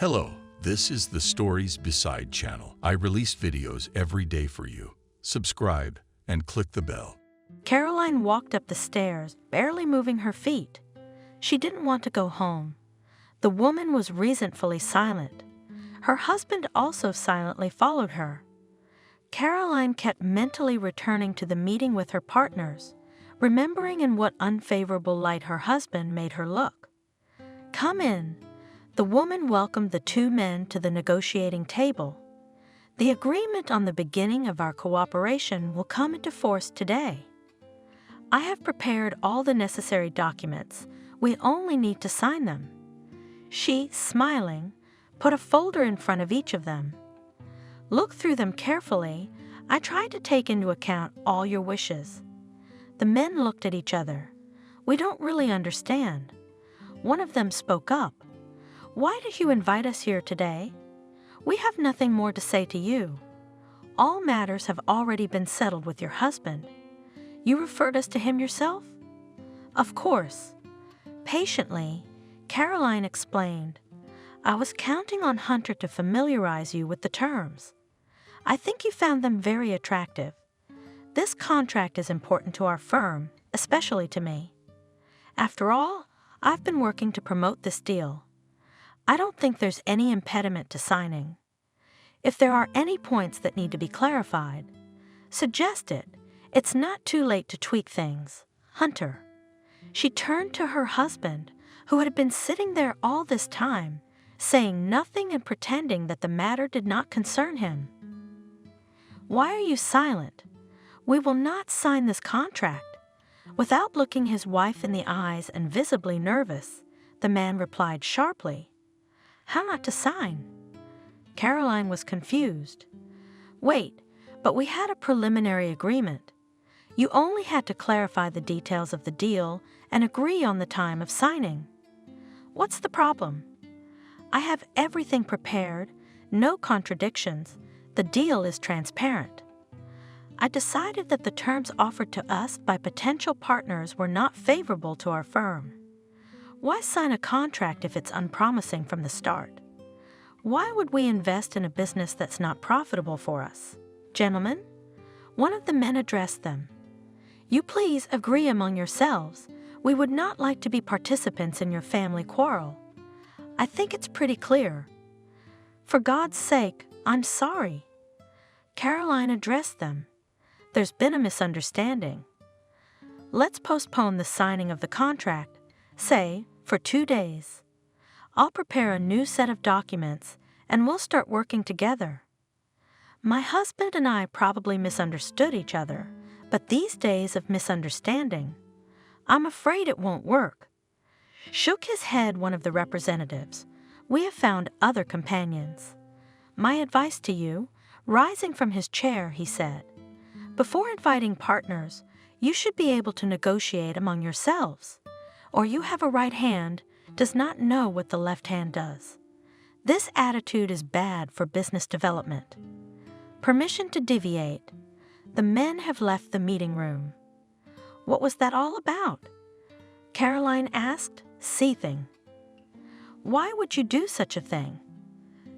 Hello, this is the Stories Beside channel. I release videos every day for you. Subscribe and click the bell. Caroline walked up the stairs, barely moving her feet. She didn't want to go home. The woman was resentfully silent. Her husband also silently followed her. Caroline kept mentally returning to the meeting with her partners, remembering in what unfavorable light her husband made her look. "Come in." The woman welcomed the two men to the negotiating table. "The agreement on the beginning of our cooperation will come into force today. I have prepared all the necessary documents. We only need to sign them." She, smiling, put a folder in front of each of them. "Look through them carefully. I tried to take into account all your wishes." The men looked at each other. "We don't really understand." One of them spoke up. "Why did you invite us here today? We have nothing more to say to you. All matters have already been settled with your husband. You referred us to him yourself?" "Of course." Patiently, Caroline explained, "I was counting on Hunter to familiarize you with the terms. I think you found them very attractive. This contract is important to our firm, especially to me. After all, I've been working to promote this deal. I don't think there's any impediment to signing. If there are any points that need to be clarified, suggest it. It's not too late to tweak things. Hunter." She turned to her husband, who had been sitting there all this time, saying nothing and pretending that the matter did not concern him. "Why are you silent? We will not sign this contract." Without looking his wife in the eyes and visibly nervous, the man replied sharply, "How not to sign?" Caroline was confused. "Wait, but we had a preliminary agreement. You only had to clarify the details of the deal and agree on the time of signing. What's the problem?" "I have everything prepared, no contradictions. The deal is transparent. I decided that the terms offered to us by potential partners were not favorable to our firm. Why sign a contract if it's unpromising from the start? Why would we invest in a business that's not profitable for us? Gentlemen," one of the men addressed them, "you please agree among yourselves. We would not like to be participants in your family quarrel. I think it's pretty clear. For God's sake, I'm sorry." Caroline addressed them. "There's been a misunderstanding. Let's postpone the signing of the contract, say, for 2 days. I'll prepare a new set of documents, and we'll start working together. My husband and I probably misunderstood each other, but these days of misunderstanding, I'm afraid it won't work." Shook his head one of the representatives. "We have found other companions. My advice to you," rising from his chair, he said, "before inviting partners, you should be able to negotiate among yourselves. Or you have a right hand, does not know what the left hand does. This attitude is bad for business development. Permission to deviate." The men have left the meeting room. "What was that all about?" Caroline asked, seething. "Why would you do such a thing?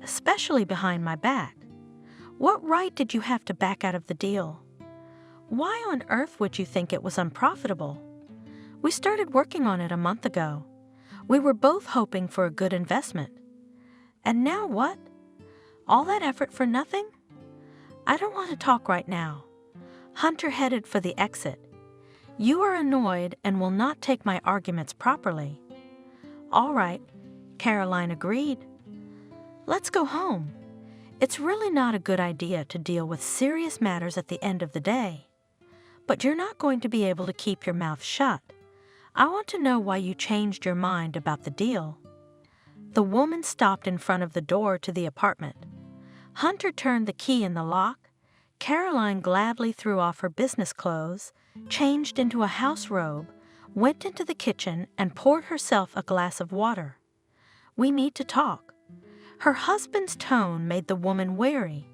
Especially behind my back. What right did you have to back out of the deal? Why on earth would you think it was unprofitable? We started working on it a month ago. We were both hoping for a good investment. And now what? All that effort for nothing? I don't want to talk right now." Hunter headed for the exit. "You are annoyed and will not take my arguments properly." "All right," Caroline agreed. "Let's go home. It's really not a good idea to deal with serious matters at the end of the day. But you're not going to be able to keep your mouth shut. I want to know why you changed your mind about the deal." The woman stopped in front of the door to the apartment. Hunter turned the key in the lock. Caroline gladly threw off her business clothes, changed into a house robe, went into the kitchen and poured herself a glass of water. "We need to talk." Her husband's tone made the woman wary.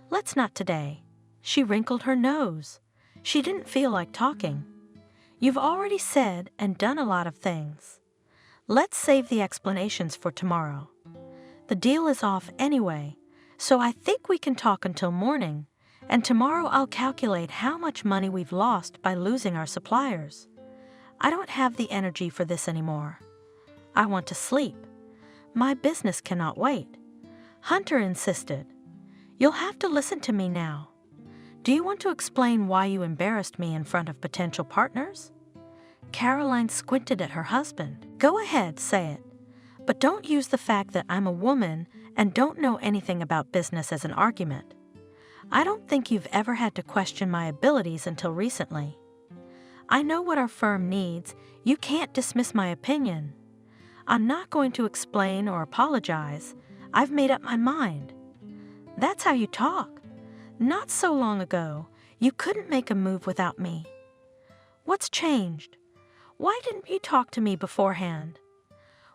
"Let's not today." She wrinkled her nose. She didn't feel like talking. "You've already said and done a lot of things. Let's save the explanations for tomorrow." The deal is off anyway, so I think we can talk until morning, and tomorrow I'll calculate how much money we've lost by losing our suppliers. I don't have the energy for this anymore. I want to sleep. My business cannot wait. Hunter insisted. You'll have to listen to me now. Do you want to explain why you embarrassed me in front of potential partners? Caroline squinted at her husband. Go ahead, say it. But don't use the fact that I'm a woman and don't know anything about business as an argument. I don't think you've ever had to question my abilities until recently. I know what our firm needs. You can't dismiss my opinion. I'm not going to explain or apologize. I've made up my mind. That's how you talk. Not so long ago, you couldn't make a move without me. What's changed? Why didn't you talk to me beforehand?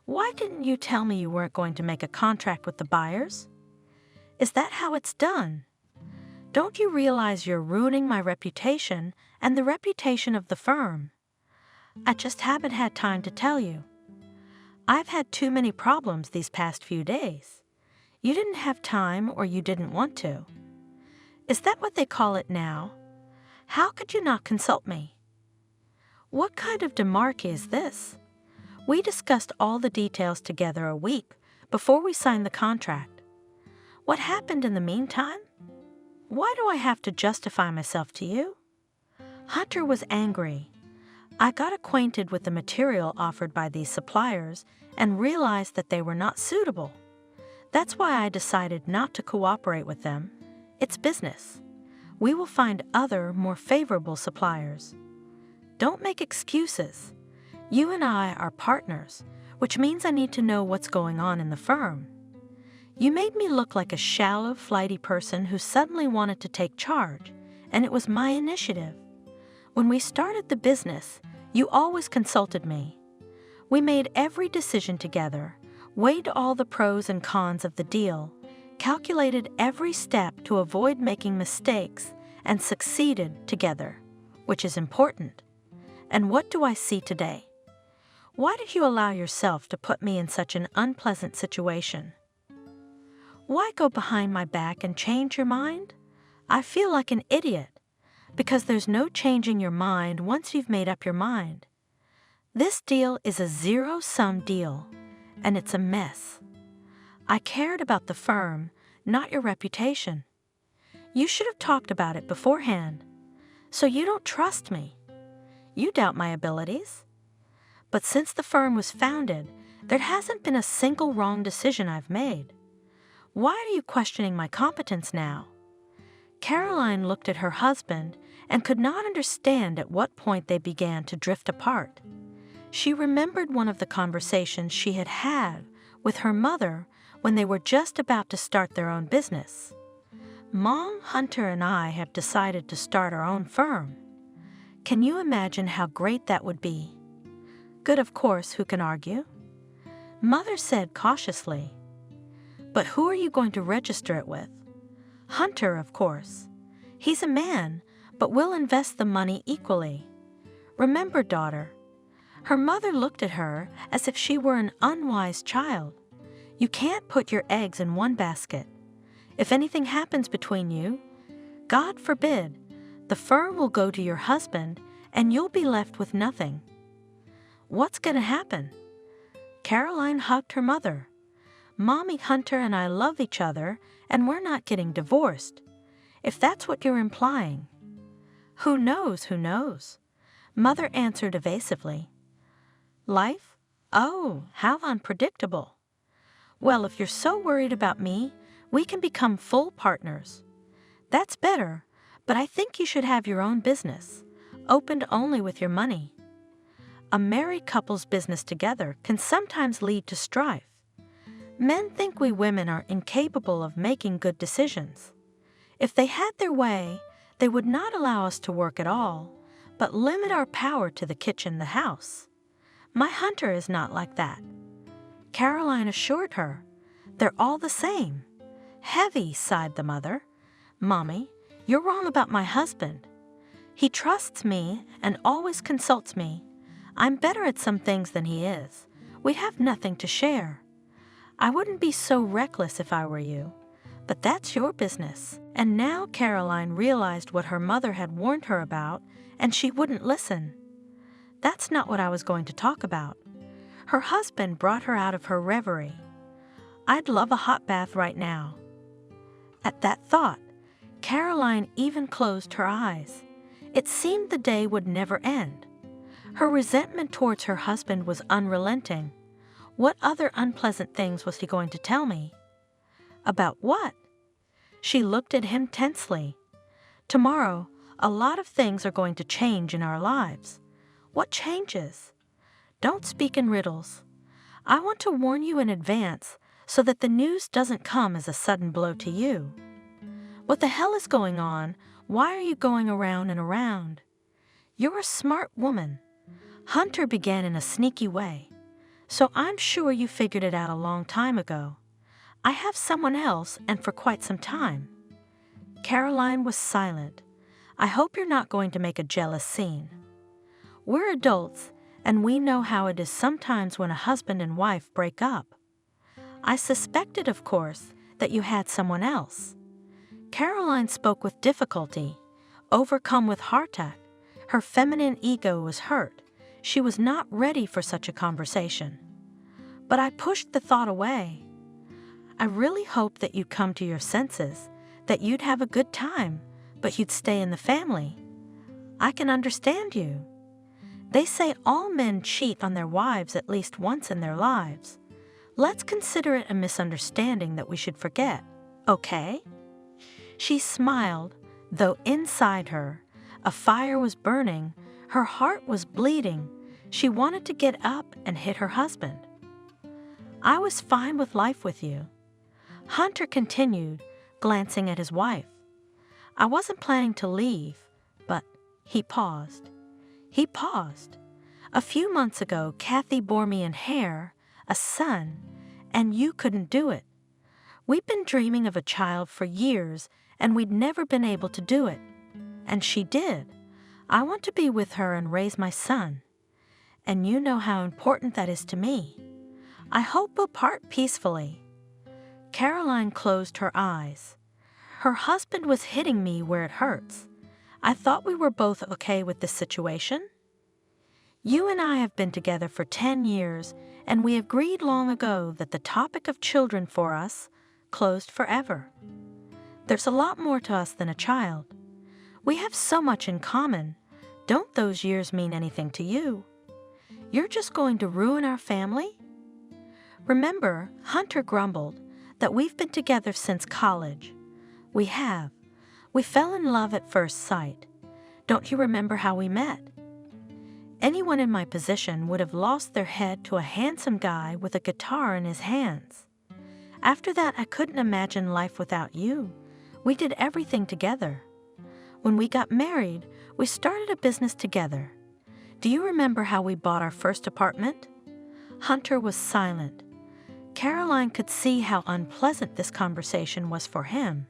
Why didn't you tell me you weren't going to make a contract with the buyers? Is that how it's done? Don't you realize you're ruining my reputation and the reputation of the firm? I just haven't had time to tell you. I've had too many problems these past few days. You didn't have time or you didn't want to. Is that what they call it now? How could you not consult me? What kind of demarque is this? We discussed all the details together a week before we signed the contract. What happened in the meantime? Why do I have to justify myself to you? Hunter was angry. I got acquainted with the material offered by these suppliers and realized that they were not suitable. That's why I decided not to cooperate with them. It's business. We will find other, more favorable suppliers. Don't make excuses. You and I are partners, which means I need to know what's going on in the firm. You made me look like a shallow, flighty person who suddenly wanted to take charge, and it was my initiative. When we started the business, you always consulted me. We made every decision together, weighed all the pros and cons of the deal, calculated every step to avoid making mistakes, and succeeded together, which is important. And what do I see today? Why did you allow yourself to put me in such an unpleasant situation? Why go behind my back and change your mind? I feel like an idiot, because there's no changing your mind once you've made up your mind. This deal is a zero-sum deal, and it's a mess. I cared about the firm, not your reputation. You should have talked about it beforehand. So you don't trust me. You doubt my abilities. But since the firm was founded, there hasn't been a single wrong decision I've made. Why are you questioning my competence now? Caroline looked at her husband and could not understand at what point they began to drift apart. She remembered one of the conversations she had had with her mother when they were just about to start their own business. Mom, Hunter, and I have decided to start our own firm. Can you imagine how great that would be? Good, of course, who can argue? Mother said cautiously. But who are you going to register it with? Hunter, of course. He's a man, but we'll invest the money equally. Remember, daughter. Her mother looked at her as if she were an unwise child. You can't put your eggs in one basket. If anything happens between you, God forbid, the firm will go to your husband and you'll be left with nothing. What's going to happen? Caroline hugged her mother. Mommy, Hunter, and I love each other, and we're not getting divorced. If that's what you're implying. Who knows, who knows? Mother answered evasively. Life? Oh, how unpredictable. Well, if you're so worried about me, we can become full partners. That's better, but I think you should have your own business, opened only with your money. A married couple's business together can sometimes lead to strife. Men think we women are incapable of making good decisions. If they had their way, they would not allow us to work at all, but limit our power to the kitchen, the house. My Hunter is not like that. Caroline assured her. They're all the same. Heavy, sighed the mother. Mommy, you're wrong about my husband. He trusts me and always consults me. I'm better at some things than he is. We have nothing to share. I wouldn't be so reckless if I were you, but that's your business. And now Caroline realized what her mother had warned her about, and she wouldn't listen. That's not what I was going to talk about. Her husband brought her out of her reverie. I'd love a hot bath right now. At that thought, Caroline even closed her eyes. It seemed the day would never end. Her resentment towards her husband was unrelenting. What other unpleasant things was he going to tell me? About what? She looked at him tensely. Tomorrow, a lot of things are going to change in our lives. What changes? Don't speak in riddles. I want to warn you in advance so that the news doesn't come as a sudden blow to you. What the hell is going on? Why are you going around and around? You're a smart woman. Hunter began in a sneaky way, so I'm sure you figured it out a long time ago. I have someone else, and for quite some time. Caroline was silent. I hope you're not going to make a jealous scene. We're adults, and we know how it is sometimes when a husband and wife break up. I suspected, of course, that you had someone else. Caroline spoke with difficulty, overcome with heartache. Her feminine ego was hurt. She was not ready for such a conversation. But I pushed the thought away. I really hoped that you'd come to your senses, that you'd have a good time, but you'd stay in the family. I can understand you. They say all men cheat on their wives at least once in their lives. Let's consider it a misunderstanding that we should forget, okay? She smiled, though inside her, a fire was burning, her heart was bleeding. She wanted to get up and hit her husband. I was fine with life with you. Hunter continued, glancing at his wife. I wasn't planning to leave, but he paused. He paused. A few months ago, Kathy bore me in hair, a son, and you couldn't do it. We'd been dreaming of a child for years, and we'd never been able to do it. And she did. I want to be with her and raise my son. And you know how important that is to me. I hope we'll part peacefully. Caroline closed her eyes. Her husband was hitting me where it hurts. I thought we were both okay with this situation. You and I have been together for 10 years, and we agreed long ago that the topic of children for us closed forever. There's a lot more to us than a child. We have so much in common. Don't those years mean anything to you? You're just going to ruin our family? Remember, Hunter grumbled that we've been together since college. We have. We fell in love at first sight. Don't you remember how we met? Anyone in my position would have lost their head to a handsome guy with a guitar in his hands. After that, I couldn't imagine life without you. We did everything together. When we got married, we started a business together. Do you remember how we bought our first apartment? Hunter was silent. Caroline could see how unpleasant this conversation was for him.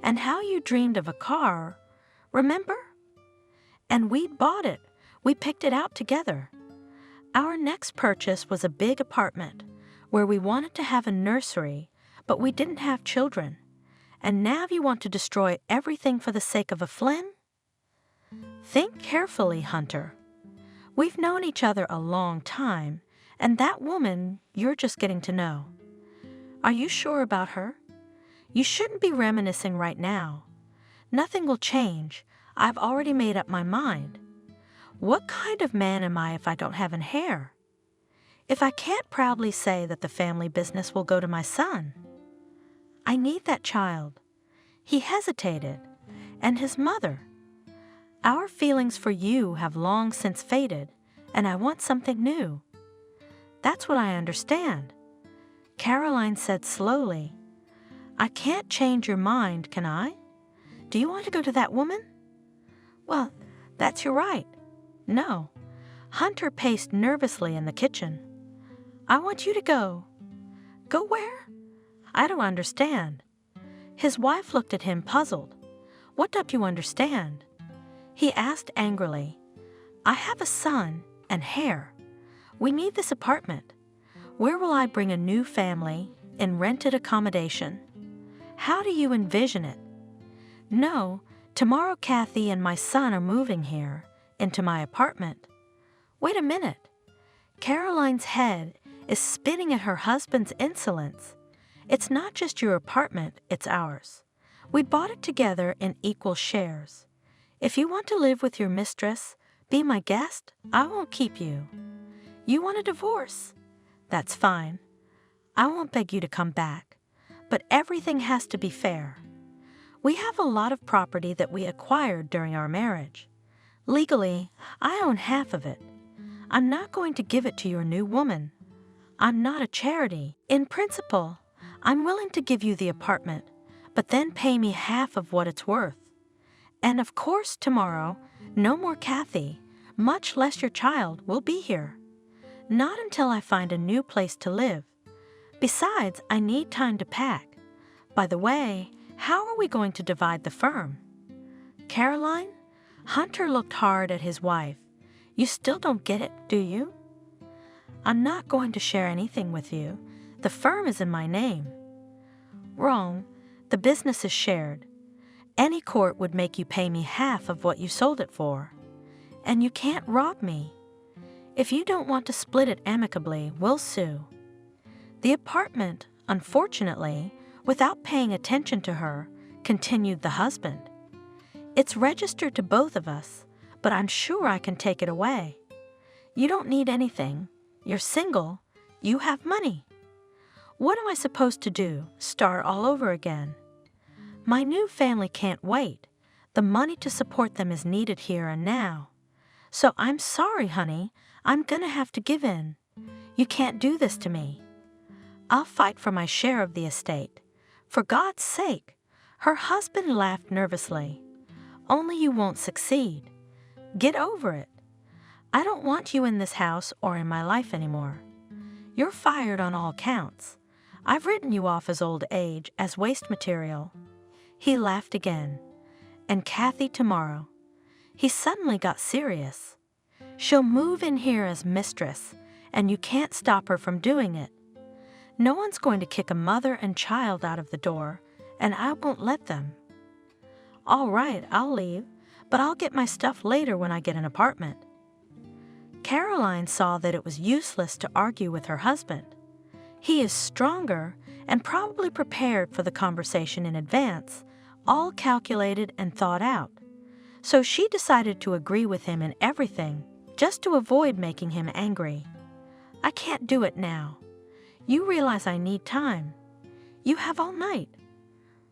And how you dreamed of a car, remember? And we'd bought it. We picked it out together. Our next purchase was a big apartment where we wanted to have a nursery, but we didn't have children. And now you want to destroy everything for the sake of a Flynn? Think carefully, Hunter. We've known each other a long time, and that woman you're just getting to know. Are you sure about her? You shouldn't be reminiscing right now. Nothing will change. I've already made up my mind. What kind of man am I if I don't have an heir? If I can't proudly say that the family business will go to my son? I need that child. He hesitated. And his mother. Our feelings for you have long since faded, and I want something new. That's what I understand. Caroline said slowly, I can't change your mind, can I? Do you want to go to that woman? Well, that's your right. No. Hunter paced nervously in the kitchen. I want you to go. Go where? I don't understand. His wife looked at him puzzled. What don't you understand? He asked angrily. I have a son and hair. We need this apartment. Where will I bring a new family in rented accommodation? How do you envision it? No, tomorrow Kathy and my son are moving here, into my apartment. Wait a minute. Caroline's head is spinning at her husband's insolence. It's not just your apartment, it's ours. We bought it together in equal shares. If you want to live with your mistress, be my guest, I won't keep you. You want a divorce? That's fine. I won't beg you to come back. But everything has to be fair. We have a lot of property that we acquired during our marriage. Legally, I own half of it. I'm not going to give it to your new woman. I'm not a charity. In principle, I'm willing to give you the apartment, but then pay me half of what it's worth. And of course, tomorrow, no more Kathy, much less your child, will be here. Not until I find a new place to live. Besides, I need time to pack. By the way, how are we going to divide the firm? Caroline? Hunter looked hard at his wife. You still don't get it, do you? I'm not going to share anything with you. The firm is in my name. Wrong. The business is shared. Any court would make you pay me half of what you sold it for. And you can't rob me. If you don't want to split it amicably, we'll sue. The apartment, unfortunately, without paying attention to her, continued the husband. It's registered to both of us, but I'm sure I can take it away. You don't need anything. You're single. You have money. What am I supposed to do? Start all over again? My new family can't wait. The money to support them is needed here and now. So I'm sorry, honey. I'm gonna have to give in. You can't do this to me. I'll fight for my share of the estate. For God's sake. Her husband laughed nervously. Only you won't succeed. Get over it. I don't want you in this house or in my life anymore. You're fired on all counts. I've written you off as old age, as waste material. He laughed again. And Kathy tomorrow. He suddenly got serious. She'll move in here as mistress, and you can't stop her from doing it. No one's going to kick a mother and child out of the door, and I won't let them. All right, I'll leave, but I'll get my stuff later when I get an apartment. Caroline saw that it was useless to argue with her husband. He is stronger and probably prepared for the conversation in advance, all calculated and thought out. So she decided to agree with him in everything, just to avoid making him angry. I can't do it now. You realize I need time. You have all night.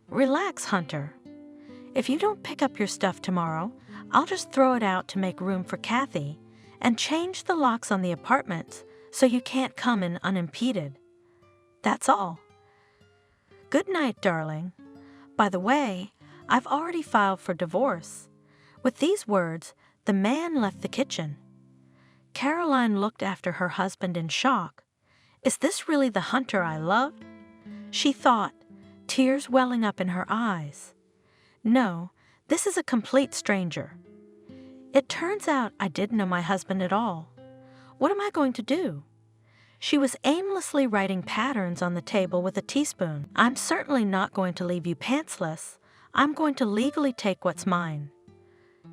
Relax, Hunter. If you don't pick up your stuff tomorrow, I'll just throw it out to make room for Kathy and change the locks on the apartments so you can't come in unimpeded. That's all. Good night, darling. By the way, I've already filed for divorce. With these words, the man left the kitchen. Caroline looked after her husband in shock. Is this really the Hunter I loved? She thought, tears welling up in her eyes. No, this is a complete stranger. It turns out I didn't know my husband at all. What am I going to do? She was aimlessly writing patterns on the table with a teaspoon. I'm certainly not going to leave you pantsless. I'm going to legally take what's mine.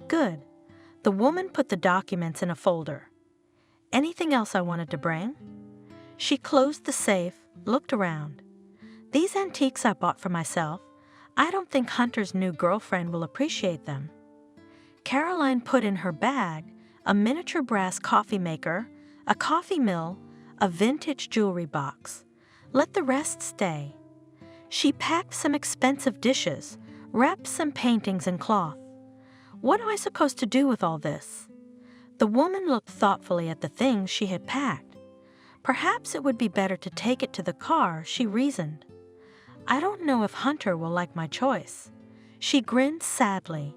Good. The woman put the documents in a folder. Anything else I wanted to bring? She closed the safe, looked around. These antiques I bought for myself. I don't think Hunter's new girlfriend will appreciate them. Caroline put in her bag a miniature brass coffee maker, a coffee mill, a vintage jewelry box. Let the rest stay. She packed some expensive dishes, wrapped some paintings in cloth. What am I supposed to do with all this? The woman looked thoughtfully at the things she had packed. Perhaps it would be better to take it to the car, she reasoned. I don't know if Hunter will like my choice. She grinned sadly.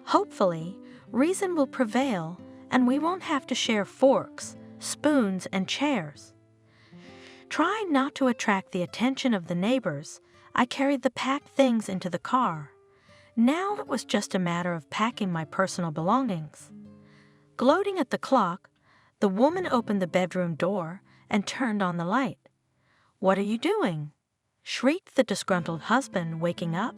Hopefully, reason will prevail and we won't have to share forks, spoons, and chairs. Trying not to attract the attention of the neighbors, I carried the packed things into the car. Now it was just a matter of packing my personal belongings. Gloating at the clock, the woman opened the bedroom door and turned on the light. "What are you doing?" shrieked the disgruntled husband, waking up.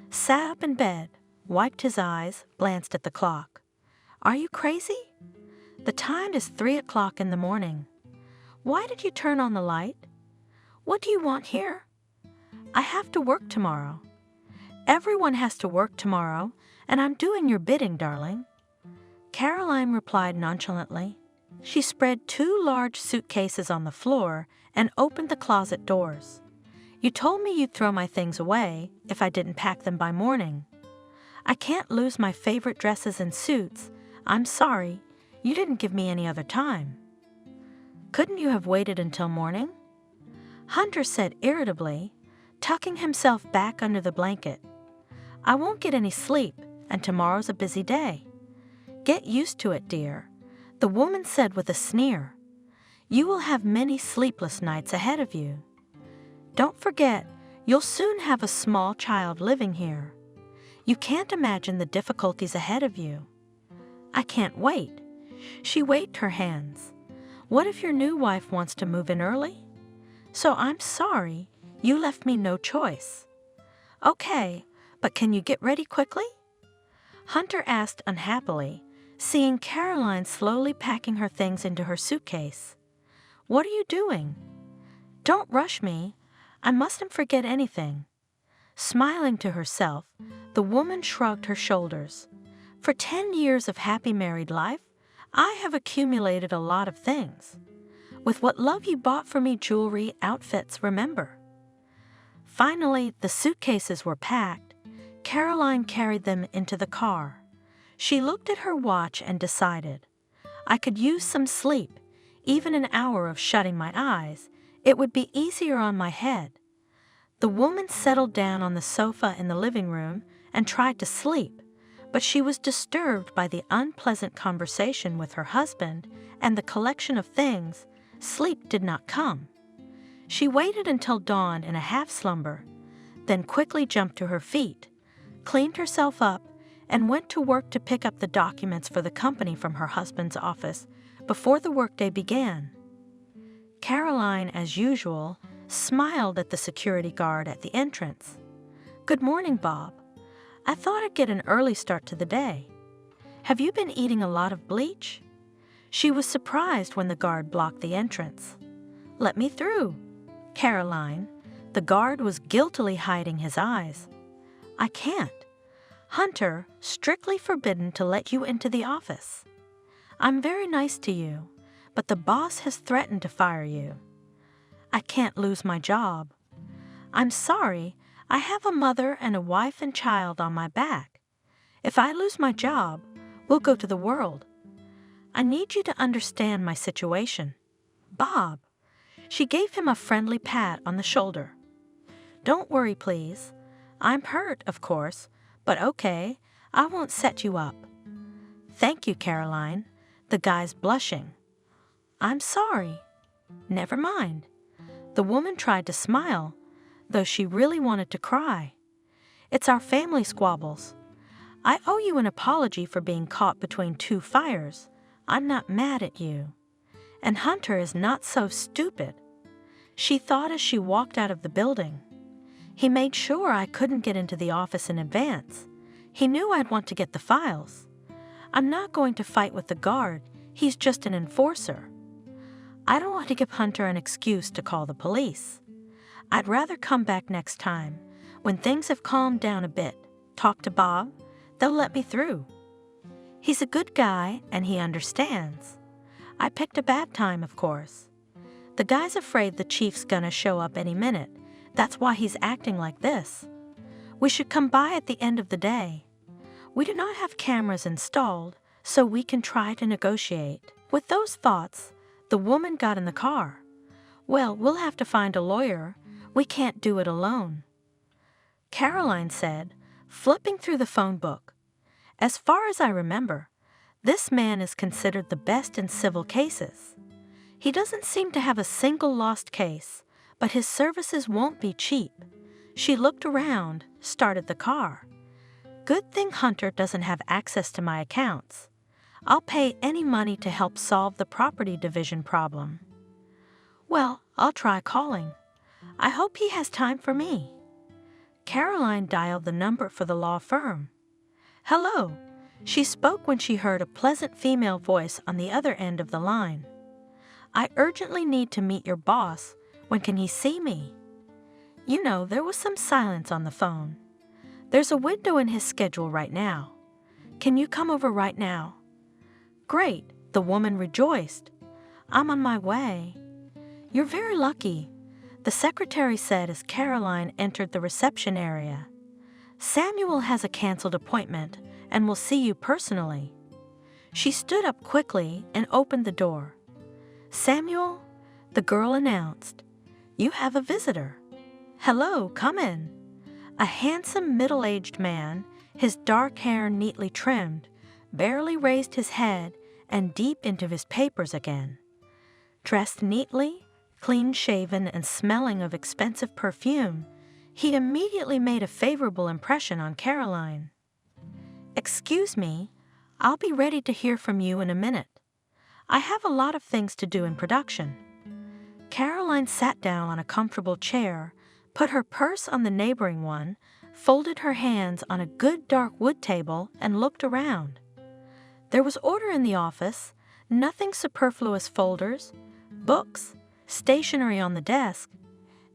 Sat up in bed, wiped his eyes, glanced at the clock. "Are you crazy? The time is 3 o'clock in the morning. Why did you turn on the light? What do you want here?" "I have to work tomorrow." "Everyone has to work tomorrow, and I'm doing your bidding, darling." Caroline replied nonchalantly. She spread 2 large suitcases on the floor and opened the closet doors. "You told me you'd throw my things away if I didn't pack them by morning. I can't lose my favorite dresses and suits. I'm sorry, you didn't give me any other time." "Couldn't you have waited until morning?" Hunter said irritably, tucking himself back under the blanket. "I won't get any sleep, and tomorrow's a busy day." "Get used to it, dear," the woman said with a sneer. "You will have many sleepless nights ahead of you. Don't forget, you'll soon have a small child living here. You can't imagine the difficulties ahead of you." "I can't wait." She waved her hands. "What if your new wife wants to move in early? So I'm sorry, you left me no choice." "Okay, but can you get ready quickly?" Hunter asked unhappily, seeing Caroline slowly packing her things into her suitcase. "What are you doing?" "Don't rush me. I mustn't forget anything." Smiling to herself, the woman shrugged her shoulders. "For 10 years of happy married life, I have accumulated a lot of things. With what love you bought for me, jewelry, outfits, remember." Finally, the suitcases were packed. Caroline carried them into the car. She looked at her watch and decided, "I could use some sleep, even an hour of shutting my eyes. It would be easier on my head." The woman settled down on the sofa in the living room and tried to sleep, but she was disturbed by the unpleasant conversation with her husband and the collection of things. Sleep did not come. She waited until dawn in a half-slumber, then quickly jumped to her feet, cleaned herself up, and went to work to pick up the documents for the company from her husband's office before the workday began. Caroline, as usual, smiled at the security guard at the entrance. "Good morning, Bob. I thought I'd get an early start to the day. Have you been eating a lot of bleach?" She was surprised when the guard blocked the entrance. "Let me through." "Caroline," the guard was guiltily hiding his eyes. "I can't. Hunter, strictly forbidden to let you into the office. I'm very nice to you, but the boss has threatened to fire you." "I can't lose my job." "I'm sorry, I have a mother and a wife and child on my back. If I lose my job, we'll go to the world. I need you to understand my situation. Bob." She gave him a friendly pat on the shoulder. "Don't worry, please. I'm hurt, of course, but okay, I won't set you up." "Thank you, Caroline." The guy's blushing. "I'm sorry." "Never mind." The woman tried to smile, though she really wanted to cry. "It's our family squabbles. I owe you an apology for being caught between 2 fires. I'm not mad at you. And Hunter is not so stupid," she thought as she walked out of the building. "He made sure I couldn't get into the office in advance. He knew I'd want to get the files. I'm not going to fight with the guard. He's just an enforcer. I don't want to give Hunter an excuse to call the police. I'd rather come back next time, when things have calmed down a bit, talk to Bob. They'll let me through. He's a good guy, and he understands. I picked a bad time, of course. The guy's afraid the chief's gonna show up any minute. That's why he's acting like this. We should come by at the end of the day. We do not have cameras installed, so we can try to negotiate." With those thoughts, the woman got in the car. "Well, we'll have to find a lawyer. We can't do it alone." Caroline said, flipping through the phone book. "As far as I remember, this man is considered the best in civil cases. He doesn't seem to have a single lost case, but his services won't be cheap." She looked around, started the car. "Good thing Hunter doesn't have access to my accounts. I'll pay any money to help solve the property division problem." Well, I'll try calling. I hope he has time for me. Caroline dialed the number for the law firm. Hello. She spoke when she heard a pleasant female voice on the other end of the line. I urgently need to meet your boss. When can he see me? You know, there was some silence on the phone. There's a window in his schedule right now. Can you come over right now? Great, the woman rejoiced. I'm on my way. You're very lucky, the secretary said as Caroline entered the reception area. Samuel has a canceled appointment and will see you personally. She stood up quickly and opened the door. Samuel, the girl announced, you have a visitor. Hello, come in. A handsome middle-aged man, his dark hair neatly trimmed, barely raised his head and deep into his papers again. Dressed neatly, clean-shaven and smelling of expensive perfume, he immediately made a favorable impression on Caroline. Excuse me, I'll be ready to hear from you in a minute. I have a lot of things to do in production. Caroline sat down on a comfortable chair, put her purse on the neighboring one, folded her hands on a good dark wood table, and looked around. There was order in the office, nothing superfluous folders, books, stationery on the desk.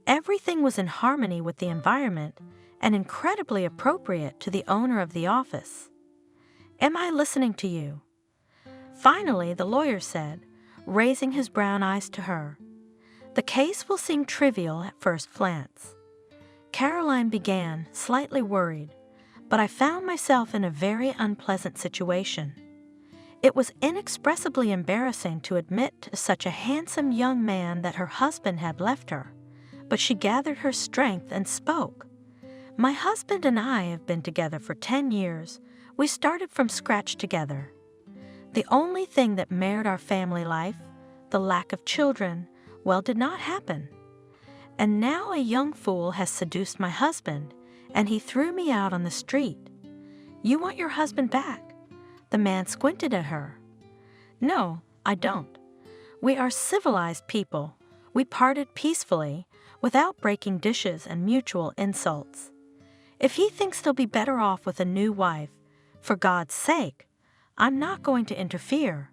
Everything was in harmony with the environment and incredibly appropriate to the owner of the office. Am I listening to you? Finally, the lawyer said, raising his brown eyes to her. The case will seem trivial at first glance. Caroline began, slightly worried, but I found myself in a very unpleasant situation. It was inexpressibly embarrassing to admit to such a handsome young man that her husband had left her, but she gathered her strength and spoke. My husband and I have been together for 10 years. We started from scratch together. The only thing that marred our family life, the lack of children, well, did not happen. And now a young fool has seduced my husband, and he threw me out on the street. You want your husband back? The man squinted at her. No, I don't. We are civilized people. We parted peacefully, without breaking dishes and mutual insults. If he thinks he'll be better off with a new wife, for God's sake, I'm not going to interfere.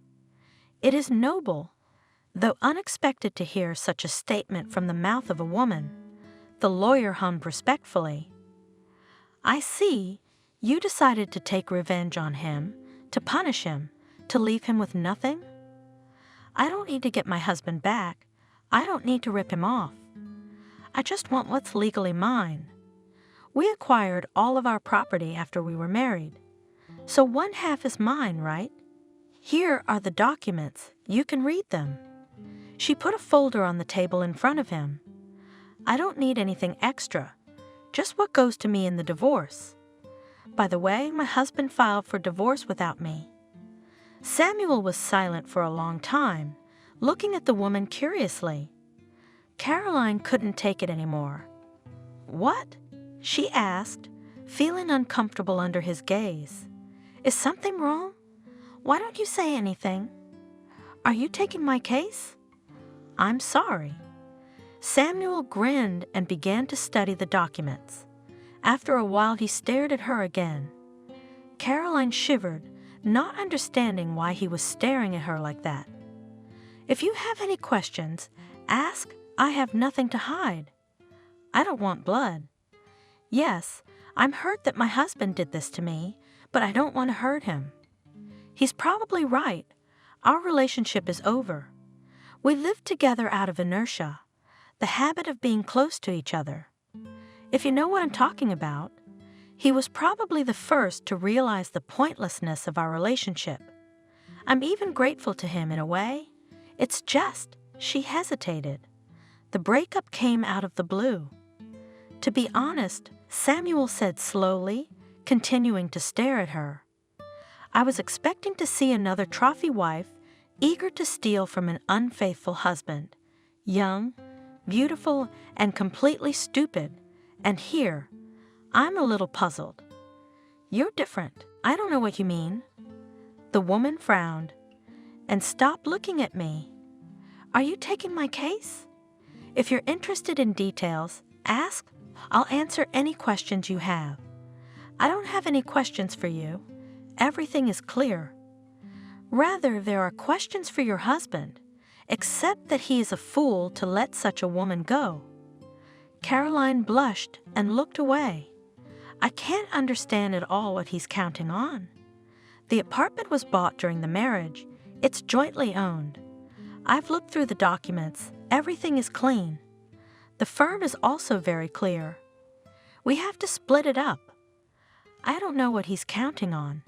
It is noble, though unexpected to hear such a statement from the mouth of a woman. The lawyer hummed respectfully. I see, you decided to take revenge on him, to punish him, to leave him with nothing? I don't need to get my husband back. I don't need to rip him off. I just want what's legally mine. We acquired all of our property after we were married. So one half is mine, right? Here are the documents. You can read them. She put a folder on the table in front of him. I don't need anything extra, just what goes to me in the divorce. By the way, my husband filed for divorce without me. Samuel was silent for a long time, looking at the woman curiously. Caroline couldn't take it anymore. What? She asked, feeling uncomfortable under his gaze. Is something wrong? Why don't you say anything? Are you taking my case? I'm sorry. Samuel grinned and began to study the documents. After a while, he stared at her again. Caroline shivered, not understanding why he was staring at her like that. If you have any questions, ask. I have nothing to hide. I don't want blood. Yes, I'm hurt that my husband did this to me, but I don't want to hurt him. He's probably right. Our relationship is over. We lived together out of inertia, the habit of being close to each other. If you know what I'm talking about, he was probably the first to realize the pointlessness of our relationship. I'm even grateful to him in a way. It's just, she hesitated. The breakup came out of the blue. To be honest, Samuel said slowly, continuing to stare at her. I was expecting to see another trophy wife, eager to steal from an unfaithful husband, young, beautiful, and completely stupid. And here, I'm a little puzzled. You're different. I don't know what you mean. The woman frowned. And stop looking at me. Are you taking my case? If you're interested in details, ask. I'll answer any questions you have. I don't have any questions for you. Everything is clear. Rather, there are questions for your husband, except that he is a fool to let such a woman go. Caroline blushed and looked away. I can't understand at all what he's counting on. The apartment was bought during the marriage. It's jointly owned. I've looked through the documents. Everything is clean. The firm is also very clear. We have to split it up. I don't know what he's counting on.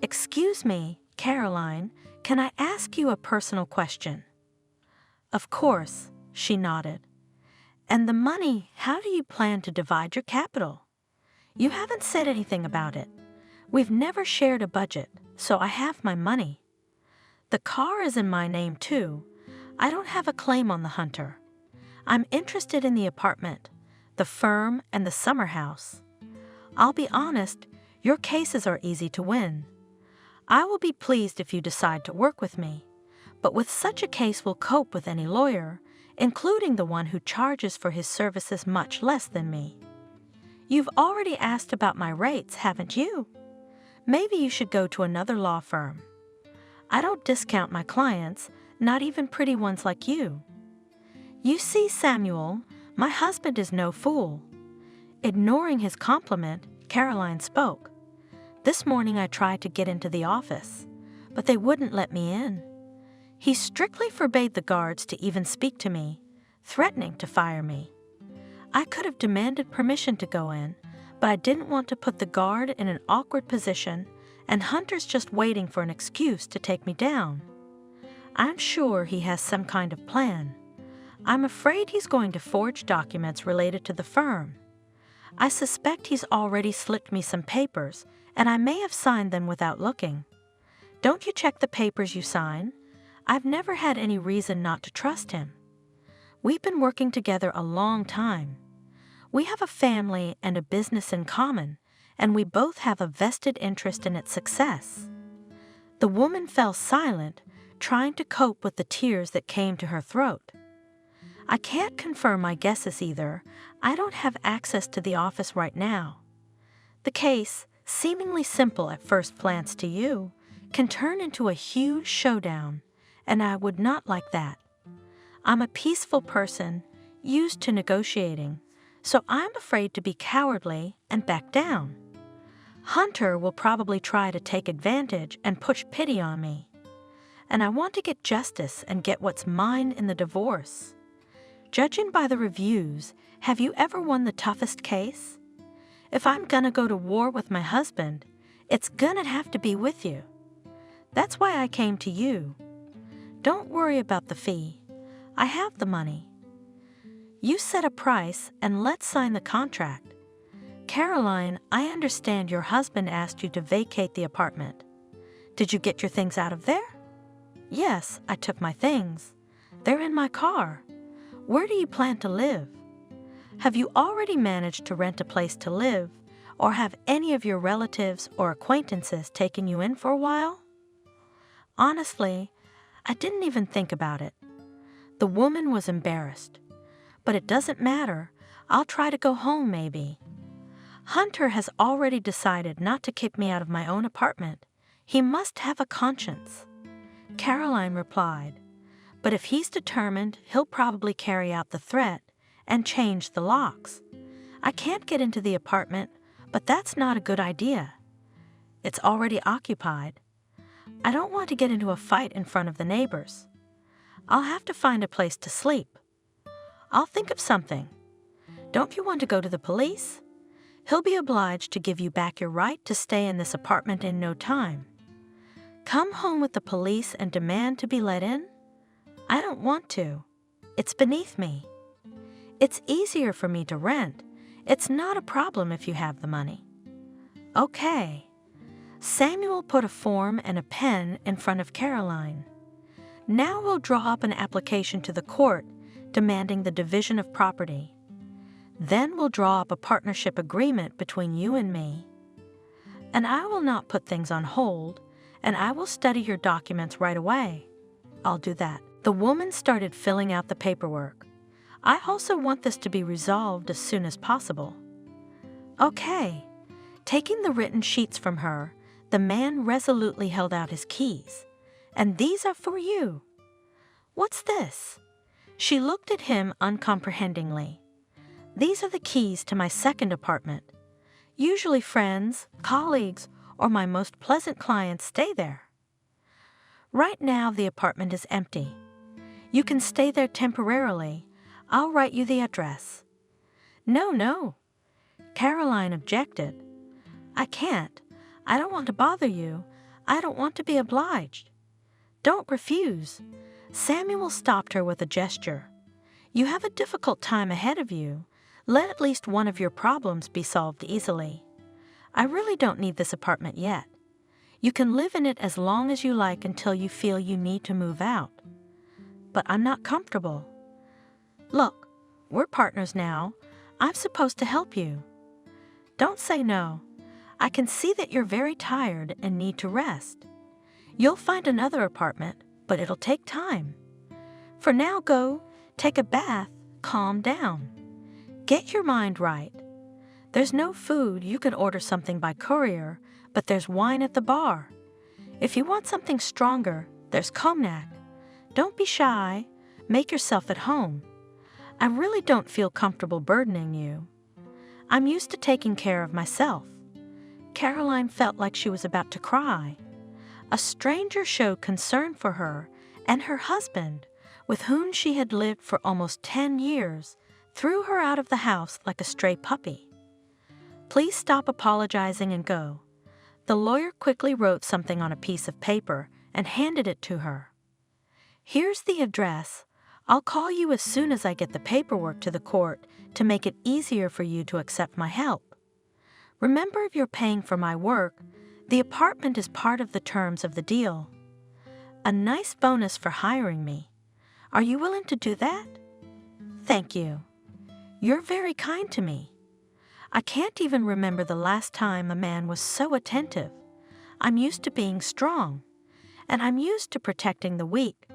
Excuse me, Caroline, can I ask you a personal question? Of course, she nodded. And the money, how do you plan to divide your capital? You haven't said anything about it. We've never shared a budget, so I have my money. The car is in my name too. I don't have a claim on the Hunter. I'm interested in the apartment, the firm, and the summer house. I'll be honest, your cases are easy to win. I will be pleased if you decide to work with me, but with such a case will cope with any lawyer, including the one who charges for his services much less than me. You've already asked about my rates, haven't you? Maybe you should go to another law firm. I don't discount my clients, not even pretty ones like you. You see, Samuel, my husband is no fool. Ignoring his compliment, Caroline spoke. This morning I tried to get into the office, but they wouldn't let me in. He strictly forbade the guards to even speak to me, threatening to fire me. I could have demanded permission to go in, but I didn't want to put the guard in an awkward position, and Hunter's just waiting for an excuse to take me down. I'm sure he has some kind of plan. I'm afraid he's going to forge documents related to the firm. I suspect he's already slipped me some papers, and I may have signed them without looking. Don't you check the papers you sign? I've never had any reason not to trust him. We've been working together a long time. We have a family and a business in common, and we both have a vested interest in its success. The woman fell silent, trying to cope with the tears that came to her throat. I can't confirm my guesses either. I don't have access to the office right now. The case, seemingly simple at first glance to you, can turn into a huge showdown, and I would not like that. I'm a peaceful person, used to negotiating, so I'm afraid to be cowardly and back down. Hunter will probably try to take advantage and push pity on me. And I want to get justice and get what's mine in the divorce. Judging by the reviews, have you ever won the toughest case? If I'm gonna go to war with my husband, it's gonna have to be with you. That's why I came to you. Don't worry about the fee. I have the money. You set a price and let's sign the contract. Caroline, I understand your husband asked you to vacate the apartment. Did you get your things out of there? Yes, I took my things. They're in my car. Where do you plan to live? Have you already managed to rent a place to live, or have any of your relatives or acquaintances taken you in for a while? Honestly, I didn't even think about it. The woman was embarrassed. But it doesn't matter. I'll try to go home maybe. Hunter has already decided not to kick me out of my own apartment. He must have a conscience. Caroline replied, but if he's determined, he'll probably carry out the threat and change the locks. I can't get into the apartment, but that's not a good idea. It's already occupied. I don't want to get into a fight in front of the neighbors. I'll have to find a place to sleep. I'll think of something. Don't you want to go to the police? He'll be obliged to give you back your right to stay in this apartment in no time. Come home with the police and demand to be let in? I don't want to. It's beneath me. It's easier for me to rent. It's not a problem if you have the money. Okay. Samuel put a form and a pen in front of Caroline. Now we'll draw up an application to the court demanding the division of property. Then we'll draw up a partnership agreement between you and me. And I will not put things on hold, and I will study your documents right away. I'll do that. The woman started filling out the paperwork. I also want this to be resolved as soon as possible." "Okay." Taking the written sheets from her, the man resolutely held out his keys. "And these are for you." "What's this?" She looked at him uncomprehendingly. "These are the keys to my second apartment. Usually friends, colleagues, or my most pleasant clients stay there. Right now the apartment is empty. You can stay there temporarily. I'll write you the address." "No, no." Caroline objected. "I can't. I don't want to bother you. I don't want to be obliged." "Don't refuse." Samuel stopped her with a gesture. "You have a difficult time ahead of you. Let at least one of your problems be solved easily. I really don't need this apartment yet. You can live in it as long as you like until you feel you need to move out." "But I'm not comfortable." "Look, we're partners now. I'm supposed to help you." "Don't say no. I can see that you're very tired and need to rest. You'll find another apartment, but it'll take time. For now, go, take a bath, calm down. Get your mind right. There's no food, you can order something by courier, but there's wine at the bar. If you want something stronger, there's cognac. Don't be shy. Make yourself at home. I really don't feel comfortable burdening you. I'm used to taking care of myself." Caroline felt like she was about to cry. A stranger showed concern for her, and her husband, with whom she had lived for almost 10 years, threw her out of the house like a stray puppy. "Please stop apologizing and go." The lawyer quickly wrote something on a piece of paper and handed it to her. "Here's the address. I'll call you as soon as I get the paperwork to the court to make it easier for you to accept my help. Remember, if you're paying for my work, the apartment is part of the terms of the deal. A nice bonus for hiring me. Are you willing to do that?" "Thank you. You're very kind to me. I can't even remember the last time a man was so attentive. I'm used to being strong, and I'm used to protecting the weak,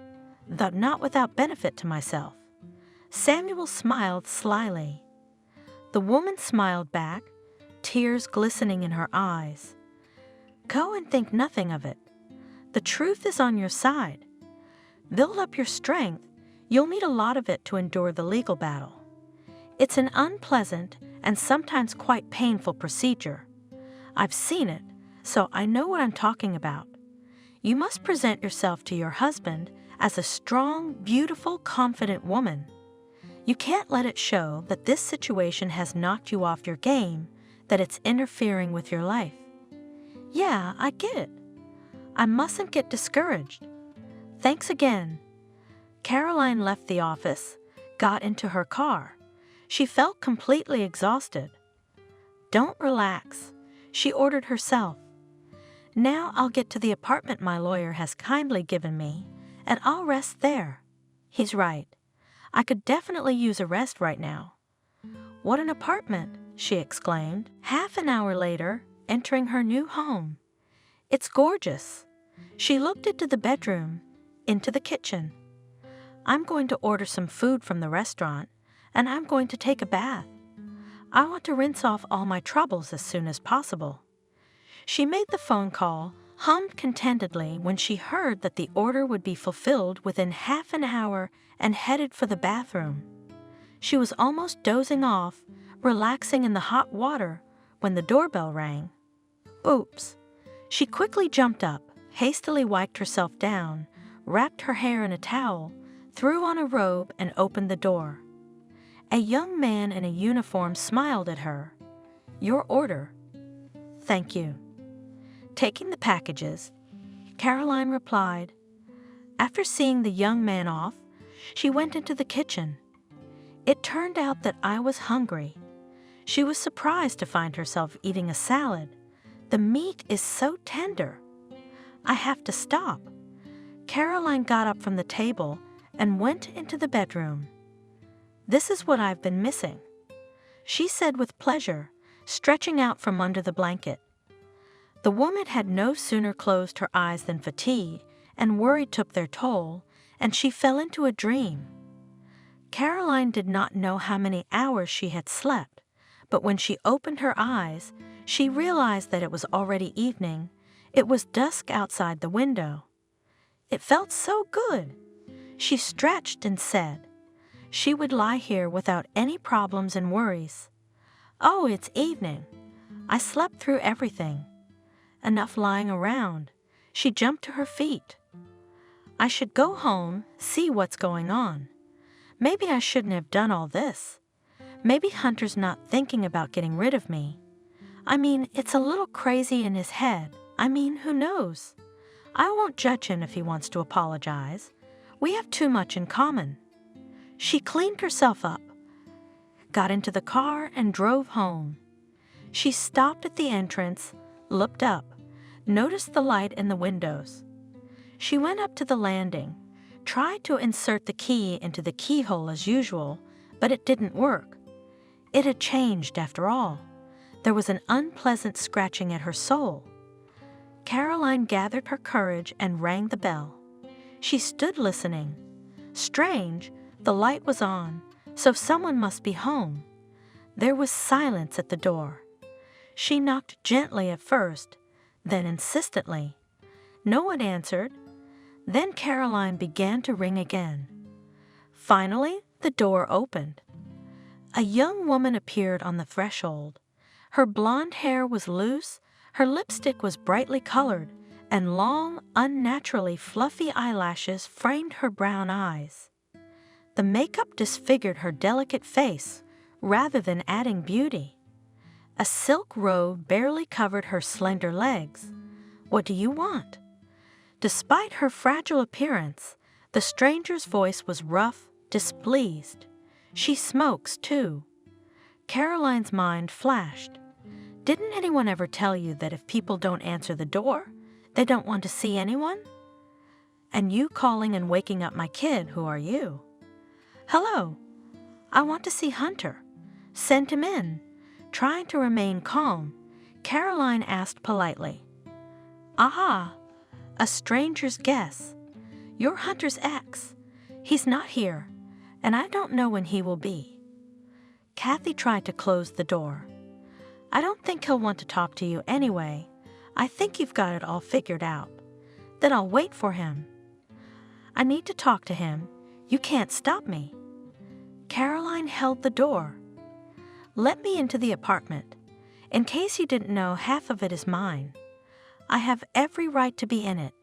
though not without benefit to myself." Samuel smiled slyly. The woman smiled back, tears glistening in her eyes. "Go and think nothing of it. The truth is on your side. Build up your strength. You'll need a lot of it to endure the legal battle. It's an unpleasant and sometimes quite painful procedure. I've seen it, so I know what I'm talking about. You must present yourself to your husband as a strong, beautiful, confident woman. You can't let it show that this situation has knocked you off your game, that it's interfering with your life." "Yeah, I get it. I mustn't get discouraged. Thanks again." Caroline left the office, got into her car. She felt completely exhausted. "Don't relax," she ordered herself. "Now I'll get to the apartment my lawyer has kindly given me, and I'll rest there. He's right. I could definitely use a rest right now." "What an apartment!" she exclaimed, half an hour later, entering her new home. "It's gorgeous." She looked into the bedroom, into the kitchen. "I'm going to order some food from the restaurant, and I'm going to take a bath. I want to rinse off all my troubles as soon as possible." She made the phone call, hummed contentedly when she heard that the order would be fulfilled within half an hour, and headed for the bathroom. She was almost dozing off, relaxing in the hot water, when the doorbell rang. Oops! She quickly jumped up, hastily wiped herself down, wrapped her hair in a towel, threw on a robe, and opened the door. A young man in a uniform smiled at her. "Your order." "Thank you." Taking the packages, Caroline replied. After seeing the young man off, she went into the kitchen. It turned out that I was hungry. She was surprised to find herself eating a salad. The meat is so tender. I have to stop. Caroline got up from the table and went into the bedroom. "This is what I've been missing," she said with pleasure, stretching out from under the blanket. The woman had no sooner closed her eyes than fatigue and worry took their toll, and she fell into a dream. Caroline did not know how many hours she had slept, but when she opened her eyes, she realized that it was already evening. It was dusk outside the window. It felt so good. She stretched and said she would lie here without any problems and worries. Oh, it's evening. I slept through everything. Enough lying around. She jumped to her feet. I should go home, see what's going on. Maybe I shouldn't have done all this. Maybe Hunter's not thinking about getting rid of me. I mean, it's a little crazy in his head. I mean, who knows? I won't judge him if he wants to apologize. We have too much in common. She cleaned herself up, got into the car, and drove home. She stopped at the entrance, looked up, noticed the light in the windows. She went up to the landing, tried to insert the key into the keyhole as usual, but it didn't work. It had changed after all. There was an unpleasant scratching at her soul. Caroline gathered her courage and rang the bell. She stood listening. Strange, the light was on, so someone must be home. There was silence at the door. She knocked gently at first, then insistently. No one answered. Then Caroline began to ring again. Finally, the door opened. A young woman appeared on the threshold. Her blonde hair was loose, her lipstick was brightly colored, and long, unnaturally fluffy eyelashes framed her brown eyes. The makeup disfigured her delicate face rather than adding beauty. A silk robe barely covered her slender legs. What do you want? Despite her fragile appearance, the stranger's voice was rough, displeased. She smokes, too. Caroline's mind flashed. Didn't anyone ever tell you that if people don't answer the door, they don't want to see anyone? And you calling and waking up my kid, who are you? Hello, I want to see Hunter. Send him in. Trying to remain calm, Caroline asked politely. Aha, a stranger's guess. You're Hunter's ex. He's not here, and I don't know when he will be. Kathy tried to close the door. I don't think he'll want to talk to you anyway. I think you've got it all figured out. Then I'll wait for him. I need to talk to him. You can't stop me. Caroline held the door. Let me into the apartment. In case you didn't know, half of it is mine. I have every right to be in it.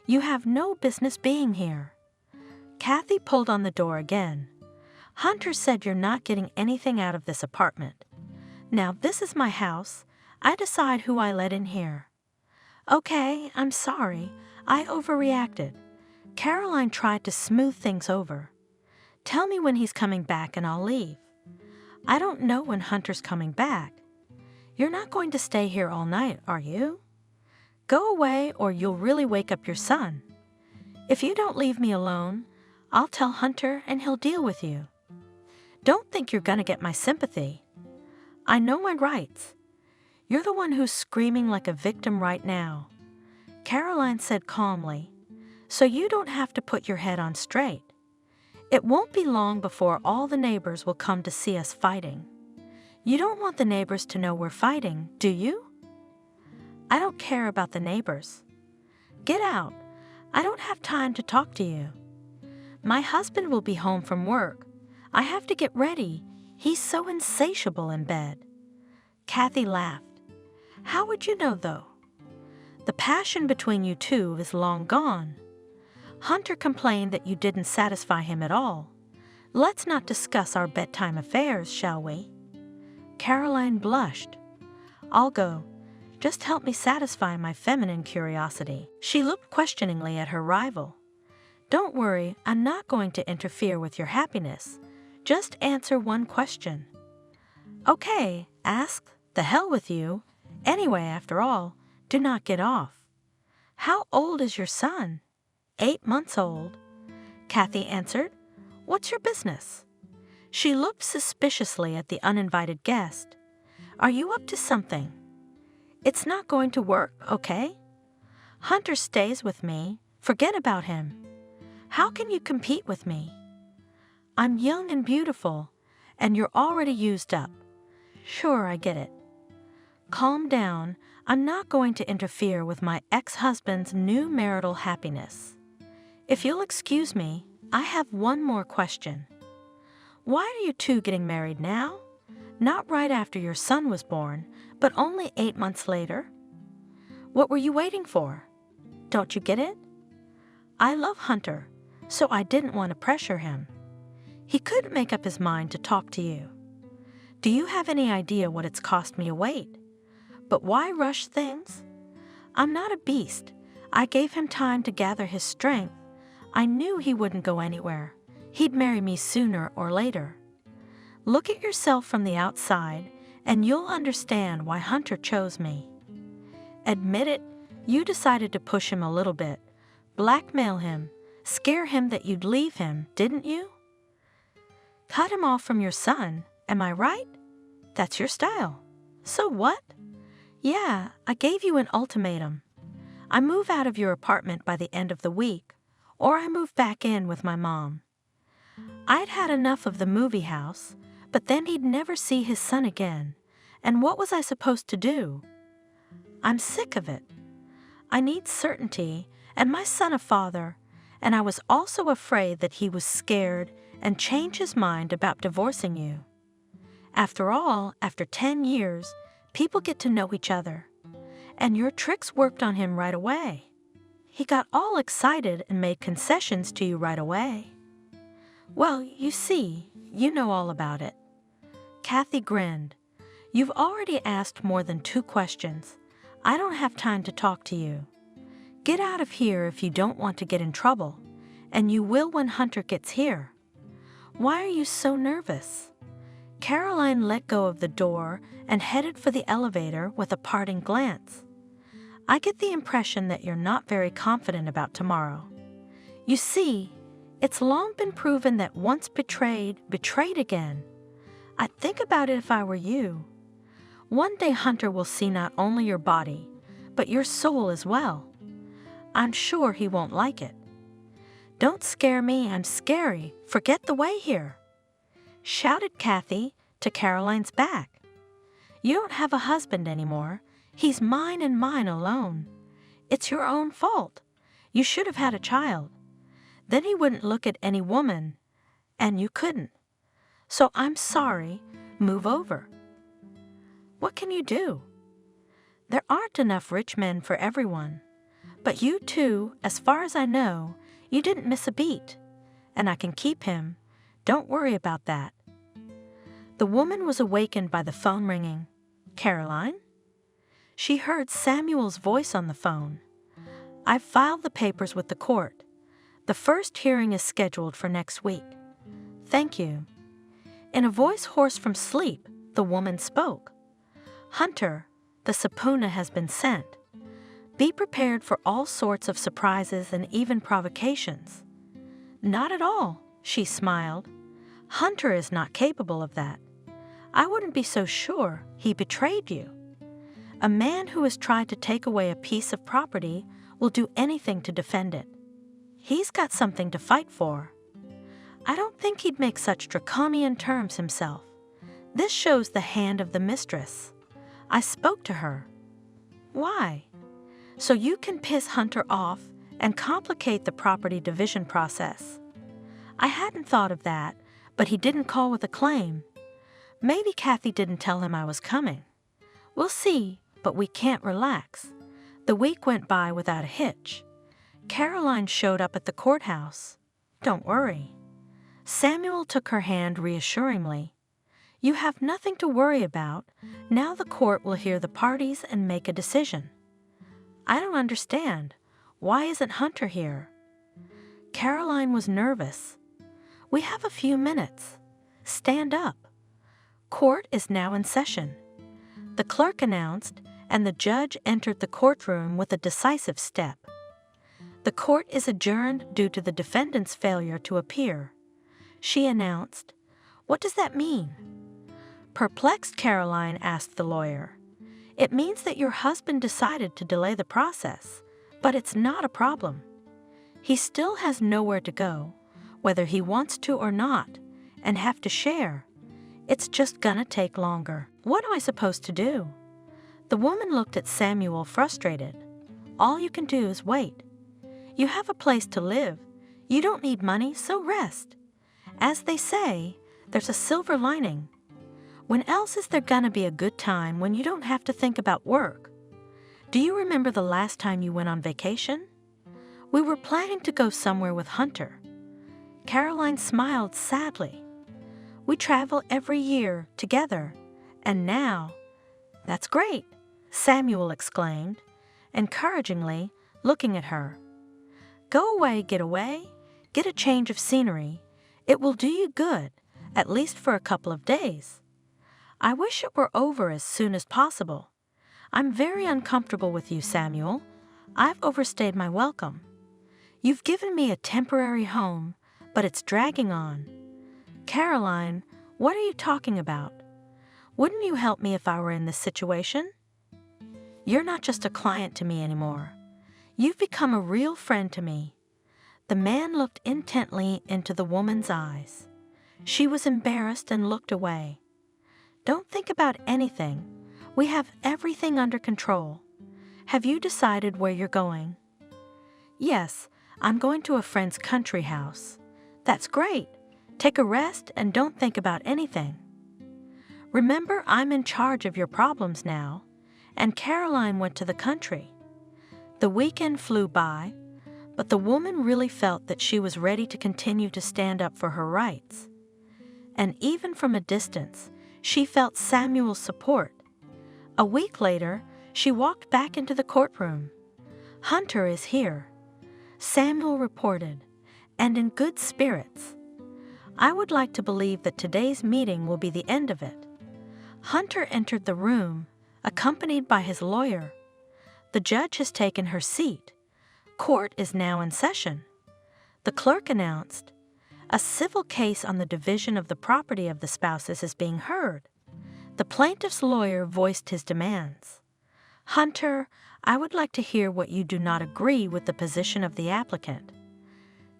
You have no business being here. Kathy pulled on the door again. Hunter said you're not getting anything out of this apartment. Now this is my house. I decide who I let in here. Okay, I'm sorry. I overreacted. Caroline tried to smooth things over. Tell me when he's coming back and I'll leave. I don't know when Hunter's coming back. You're not going to stay here all night, are you? Go away or you'll really wake up your son. If you don't leave me alone, I'll tell Hunter and he'll deal with you. Don't think you're going to get my sympathy. I know my rights. You're the one who's screaming like a victim right now. Caroline said calmly, so you don't have to put your head on straight. It won't be long before all the neighbors will come to see us fighting. You don't want the neighbors to know we're fighting, do you? I don't care about the neighbors. Get out. I don't have time to talk to you. My husband will be home from work. I have to get ready. He's so insatiable in bed. Kathy laughed. How would you know, though? The passion between you two is long gone. Hunter complained that you didn't satisfy him at all. Let's not discuss our bedtime affairs, shall we? Caroline blushed. I'll go. Just help me satisfy my feminine curiosity. She looked questioningly at her rival. Don't worry, I'm not going to interfere with your happiness. Just answer one question. Okay, ask. The hell with you. Anyway, after all, do not get off. How old is your son? 8 months old. Kathy answered. What's your business? She looked suspiciously at the uninvited guest. Are you up to something? It's not going to work, okay? Hunter stays with me. Forget about him. How can you compete with me? I'm young and beautiful, and you're already used up. Sure, I get it. Calm down. I'm not going to interfere with my ex-husband's new marital happiness. If you'll excuse me, I have one more question. Why are you two getting married now? Not right after your son was born, but only 8 months later? What were you waiting for? Don't you get it? I love Hunter, so I didn't want to pressure him. He couldn't make up his mind to talk to you. Do you have any idea what it's cost me to wait? But why rush things? I'm not a beast. I gave him time to gather his strength. I knew he wouldn't go anywhere. He'd marry me sooner or later. Look at yourself from the outside, and you'll understand why Hunter chose me. Admit it, you decided to push him a little bit, blackmail him, scare him that you'd leave him, didn't you? Cut him off from your son, am I right? That's your style. So what? Yeah, I gave you an ultimatum. I move out of your apartment by the end of the week, or I move back in with my mom. I'd had enough of the movie house, but then he'd never see his son again, and what was I supposed to do? I'm sick of it. I need certainty, and my son a father, and I was also afraid that he was scared and change his mind about divorcing you. After all, after 10 years, people get to know each other, and your tricks worked on him right away. He got all excited and made concessions to you right away. Well, you see, you know all about it. Kathy grinned. You've already asked more than 2 questions. I don't have time to talk to you. Get out of here if you don't want to get in trouble, and you will when Hunter gets here. Why are you so nervous? Caroline let go of the door and headed for the elevator with a parting glance. I get the impression that you're not very confident about tomorrow. You see, it's long been proven that once betrayed, betrayed again. I'd think about it if I were you. One day Hunter will see not only your body, but your soul as well. I'm sure he won't like it. Don't scare me, I'm scary. Forget the way here, shouted Kathy to Caroline's back. You don't have a husband anymore. He's mine and mine alone. It's your own fault. You should have had a child. Then he wouldn't look at any woman, and you couldn't. So I'm sorry, move over. What can you do? There aren't enough rich men for everyone. But you two, as far as I know, you didn't miss a beat. And I can keep him. Don't worry about that. The woman was awakened by the phone ringing. Caroline? She heard Samuel's voice on the phone. I've filed the papers with the court. The first hearing is scheduled for next week. Thank you. In a voice hoarse from sleep, the woman spoke. Hunter, the subpoena has been sent. Be prepared for all sorts of surprises and even provocations. Not at all, she smiled. Hunter is not capable of that. I wouldn't be so sure he betrayed you. A man who has tried to take away a piece of property will do anything to defend it. He's got something to fight for. I don't think he'd make such draconian terms himself. This shows the hand of the mistress. I spoke to her. Why? So you can piss Hunter off and complicate the property division process. I hadn't thought of that, but he didn't call with a claim. Maybe Kathy didn't tell him I was coming. We'll see, but we can't relax. The week went by without a hitch. Caroline showed up at the courthouse. Don't worry. Samuel took her hand reassuringly. You have nothing to worry about. Now the court will hear the parties and make a decision. I don't understand. Why isn't Hunter here? Caroline was nervous. We have a few minutes. Stand up. Court is now in session. The clerk announced, and the judge entered the courtroom with a decisive step. The court is adjourned due to the defendant's failure to appear. She announced, What does that mean? Perplexed, Caroline asked the lawyer. It means that your husband decided to delay the process, but it's not a problem. He still has nowhere to go, whether he wants to or not, and have to share. It's just gonna take longer. What am I supposed to do? The woman looked at Samuel frustrated. All you can do is wait. You have a place to live. You don't need money, so rest. As they say, there's a silver lining. When else is there gonna be a good time when you don't have to think about work? Do you remember the last time you went on vacation? We were planning to go somewhere with Hunter. Caroline smiled sadly. We travel every year together, and now, that's great, Samuel exclaimed, encouragingly looking at her. Go away, get a change of scenery. It will do you good, at least for a couple of days. I wish it were over as soon as possible. I'm very uncomfortable with you, Samuel. I've overstayed my welcome. You've given me a temporary home, but it's dragging on. Caroline, what are you talking about? Wouldn't you help me if I were in this situation? You're not just a client to me anymore. You've become a real friend to me. The man looked intently into the woman's eyes. She was embarrassed and looked away. Don't think about anything. We have everything under control. Have you decided where you're going? Yes, I'm going to a friend's country house. That's great. Take a rest and don't think about anything. Remember, I'm in charge of your problems now, and Caroline went to the country. The weekend flew by, but the woman really felt that she was ready to continue to stand up for her rights. And even from a distance, she felt Samuel's support. A week later, she walked back into the courtroom. Hunter is here, Samuel reported, and in good spirits. I would like to believe that today's meeting will be the end of it. Hunter entered the room, accompanied by his lawyer. The judge has taken her seat. Court is now in session. The clerk announced, a civil case on the division of the property of the spouses is being heard. The plaintiff's lawyer voiced his demands. Hunter, I would like to hear what you do not agree with the position of the applicant.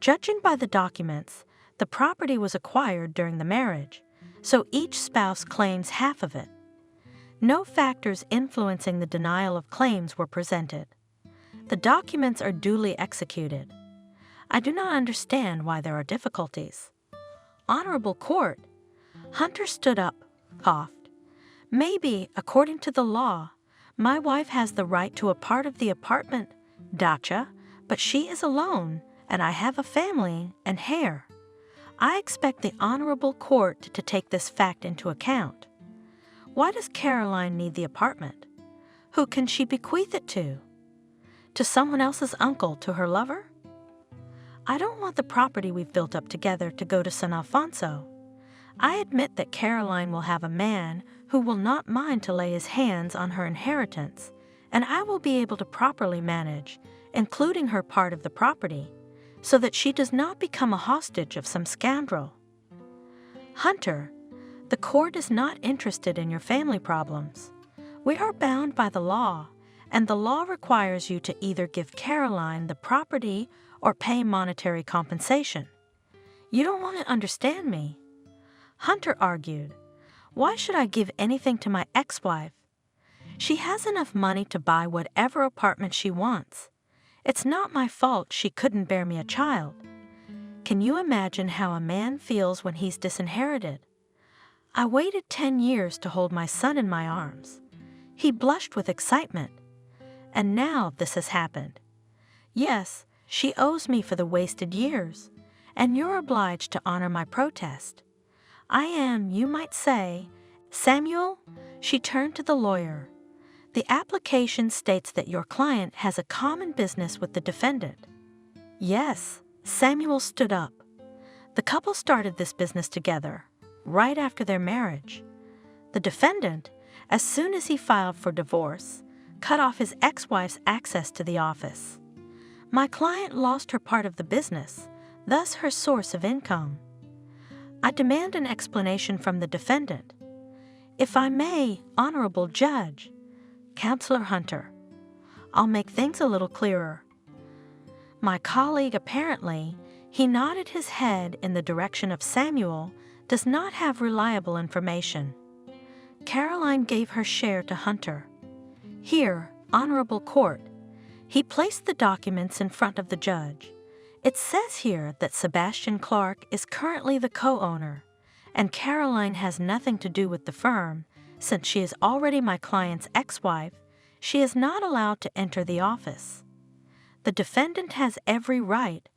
Judging by the documents, the property was acquired during the marriage, so each spouse claims half of it. No factors influencing the denial of claims were presented. The documents are duly executed. I do not understand why there are difficulties. Honorable Court. Hunter stood up, coughed. Maybe, according to the law, my wife has the right to a part of the apartment, dacha, but she is alone, and I have a family and hair. I expect the Honorable Court to take this fact into account. Why does Caroline need the apartment? Who can she bequeath it to? To someone else's uncle, to her lover? I don't want the property we've built up together to go to San Alfonso. I admit that Caroline will have a man who will not mind to lay his hands on her inheritance, and I will be able to properly manage, including her part of the property, so that she does not become a hostage of some scoundrel. Hunter, the court is not interested in your family problems. We are bound by the law, and the law requires you to either give Caroline the property or pay monetary compensation. You don't want to understand me. Hunter argued, why should I give anything to my ex-wife? She has enough money to buy whatever apartment she wants. It's not my fault she couldn't bear me a child. Can you imagine how a man feels when he's disinherited? I waited 10 years to hold my son in my arms. He blushed with excitement. And now this has happened. Yes, she owes me for the wasted years, and you're obliged to honor my protest. I am, you might say, Samuel, she turned to the lawyer. The application states that your client has a common business with the defendant. Yes, Samuel stood up. The couple started this business together, right after their marriage. The defendant, as soon as he filed for divorce, cut off his ex-wife's access to the office. My client lost her part of the business, thus her source of income. I demand an explanation from the defendant. If I may, Honorable Judge, Counselor Hunter, I'll make things a little clearer. My colleague apparently, he nodded his head in the direction of Samuel, does not have reliable information. Caroline gave her share to Hunter. Here, Honorable Court. He placed the documents in front of the judge. It says here that Sebastian Clark is currently the co-owner, and Caroline has nothing to do with the firm. Since she is already my client's ex-wife, she is not allowed to enter the office. The defendant has every right,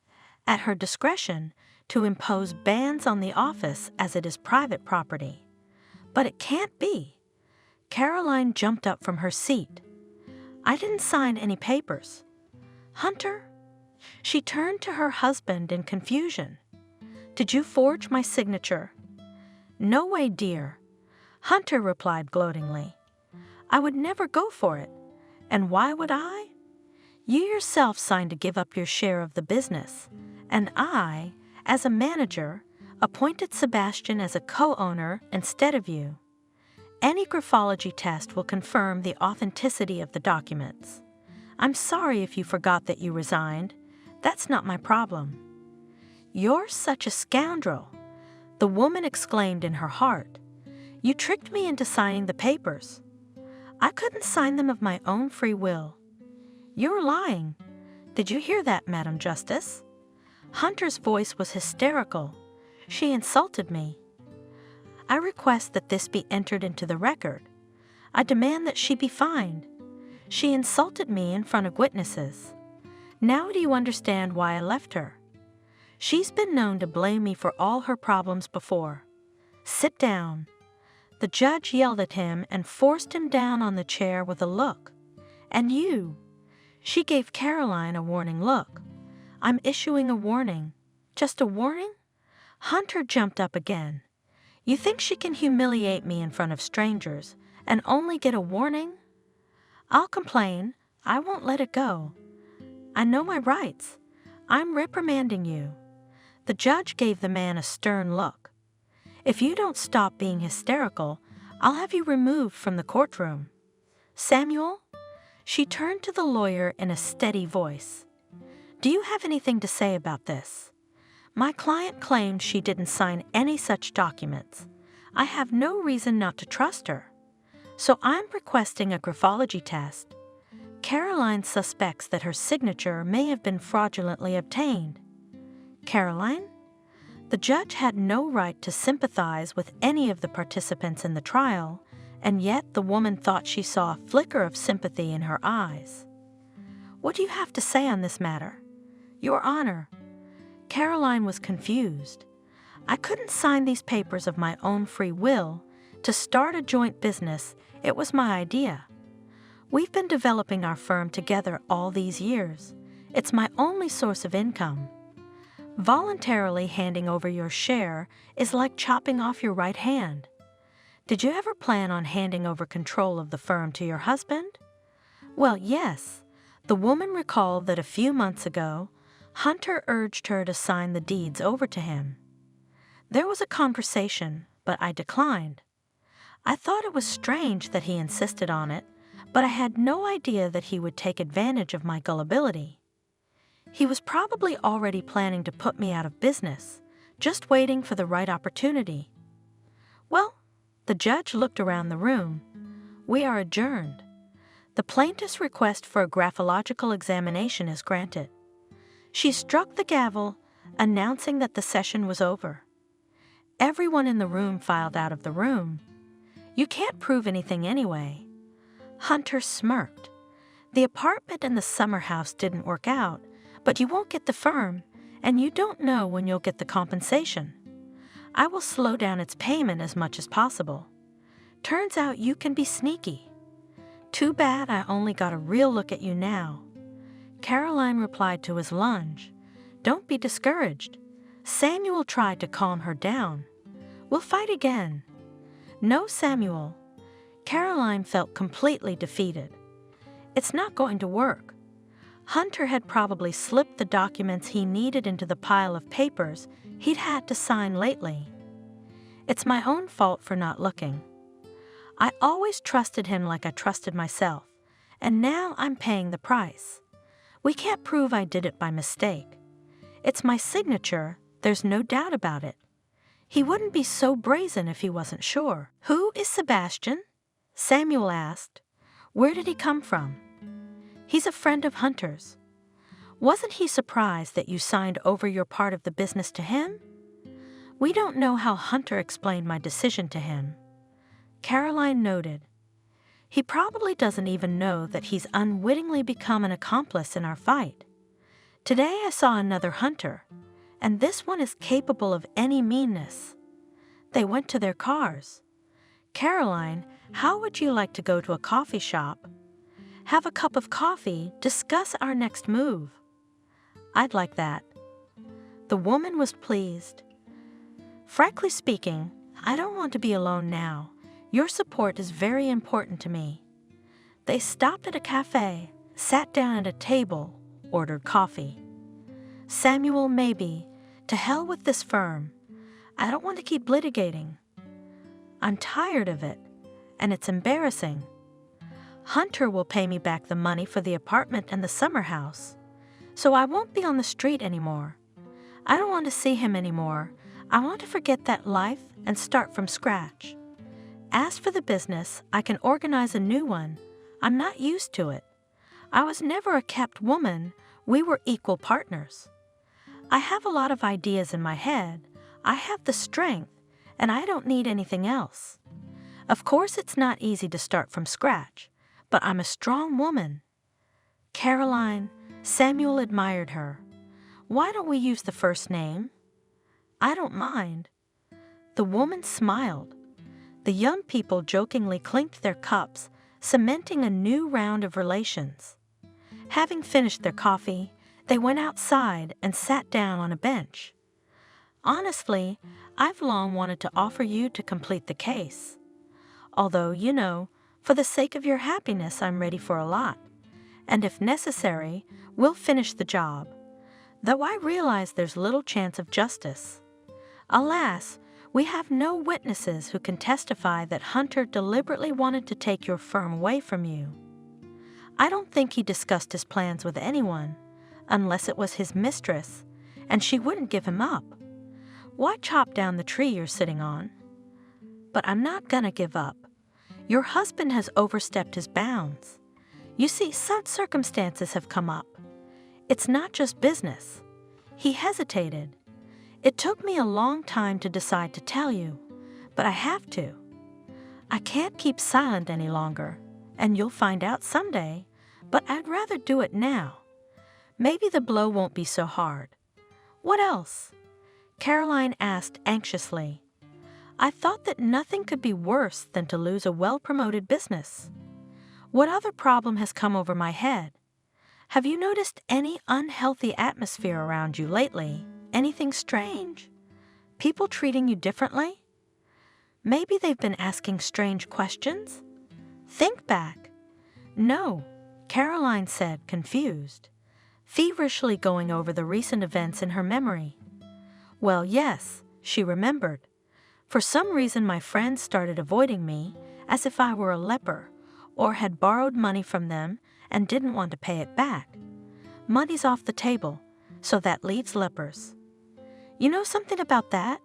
at her discretion, to impose bans on the office as it is private property. But it can't be. Caroline jumped up from her seat. I didn't sign any papers. Hunter? She turned to her husband in confusion. Did you forge my signature? No way, dear. Hunter replied gloatingly. I would never go for it. And why would I? You yourself signed to give up your share of the business, and I, as a manager, appointed Sebastian as a co-owner instead of you. Any graphology test will confirm the authenticity of the documents. I'm sorry if you forgot that you resigned. That's not my problem. You're such a scoundrel, the woman exclaimed in her heart. You tricked me into signing the papers. I couldn't sign them of my own free will. You're lying. Did you hear that, Madam Justice? Hunter's voice was hysterical. She insulted me. I request that this be entered into the record. I demand that she be fined. She insulted me in front of witnesses. Now do you understand why I left her? She's been known to blame me for all her problems before. Sit down. The judge yelled at him and forced him down on the chair with a look. And you? She gave Caroline a warning look. I'm issuing a warning. Just a warning? Hunter jumped up again. You think she can humiliate me in front of strangers and only get a warning? I'll complain. I won't let it go. I know my rights. I'm reprimanding you. The judge gave the man a stern look. If you don't stop being hysterical, I'll have you removed from the courtroom. Samuel? She turned to the lawyer in a steady voice. Do you have anything to say about this? My client claimed she didn't sign any such documents. I have no reason not to trust her. So I'm requesting a graphology test. Caroline suspects that her signature may have been fraudulently obtained. Caroline? The judge had no right to sympathize with any of the participants in the trial, and yet the woman thought she saw a flicker of sympathy in her eyes. What do you have to say on this matter? Your Honor. Caroline was confused. I couldn't sign these papers of my own free will. To start a joint business, it was my idea. We've been developing our firm together all these years. It's my only source of income. Voluntarily handing over your share is like chopping off your right hand. Did you ever plan on handing over control of the firm to your husband? Well, yes. The woman recalled that a few months ago, Hunter urged her to sign the deeds over to him. There was a conversation, but I declined. I thought it was strange that he insisted on it, but I had no idea that he would take advantage of my gullibility. He was probably already planning to put me out of business, just waiting for the right opportunity. Well, the judge looked around the room. We are adjourned. The plaintiff's request for a graphological examination is granted. She struck the gavel, announcing that the session was over. Everyone in the room filed out of the room. You can't prove anything anyway. Hunter smirked. The apartment and the summer house didn't work out, but you won't get the firm, and you don't know when you'll get the compensation. I will slow down its payment as much as possible. Turns out you can be sneaky. Too bad I only got a real look at you now. Caroline replied to his lunge. Don't be discouraged. Samuel tried to calm her down. We'll fight again. No, Samuel. Caroline felt completely defeated. It's not going to work. Hunter had probably slipped the documents he needed into the pile of papers he'd had to sign lately. It's my own fault for not looking. I always trusted him like I trusted myself, and now I'm paying the price. We can't prove I did it by mistake. It's my signature, there's no doubt about it. He wouldn't be so brazen if he wasn't sure. Who is Sebastian? Samuel asked. Where did he come from? He's a friend of Hunter's. Wasn't he surprised that you signed over your part of the business to him? We don't know how Hunter explained my decision to him. Caroline noted. He probably doesn't even know that he's unwittingly become an accomplice in our fight. Today I saw another Hunter, and this one is capable of any meanness. They went to their cars. Caroline, how would you like to go to a coffee shop? Have a cup of coffee, discuss our next move. I'd like that. The woman was pleased. Frankly speaking, I don't want to be alone now. Your support is very important to me. They stopped at a cafe, sat down at a table, ordered coffee. Samuel, maybe. To hell with this firm. I don't want to keep litigating. I'm tired of it, and it's embarrassing. Hunter will pay me back the money for the apartment and the summer house, so I won't be on the street anymore. I don't want to see him anymore. I want to forget that life and start from scratch. As for the business, I can organize a new one. I'm not used to it. I was never a kept woman. We were equal partners. I have a lot of ideas in my head. I have the strength, and I don't need anything else. Of course, it's not easy to start from scratch, but I'm a strong woman. Caroline, Samuel admired her. Why don't we use the first name? I don't mind. The woman smiled. The young people jokingly clinked their cups, cementing a new round of relations. Having finished their coffee, they went outside and sat down on a bench. Honestly, I've long wanted to offer you to complete the case. Although, you know, for the sake of your happiness, I'm ready for a lot. And if necessary, we'll finish the job. Though I realize there's little chance of justice. Alas, we have no witnesses who can testify that Hunter deliberately wanted to take your firm away from you. I don't think he discussed his plans with anyone, unless it was his mistress, and she wouldn't give him up. Why chop down the tree you're sitting on? But I'm not gonna give up. Your husband has overstepped his bounds. You see, some circumstances have come up. It's not just business. He hesitated. It took me a long time to decide to tell you, but I have to. I can't keep silent any longer, and you'll find out someday, but I'd rather do it now. Maybe the blow won't be so hard. What else? Caroline asked anxiously. I thought that nothing could be worse than to lose a well-promoted business. What other problem has come over my head? Have you noticed any unhealthy atmosphere around you lately? Anything strange? People treating you differently? Maybe they've been asking strange questions? Think back. No, Caroline said, confused, feverishly going over the recent events in her memory. Well, yes, she remembered. For some reason, my friends started avoiding me as if I were a leper or had borrowed money from them and didn't want to pay it back. Money's off the table, so that leaves lepers. You know something about that?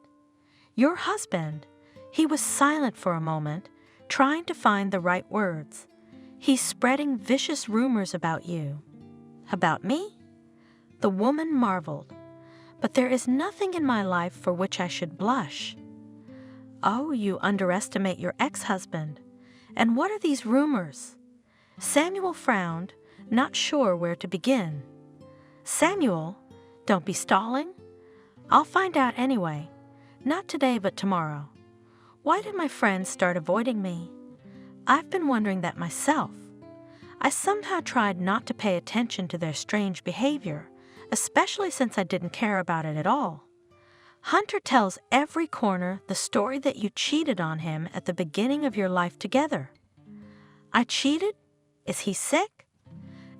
Your husband, he was silent for a moment, trying to find the right words. He's spreading vicious rumors about you. About me? The woman marveled. But there is nothing in my life for which I should blush. Oh, you underestimate your ex-husband. And what are these rumors? Samuel frowned, not sure where to begin. Samuel, don't be stalling. I'll find out anyway. Not today, but tomorrow. Why did my friends start avoiding me? I've been wondering that myself. I somehow tried not to pay attention to their strange behavior, especially since I didn't care about it at all. Hunter tells every corner the story that you cheated on him at the beginning of your life together. I cheated? Is he sick?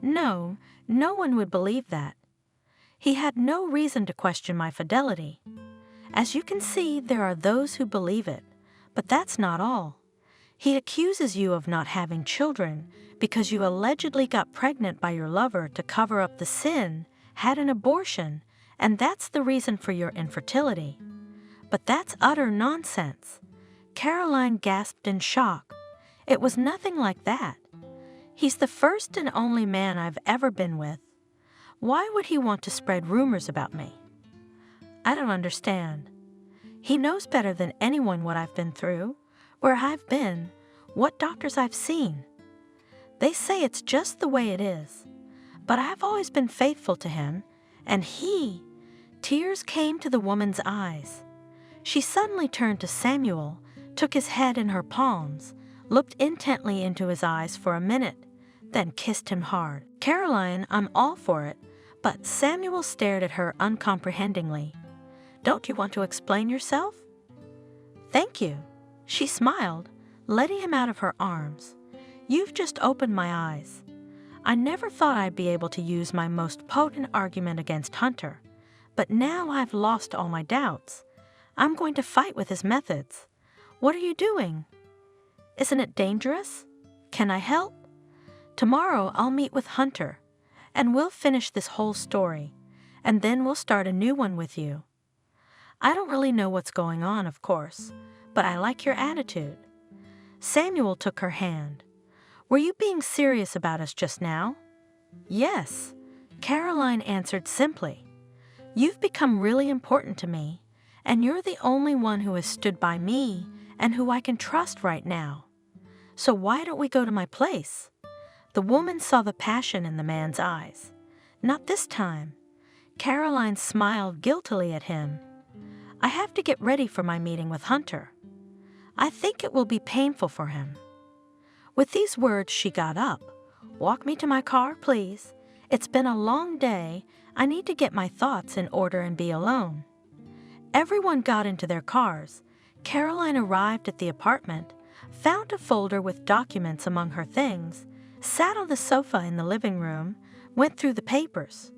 No, no one would believe that. He had no reason to question my fidelity. As you can see, there are those who believe it, but that's not all. He accuses you of not having children because you allegedly got pregnant by your lover to cover up the sin, had an abortion, and that's the reason for your infertility. But that's utter nonsense. Caroline gasped in shock. It was nothing like that. He's the first and only man I've ever been with. Why would he want to spread rumors about me? I don't understand. He knows better than anyone what I've been through, where I've been, what doctors I've seen. They say it's just the way it is. But I've always been faithful to him, and tears came to the woman's eyes. She suddenly turned to Samuel, took his head in her palms, looked intently into his eyes for a minute, then kissed him hard. Caroline, I'm all for it, but Samuel stared at her uncomprehendingly. Don't you want to explain yourself? Thank you. She smiled, letting him out of her arms. You've just opened my eyes. I never thought I'd be able to use my most potent argument against Hunter, but now I've lost all my doubts. I'm going to fight with his methods. What are you doing? Isn't it dangerous? Can I help? Tomorrow I'll meet with Hunter, and we'll finish this whole story, and then we'll start a new one with you. I don't really know what's going on, of course, but I like your attitude. Samuel took her hand. Were you being serious about us just now? Yes, Caroline answered simply. You've become really important to me, and you're the only one who has stood by me and who I can trust right now. So why don't we go to my place? The woman saw the passion in the man's eyes. Not this time. Caroline smiled guiltily at him. I have to get ready for my meeting with Hunter. I think it will be painful for him. With these words, she got up. Walk me to my car, please. It's been a long day. I need to get my thoughts in order and be alone. Everyone got into their cars. Caroline arrived at the apartment, found a folder with documents among her things, sat on the sofa in the living room, went through the papers.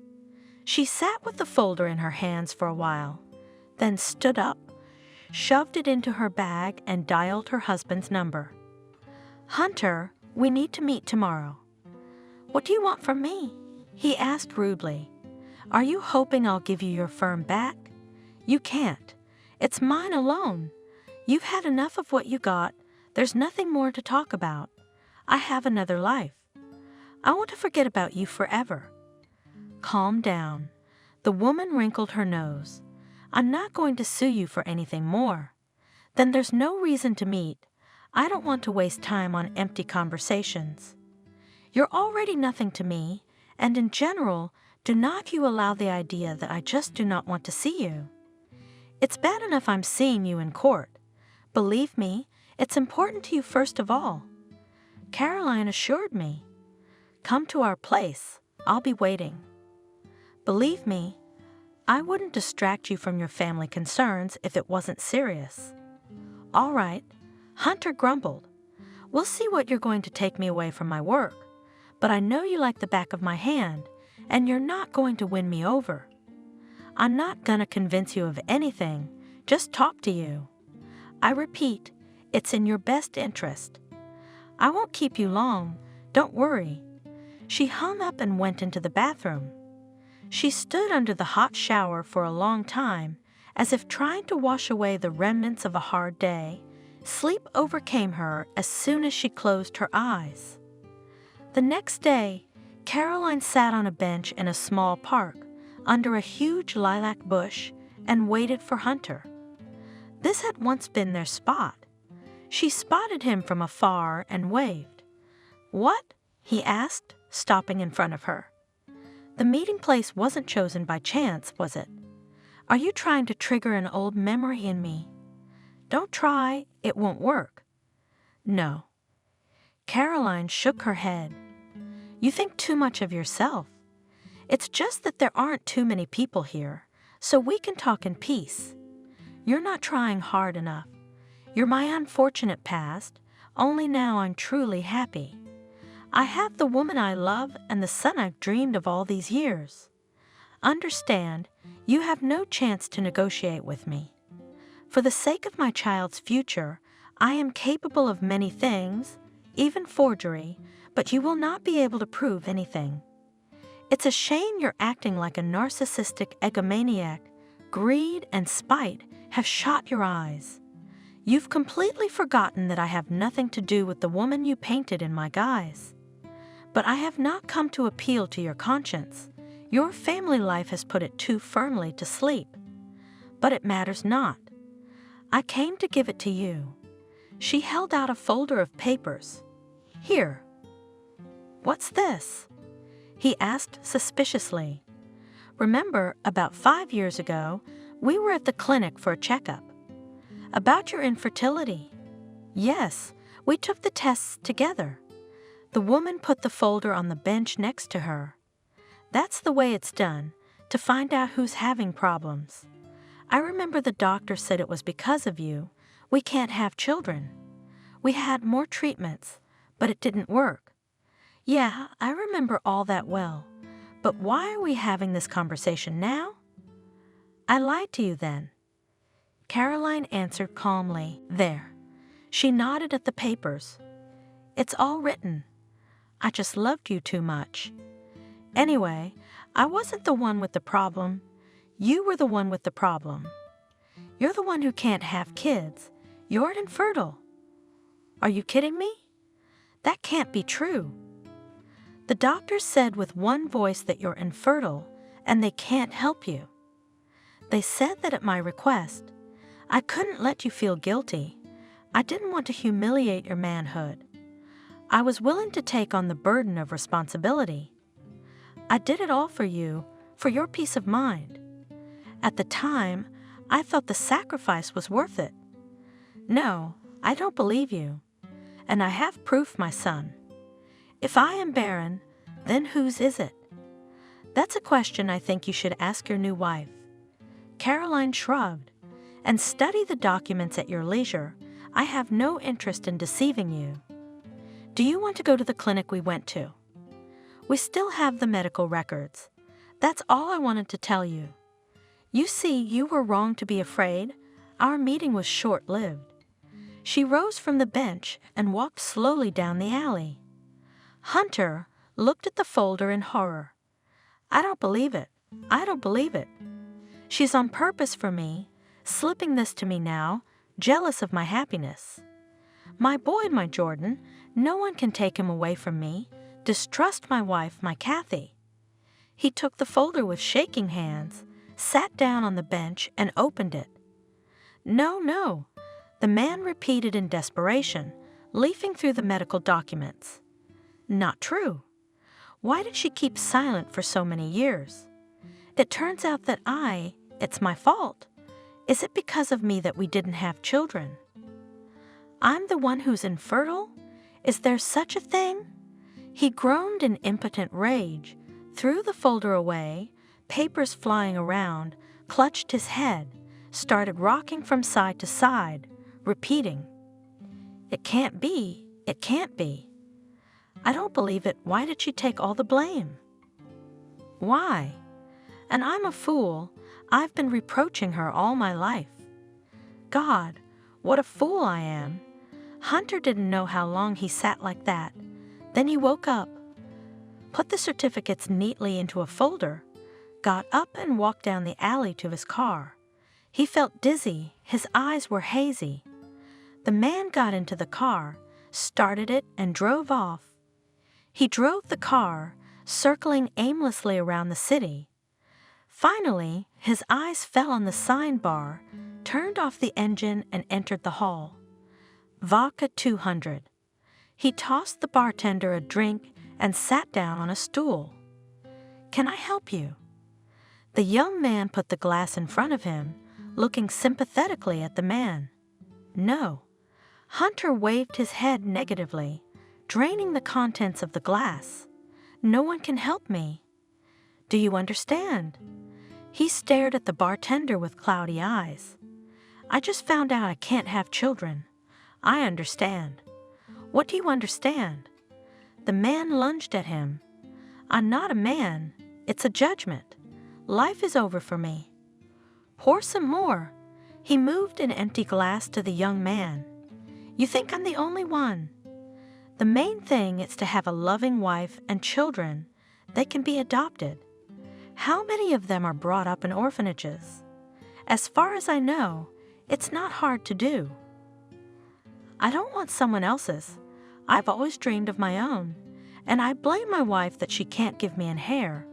She sat with the folder in her hands for a while, then stood up, shoved it into her bag, and dialed her husband's number. Hunter, we need to meet tomorrow. What do you want from me? He asked rudely. Are you hoping I'll give you your firm back? You can't. It's mine alone. You've had enough of what you got. There's nothing more to talk about. I have another life. I want to forget about you forever. Calm down. The woman wrinkled her nose. I'm not going to sue you for anything more. Then there's no reason to meet. I don't want to waste time on empty conversations. You're already nothing to me, and in general, do not you allow the idea that I just do not want to see you. It's bad enough I'm seeing you in court. Believe me, it's important to you first of all. Caroline assured me. Come to our place. I'll be waiting. Believe me, I wouldn't distract you from your family concerns if it wasn't serious. All right. Hunter grumbled. We'll see what you're going to take me away from my work, but I know you like the back of my hand, and you're not going to win me over. I'm not going to convince you of anything, just talk to you. I repeat, it's in your best interest. I won't keep you long, don't worry. She hung up and went into the bathroom. She stood under the hot shower for a long time, as if trying to wash away the remnants of a hard day. Sleep overcame her as soon as she closed her eyes. The next day, Caroline sat on a bench in a small park under a huge lilac bush and waited for Hunter. This had once been their spot. She spotted him from afar and waved. What? He asked, stopping in front of her. The meeting place wasn't chosen by chance, was it? Are you trying to trigger an old memory in me? Don't try, it won't work. No. Caroline shook her head. You think too much of yourself. It's just that there aren't too many people here, so we can talk in peace. You're not trying hard enough. You're my unfortunate past, only now I'm truly happy. I have the woman I love and the son I've dreamed of all these years. Understand, you have no chance to negotiate with me. For the sake of my child's future, I am capable of many things, even forgery, but you will not be able to prove anything. It's a shame you're acting like a narcissistic egomaniac Greed and spite have shot your eyes. You've completely forgotten that I have nothing to do with the woman you painted in my guise. But I have not come to appeal to your conscience. Your family life has put it too firmly to sleep. But it matters not. I came to give it to you. She held out a folder of papers. Here. What's this? He asked suspiciously. Remember, about 5 years ago, we were at the clinic for a checkup. About your infertility. Yes, we took the tests together. The woman put the folder on the bench next to her. That's the way it's done, to find out who's having problems. I remember the doctor said it was because of you. We can't have children. We had more treatments, but it didn't work. Yeah, I remember all that well. But why are we having this conversation now? I lied to you then. Caroline answered calmly. There. She nodded at the papers. It's all written. I just loved you too much. Anyway, I wasn't the one with the problem. You were the one with the problem. You're the one who can't have kids. You're infertile. Are you kidding me? That can't be true. The doctor said with one voice that you're infertile and they can't help you. They said that at my request. I couldn't let you feel guilty. I didn't want to humiliate your manhood. I was willing to take on the burden of responsibility. I did it all for you, for your peace of mind. At the time, I thought the sacrifice was worth it. No, I don't believe you. And I have proof, my son. If I am barren, then whose is it? That's a question I think you should ask your new wife. Caroline shrugged. And study the documents at your leisure. I have no interest in deceiving you. Do you want to go to the clinic we went to? We still have the medical records. That's all I wanted to tell you. You see, you were wrong to be afraid. Our meeting was short-lived. She rose from the bench and walked slowly down the alley. Hunter looked at the folder in horror. I don't believe it. I don't believe it. She's on purpose for me, slipping this to me now, jealous of my happiness. My boy, my Jordan, no one can take him away from me. Distrust my wife, my Kathy. He took the folder with shaking hands, sat down on the bench, and opened it. No, no, the man repeated in desperation, leafing through the medical documents. Not true. Why did she keep silent for so many years? It turns out that it's my fault. Is it because of me that we didn't have children? I'm the one who's infertile? Is there such a thing? He groaned in impotent rage, threw the folder away, papers flying around, clutched his head, started rocking from side to side, repeating, It can't be, it can't be. I don't believe it. Why did she take all the blame? Why? And I'm a fool. I've been reproaching her all my life. God, what a fool I am. Hunter didn't know how long he sat like that. Then he woke up, put the certificates neatly into a folder, got up and walked down the alley to his car. He felt dizzy. His eyes were hazy. The man got into the car, started it, and drove off. He drove the car, circling aimlessly around the city. Finally, his eyes fell on the sign bar, turned off the engine, and entered the hall. Vodka 200. He tossed the bartender a drink and sat down on a stool. Can I help you? The young man put the glass in front of him, looking sympathetically at the man. No. Hunter waved his head negatively, draining the contents of the glass. No one can help me. Do you understand? He stared at the bartender with cloudy eyes. I just found out I can't have children. I understand. What do you understand? The man lunged at him. I'm not a man. It's a judgment. Life is over for me. Pour some more. He moved an empty glass to the young man. You think I'm the only one. The main thing is to have a loving wife and children. They can be adopted. How many of them are brought up in orphanages? As far as I know, it's not hard to do. I don't want someone else's. I've always dreamed of my own, and I blame my wife that she can't give me an heir.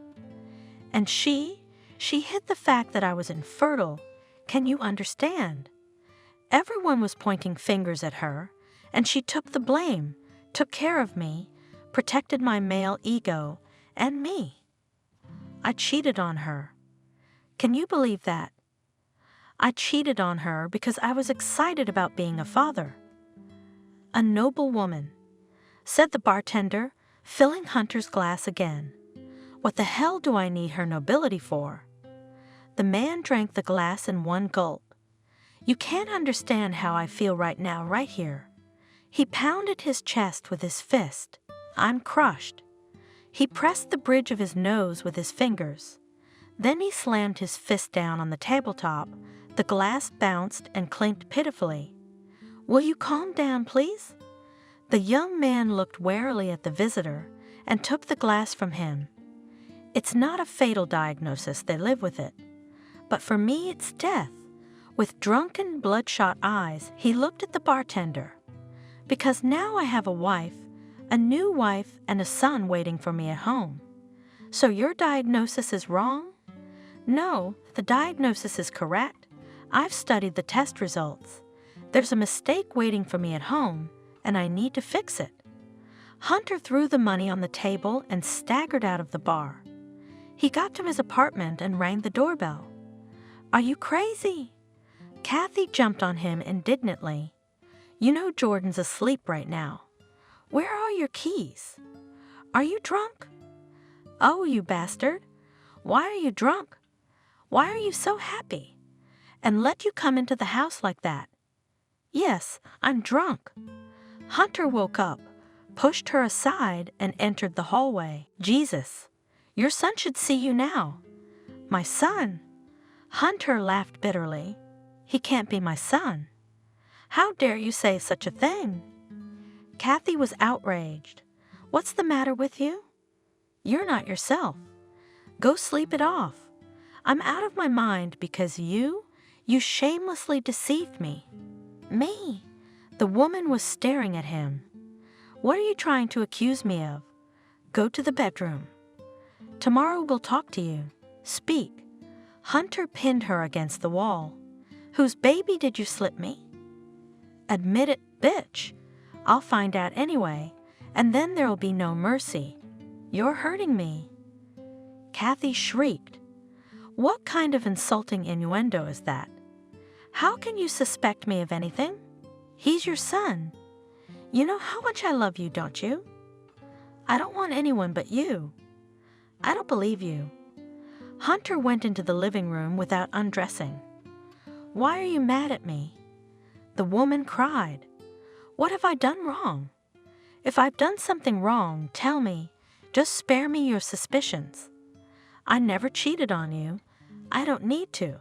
And she hid the fact that I was infertile. Can you understand? Everyone was pointing fingers at her, and she took the blame, took care of me, protected my male ego, and me. I cheated on her. Can you believe that? I cheated on her because I was excited about being a father. A noble woman, said the bartender, filling Hunter's glass again. What the hell do I need her nobility for? The man drank the glass in one gulp. You can't understand how I feel right now, right here. He pounded his chest with his fist. I'm crushed. He pressed the bridge of his nose with his fingers. Then he slammed his fist down on the tabletop. The glass bounced and clinked pitifully. Will you calm down, please? The young man looked warily at the visitor and took the glass from him. It's not a fatal diagnosis, they live with it. But for me, it's death. With drunken, bloodshot eyes, he looked at the bartender. Because now I have a wife, a new wife, and a son waiting for me at home. So your diagnosis is wrong? No, the diagnosis is correct. I've studied the test results. There's a mistake waiting for me at home, and I need to fix it. Hunter threw the money on the table and staggered out of the bar. He got to his apartment and rang the doorbell. Are you crazy? Kathy jumped on him indignantly. You know Jordan's asleep right now. Where are your keys? Are you drunk? Oh, you bastard. Why are you drunk? Why are you so happy? And let you come into the house like that? Yes, I'm drunk. Hunter woke up, pushed her aside, and entered the hallway. Jesus, your son should see you now. My son? Hunter laughed bitterly. He can't be my son. How dare you say such a thing? Kathy was outraged. What's the matter with you? You're not yourself. Go sleep it off. I'm out of my mind because you shamelessly deceived me. Me? The woman was staring at him. What are you trying to accuse me of? Go to the bedroom. Tomorrow we'll talk to you. Speak. Hunter pinned her against the wall. Whose baby did you slip me? Admit it, bitch. I'll find out anyway, and then there'll be no mercy. You're hurting me. Kathy shrieked. What kind of insulting innuendo is that? How can you suspect me of anything? He's your son. You know how much I love you, don't you? I don't want anyone but you. I don't believe you. Hunter went into the living room without undressing. Why are you mad at me? The woman cried. What have I done wrong? If I've done something wrong, tell me. Just spare me your suspicions. I never cheated on you. I don't need to.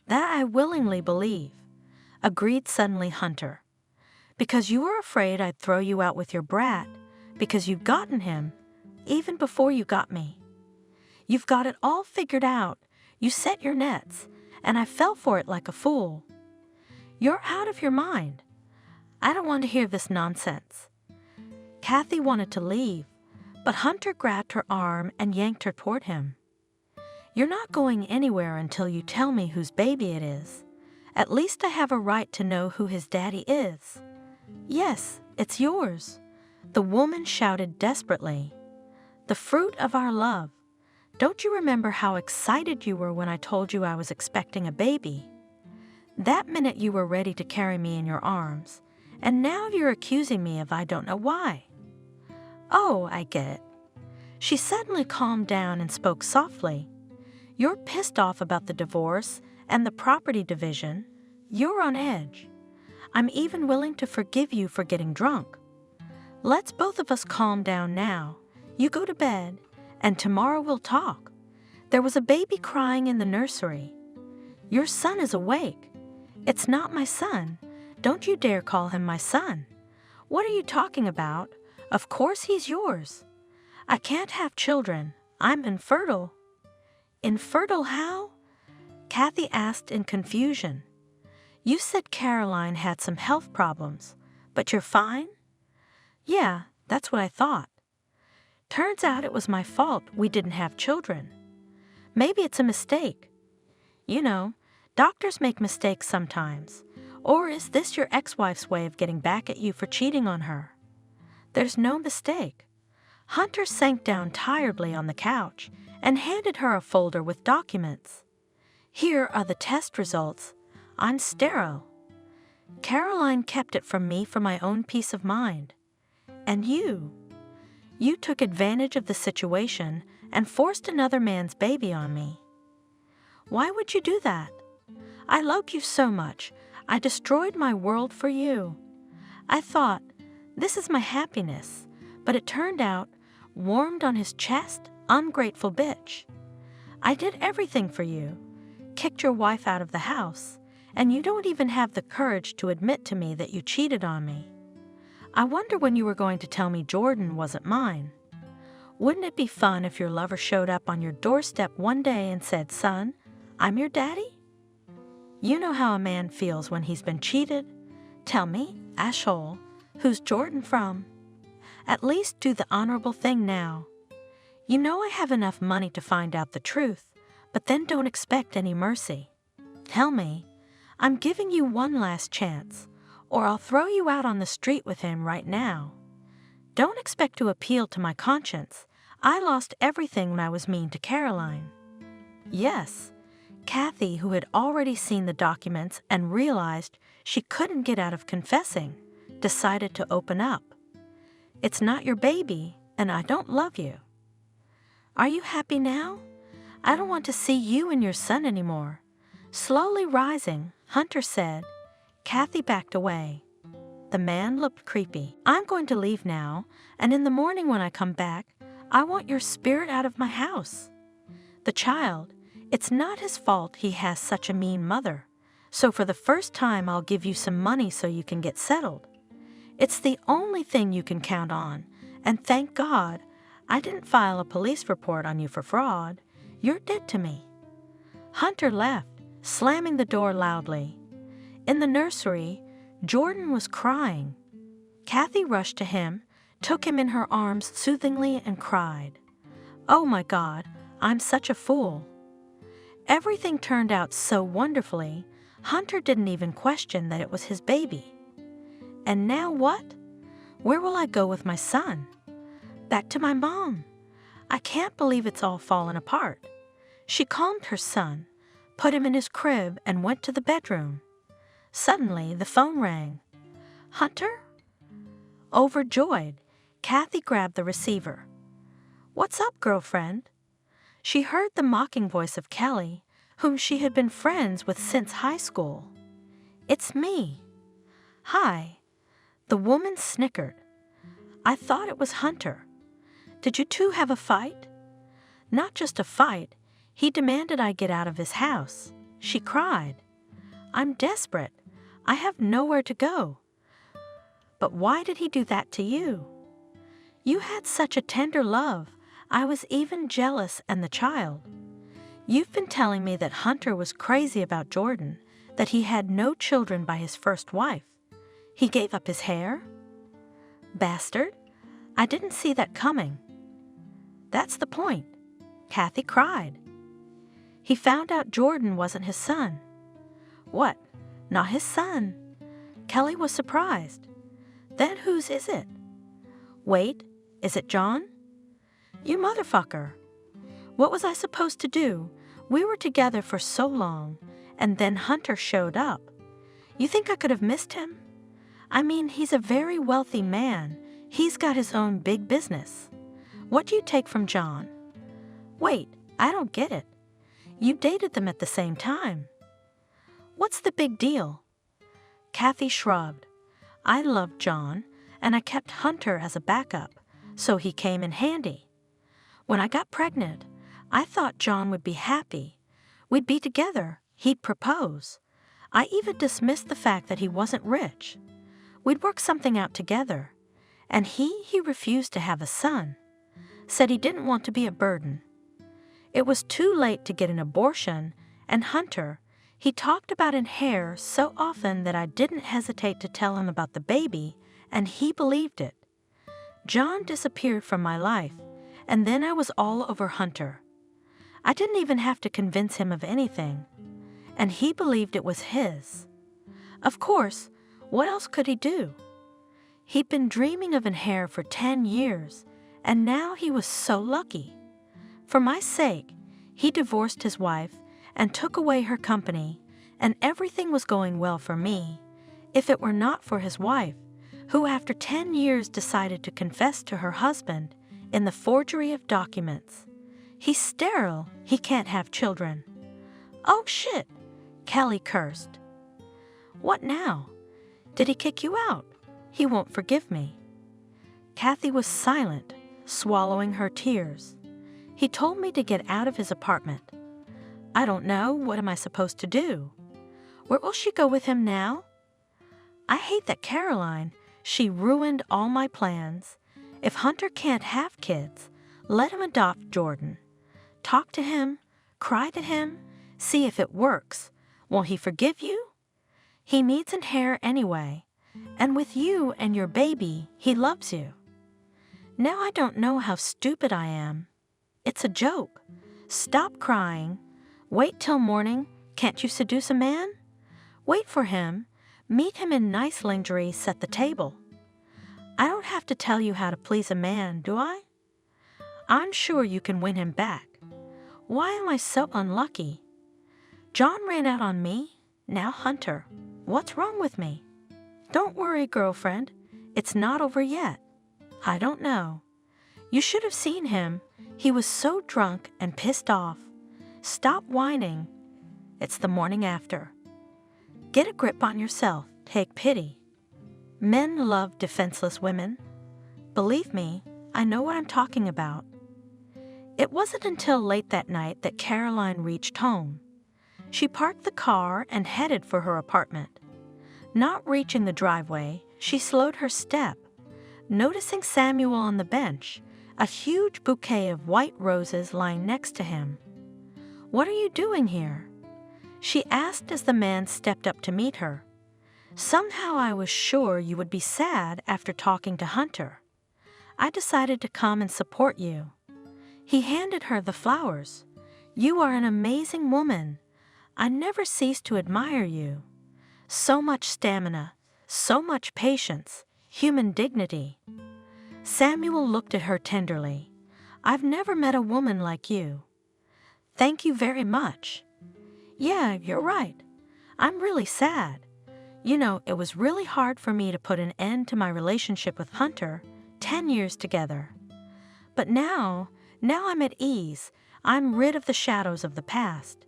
That I willingly believe, agreed suddenly Hunter. Because you were afraid I'd throw you out with your brat, because you've gotten him, even before you got me. You've got it all figured out. You set your nets, and I fell for it like a fool. You're out of your mind. I don't want to hear this nonsense. Kathy wanted to leave, but Hunter grabbed her arm and yanked her toward him. You're not going anywhere until you tell me whose baby it is. At least I have a right to know who his daddy is. Yes, it's yours. The woman shouted desperately. The fruit of our love. Don't you remember how excited you were when I told you I was expecting a baby? That minute you were ready to carry me in your arms, and now you're accusing me of I don't know why. Oh, I get it. She suddenly calmed down and spoke softly. You're pissed off about the divorce and the property division. You're on edge. I'm even willing to forgive you for getting drunk. Let's both of us calm down now. You go to bed, and tomorrow we'll talk. There was a baby crying in the nursery. Your son is awake. It's not my son. Don't you dare call him my son. What are you talking about? Of course he's yours. I can't have children. I'm infertile. Infertile how? Kathy asked in confusion. You said Caroline had some health problems, but you're fine? Yeah, that's what I thought. Turns out it was my fault we didn't have children. Maybe it's a mistake. You know, doctors make mistakes sometimes. Or is this your ex-wife's way of getting back at you for cheating on her? There's no mistake. Hunter sank down tiredly on the couch and handed her a folder with documents. Here are the test results. I'm sterile. Caroline kept it from me for my own peace of mind. And you took advantage of the situation and forced another man's baby on me. Why would you do that? I loved you so much. I destroyed my world for you. I thought, this is my happiness, but it turned out, warmed on his chest, ungrateful bitch. I did everything for you, kicked your wife out of the house, and you don't even have the courage to admit to me that you cheated on me. I wonder when you were going to tell me Jordan wasn't mine. Wouldn't it be fun if your lover showed up on your doorstep one day and said, son, I'm your daddy? You know how a man feels when he's been cheated. Tell me, asshole, who's Jordan from? At least do the honorable thing now. You know I have enough money to find out the truth, but then don't expect any mercy. Tell me, I'm giving you one last chance, or I'll throw you out on the street with him right now. Don't expect to appeal to my conscience. I lost everything when I was mean to Caroline. Yes, Kathy, who had already seen the documents and realized she couldn't get out of confessing, decided to open up. It's not your baby, and I don't love you. Are you happy now? I don't want to see you and your son anymore. Slowly rising, Hunter said. Kathy backed away. The man looked creepy. I'm going to leave now, and in the morning when I come back, I want your spirit out of my house. The child, it's not his fault he has such a mean mother, so for the first time I'll give you some money so you can get settled. It's the only thing you can count on, and thank God I didn't file a police report on you for fraud. You're dead to me. Hunter left, slamming the door loudly. In the nursery, Jordan was crying. Kathy rushed to him, took him in her arms soothingly and cried, Oh my God, I'm such a fool. Everything turned out so wonderfully, Hunter didn't even question that it was his baby. And now what? Where will I go with my son? Back to my mom. I can't believe it's all fallen apart. She calmed her son, put him in his crib, and went to the bedroom. Suddenly, the phone rang. Hunter? Overjoyed, Kathy grabbed the receiver. What's up, girlfriend? She heard the mocking voice of Kelly, whom she had been friends with since high school. It's me. Hi. The woman snickered. I thought it was Hunter. Did you two have a fight? Not just a fight. He demanded I get out of his house. She cried. I'm desperate. I have nowhere to go. But why did he do that to you? You had such a tender love. I was even jealous and the child. You've been telling me that Hunter was crazy about Jordan, that he had no children by his first wife. He gave up his hair? Bastard. I didn't see that coming. That's the point. Kathy cried. He found out Jordan wasn't his son. What? Not his son? Kelly was surprised. Then whose is it? Wait, is it John? You motherfucker. What was I supposed to do? We were together for so long, and then Hunter showed up. You think I could have missed him? I mean, he's a very wealthy man. He's got his own big business. What do you take from John? Wait, I don't get it. You dated them at the same time. What's the big deal? Kathy shrugged. I loved John, and I kept Hunter as a backup, so he came in handy. When I got pregnant, I thought John would be happy. We'd be together. He'd propose. I even dismissed the fact that he wasn't rich. We'd work something out together. And he refused to have a son. Said he didn't want to be a burden. It was too late to get an abortion, And Hunter, he talked about in hair so often that I didn't hesitate to tell him about the baby, and he believed it. John disappeared from my life, and then I was all over Hunter. I didn't even have to convince him of anything, and he believed it was his. Of course, what else could he do? He'd been dreaming of an hair for 10 years, and now he was so lucky. For my sake, he divorced his wife and took away her company, and everything was going well for me, if it were not for his wife, who after 10 years decided to confess to her husband in the forgery of documents. He's sterile, he can't have children. Oh shit, Kelly cursed. What now? Did he kick you out? He won't forgive me. Kathy was silent, swallowing her tears. He told me to get out of his apartment. I don't know, what am I supposed to do? Where will she go with him now? I hate that Caroline, she ruined all my plans. If Hunter can't have kids, let him adopt Jordan. Talk to him, cry to him, see if it works. Won't he forgive you? He needs an heir anyway, and with you and your baby, he loves you. Now I don't know how stupid I am. It's a joke. Stop crying. Wait till morning. Can't you seduce a man? Wait for him. Meet him in nice lingerie, set the table. I don't have to tell you how to please a man, do I? I'm sure you can win him back. Why am I so unlucky? John ran out on me. Now Hunter. What's wrong with me? Don't worry, girlfriend. It's not over yet. I don't know. You should have seen him. He was so drunk and pissed off. Stop whining. It's the morning after. Get a grip on yourself. Take pity. Men love defenseless women. Believe me, I know what I'm talking about. It wasn't until late that night that Caroline reached home. She parked the car and headed for her apartment. Not reaching the driveway, she slowed her step, noticing Samuel on the bench, a huge bouquet of white roses lying next to him. "What are you doing here?" she asked as the man stepped up to meet her. "Somehow I was sure you would be sad after talking to Hunter. I decided to come and support you." He handed her the flowers. "You are an amazing woman. I never cease to admire you. So much stamina, so much patience, human dignity." Samuel looked at her tenderly. "I've never met a woman like you." "Thank you very much." "Yeah, you're right. I'm really sad. You know, it was really hard for me to put an end to my relationship with Hunter, 10 years together. But now I'm at ease. I'm rid of the shadows of the past.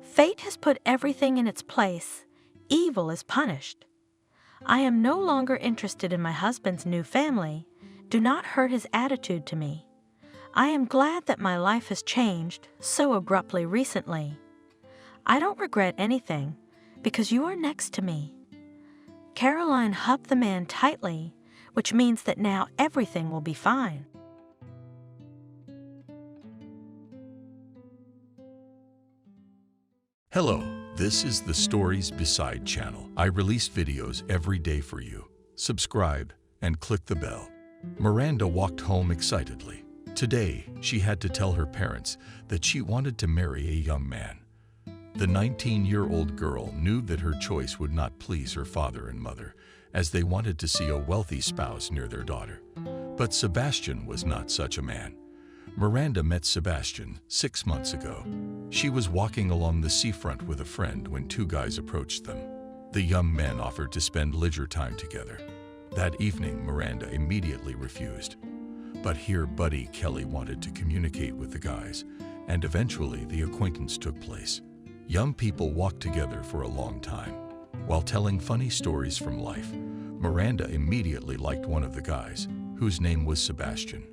Fate has put everything in its place. Evil is punished. I am no longer interested in my husband's new family. Do not hurt his attitude to me. I am glad that my life has changed so abruptly recently. I don't regret anything because you are next to me." Caroline hugged the man tightly, which means that now everything will be fine. Hello, this is the Stories Beside channel. I release videos every day for you. Subscribe and click the bell. Miranda walked home excitedly. Today, she had to tell her parents that she wanted to marry a young man. The 19-year-old girl knew that her choice would not please her father and mother, as they wanted to see a wealthy spouse near their daughter. But Sebastian was not such a man. Miranda met Sebastian 6 months ago. She was walking along the seafront with a friend when two guys approached them. The young men offered to spend leisure time together. That evening, Miranda immediately refused. But here Buddy Kelly wanted to communicate with the guys, and eventually the acquaintance took place. Young people walked together for a long time. While telling funny stories from life, Miranda immediately liked one of the guys, whose name was Sebastian.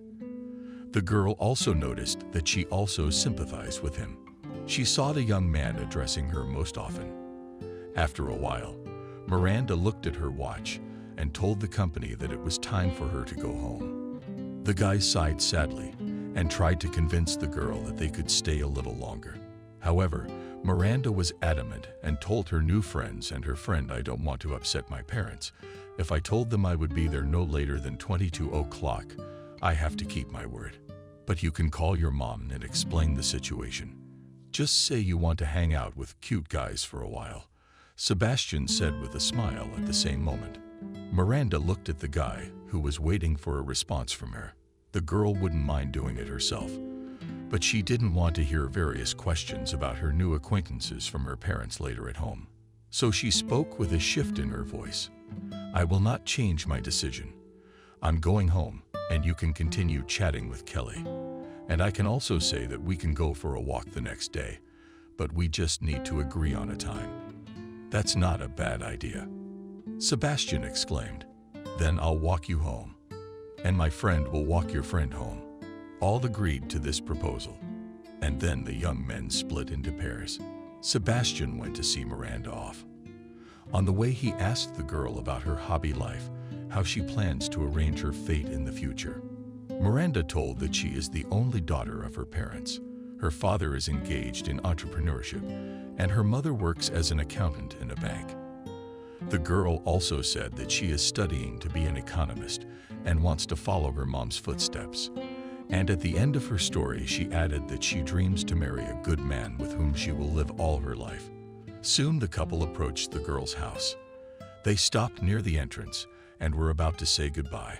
The girl also noticed that she also sympathized with him. She saw the young man addressing her most often. After a while, Miranda looked at her watch and told the company that it was time for her to go home. The guys sighed sadly and tried to convince the girl that they could stay a little longer. However, Miranda was adamant and told her new friends and her friend, "I don't want to upset my parents. If I told them I would be there no later than 22 o'clock, I have to keep my word. But you can call your mom and explain the situation. Just say you want to hang out with cute guys for a while," Sebastian said with a smile at the same moment. Miranda looked at the guy, who was waiting for a response from her. The girl wouldn't mind doing it herself, but she didn't want to hear various questions about her new acquaintances from her parents later at home. So she spoke with a shift in her voice. "I will not change my decision. I'm going home, and you can continue chatting with Kelly. And I can also say that we can go for a walk the next day, but we just need to agree on a time." "That's not a bad idea," Sebastian exclaimed. "Then I'll walk you home, and my friend will walk your friend home." All agreed to this proposal, and then the young men split into pairs. Sebastian went to see Miranda off. On the way, he asked the girl about her hobby life, how she plans to arrange her fate in the future. Miranda told that she is the only daughter of her parents. Her father is engaged in entrepreneurship, and her mother works as an accountant in a bank. The girl also said that she is studying to be an economist and wants to follow her mom's footsteps. And at the end of her story, she added that she dreams to marry a good man with whom she will live all her life. Soon the couple approached the girl's house. They stopped near the entrance and were about to say goodbye,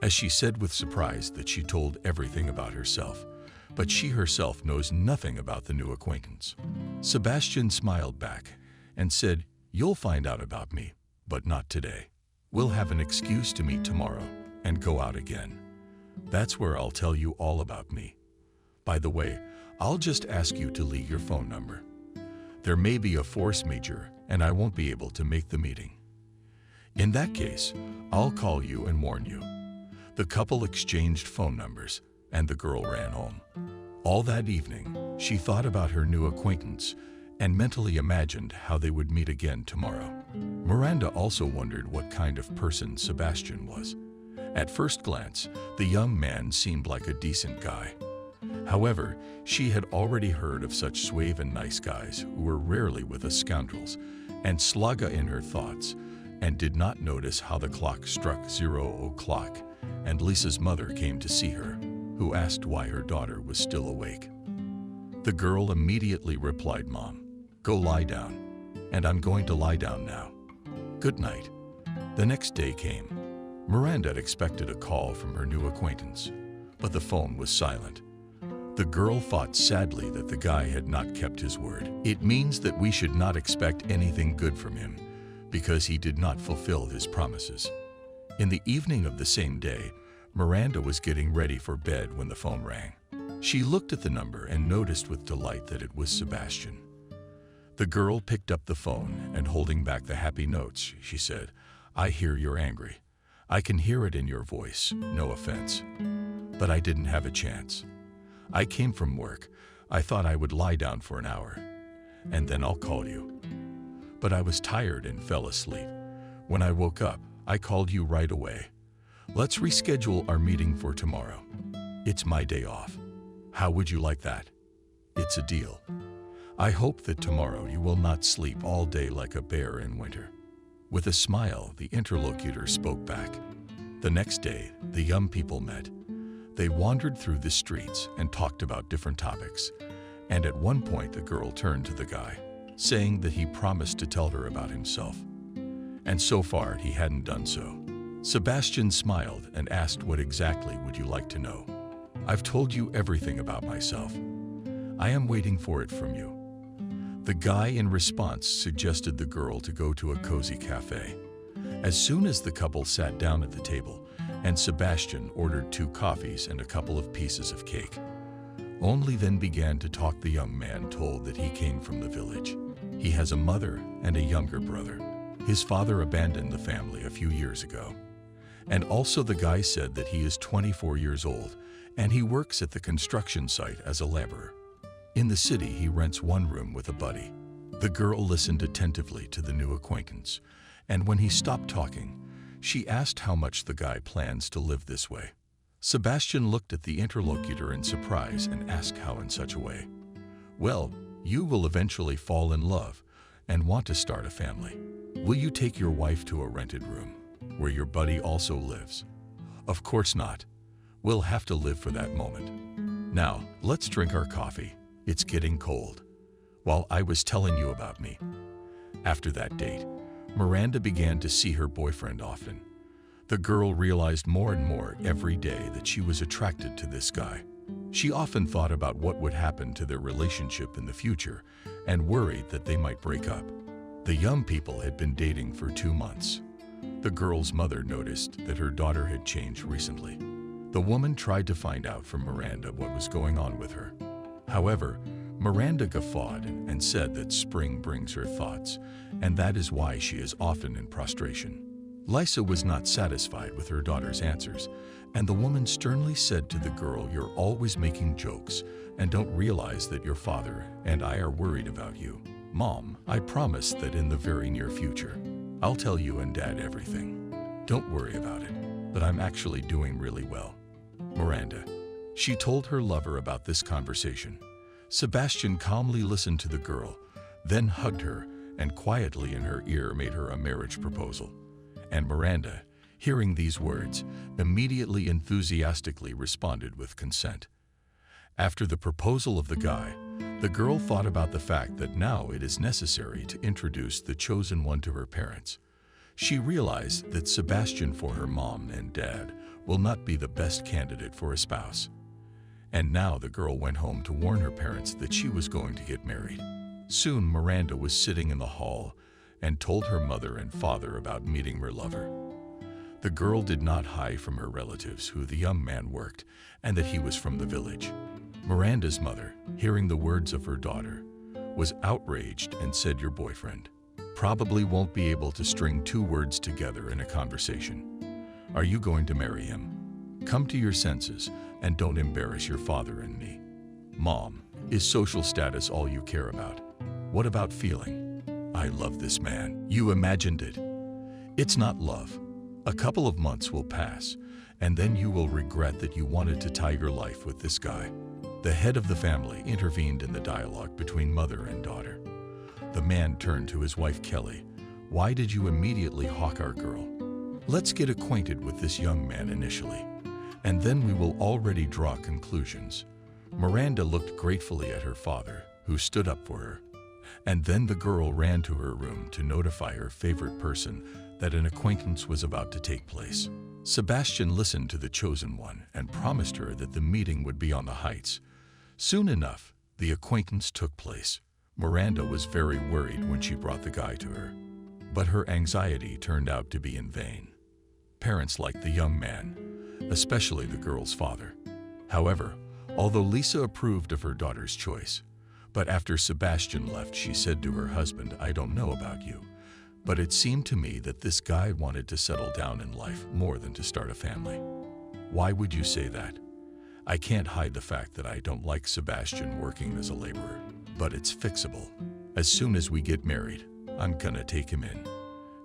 as she said with surprise that she told everything about herself, but she herself knows nothing about the new acquaintance. Sebastian smiled back and said, "You'll find out about me, but not today. We'll have an excuse to meet tomorrow and go out again. That's where I'll tell you all about me. By the way, I'll just ask you to leave your phone number. There may be a force majeure and I won't be able to make the meeting. In that case, I'll call you and warn you." The couple exchanged phone numbers and the girl ran home. All that evening, she thought about her new acquaintance and mentally imagined how they would meet again tomorrow. Miranda also wondered what kind of person Sebastian was. At first glance, the young man seemed like a decent guy. However, she had already heard of such suave and nice guys who were rarely with us scoundrels, and Slaga in her thoughts, and did not notice how the clock struck 0 o'clock, and Lisa's mother came to see her, who asked why her daughter was still awake. The girl immediately replied, "Mom, go lie down, and I'm going to lie down now. Good night." The next day came. Miranda had expected a call from her new acquaintance, but the phone was silent. The girl thought sadly that the guy had not kept his word. It means that we should not expect anything good from him, because he did not fulfill his promises. In the evening of the same day, Miranda was getting ready for bed when the phone rang. She looked at the number and noticed with delight that it was Sebastian. The girl picked up the phone and, holding back the happy notes, she said, "I hear you're angry. I can hear it in your voice, no offense. But I didn't have a chance. I came from work. I thought I would lie down for an hour, and then I'll call you. But I was tired and fell asleep. When I woke up, I called you right away. Let's reschedule our meeting for tomorrow. It's my day off. How would you like that? It's a deal. I hope that tomorrow you will not sleep all day like a bear in winter." With a smile, the interlocutor spoke back. The next day, the young people met. They wandered through the streets and talked about different topics, and at one point the girl turned to the guy, saying that he promised to tell her about himself. And so far, he hadn't done so. Sebastian smiled and asked, "What exactly would you like to know?" "I've told you everything about myself. I am waiting for it from you." The guy in response suggested the girl to go to a cozy cafe. As soon as the couple sat down at the table, and Sebastian ordered 2 coffees and a couple of pieces of cake. Only then began to talk. The young man told that he came from the village. He has a mother and a younger brother. His father abandoned the family a few years ago. And also the guy said that he is 24 years old and he works at the construction site as a laborer. In the city, he rents one room with a buddy. The girl listened attentively to the new acquaintance, and when he stopped talking, she asked how much the guy plans to live this way. Sebastian looked at the interlocutor in surprise and asked how in such a way. "Well, You will eventually fall in love and want to start a family. Will you take your wife to a rented room where your buddy also lives? Of course not. We'll have to live for that moment. Now, let's drink our coffee. It's getting cold. While I was telling you about me. After that date, Miranda began to see her boyfriend often. The girl realized more and more every day that she was attracted to this guy. She often thought about what would happen to their relationship in the future and worried that they might break up. The young people had been dating for 2 months. The girl's mother noticed that her daughter had changed recently. The woman tried to find out from Miranda what was going on with her. However, Miranda guffawed and said that spring brings her thoughts, and that is why she is often in prostration. Lisa was not satisfied with her daughter's answers, and the woman sternly said to the girl, "You're always making jokes and don't realize that your father and I are worried about you." "Mom, I promise that in the very near future, I'll tell you and Dad everything. Don't worry about it, but I'm actually doing really well." Miranda. She told her lover about this conversation. Sebastian calmly listened to the girl, then hugged her and quietly in her ear made her a marriage proposal. And Miranda, hearing these words, immediately enthusiastically responded with consent. After the proposal of the guy, the girl thought about the fact that now it is necessary to introduce the chosen one to her parents. She realized that Sebastian for her mom and dad will not be the best candidate for a spouse. And now the girl went home to warn her parents that she was going to get married. Soon Miranda was sitting in the hall and told her mother and father about meeting her lover. The girl did not hide from her relatives who the young man worked and that he was from the village. Miranda's mother, hearing the words of her daughter, was outraged and said, "Your boyfriend probably won't be able to string 2 words together in a conversation. Are you going to marry him? Come to your senses and don't embarrass your father and me." "Mom, is social status all you care about? What about feeling? I love this man. You imagined it. It's not love. A couple of months will pass, and then you will regret that you wanted to tie your life with this guy." The head of the family intervened in the dialogue between mother and daughter. The man turned to his wife Kelly. "Why did you immediately hawk our girl? Let's get acquainted with this young man initially, and then we will already draw conclusions." Miranda looked gratefully at her father, who stood up for her. And then the girl ran to her room to notify her favorite person that an acquaintance was about to take place. Sebastian listened to the chosen one and promised her that the meeting would be on the heights. Soon enough, the acquaintance took place. Miranda was very worried when she brought the guy to her, but her anxiety turned out to be in vain. Parents liked the young man, especially the girl's father. However, although Lisa approved of her daughter's choice, but after Sebastian left, she said to her husband, "I don't know about you, but it seemed to me that this guy wanted to settle down in life more than to start a family." "Why would you say that?" "I can't hide the fact that I don't like Sebastian working as a laborer, but it's fixable. As soon as we get married, I'm gonna take him in,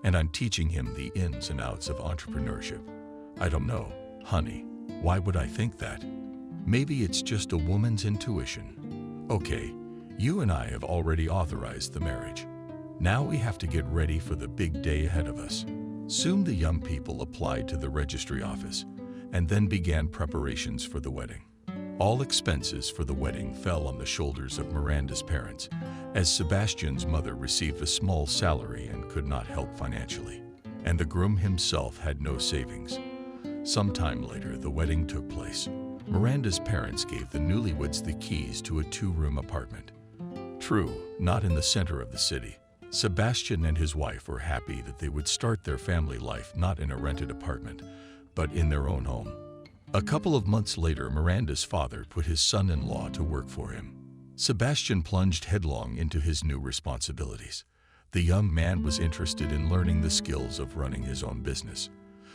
and I'm teaching him the ins and outs of entrepreneurship." "I don't know, honey. Why would I think that? Maybe it's just a woman's intuition." "Okay, you and I have already authorized the marriage. Now we have to get ready for the big day ahead of us." Soon the young people applied to the registry office and then began preparations for the wedding. All expenses for the wedding fell on the shoulders of Miranda's parents, as Sebastian's mother received a small salary and could not help financially, and the groom himself had no savings. Sometime later, the wedding took place. Miranda's parents gave the newlyweds the keys to a 2-room apartment. True, not in the center of the city. Sebastian and his wife were happy that they would start their family life not in a rented apartment, but in their own home. A couple of months later, Miranda's father put his son-in-law to work for him. Sebastian plunged headlong into his new responsibilities. The young man was interested in learning the skills of running his own business.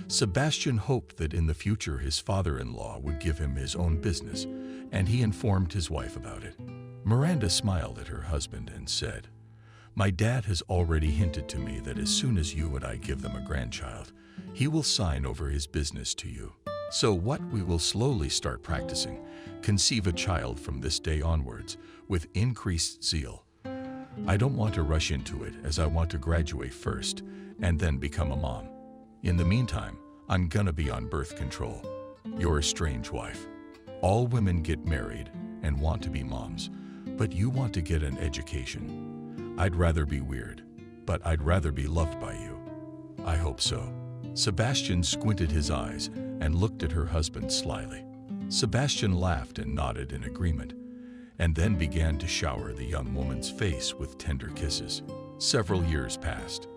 Sebastian hoped that in the future his father-in-law would give him his own business, and he informed his wife about it. Miranda smiled at her husband and said, "My dad has already hinted to me that as soon as you and I give them a grandchild, he will sign over his business to you." So what we will slowly start practicing, conceive a child from this day onwards with increased zeal. I don't want to rush into it as I want to graduate first and then become a mom. In the meantime, I'm gonna be on birth control. You're a strange wife. All women get married and want to be moms, but you want to get an education. I'd rather be weird, but I'd rather be loved by you. I hope so. Sebastian squinted his eyes and looked at her husband slyly. Sebastian laughed and nodded in agreement, and then began to shower the young woman's face with tender kisses. Several years passed.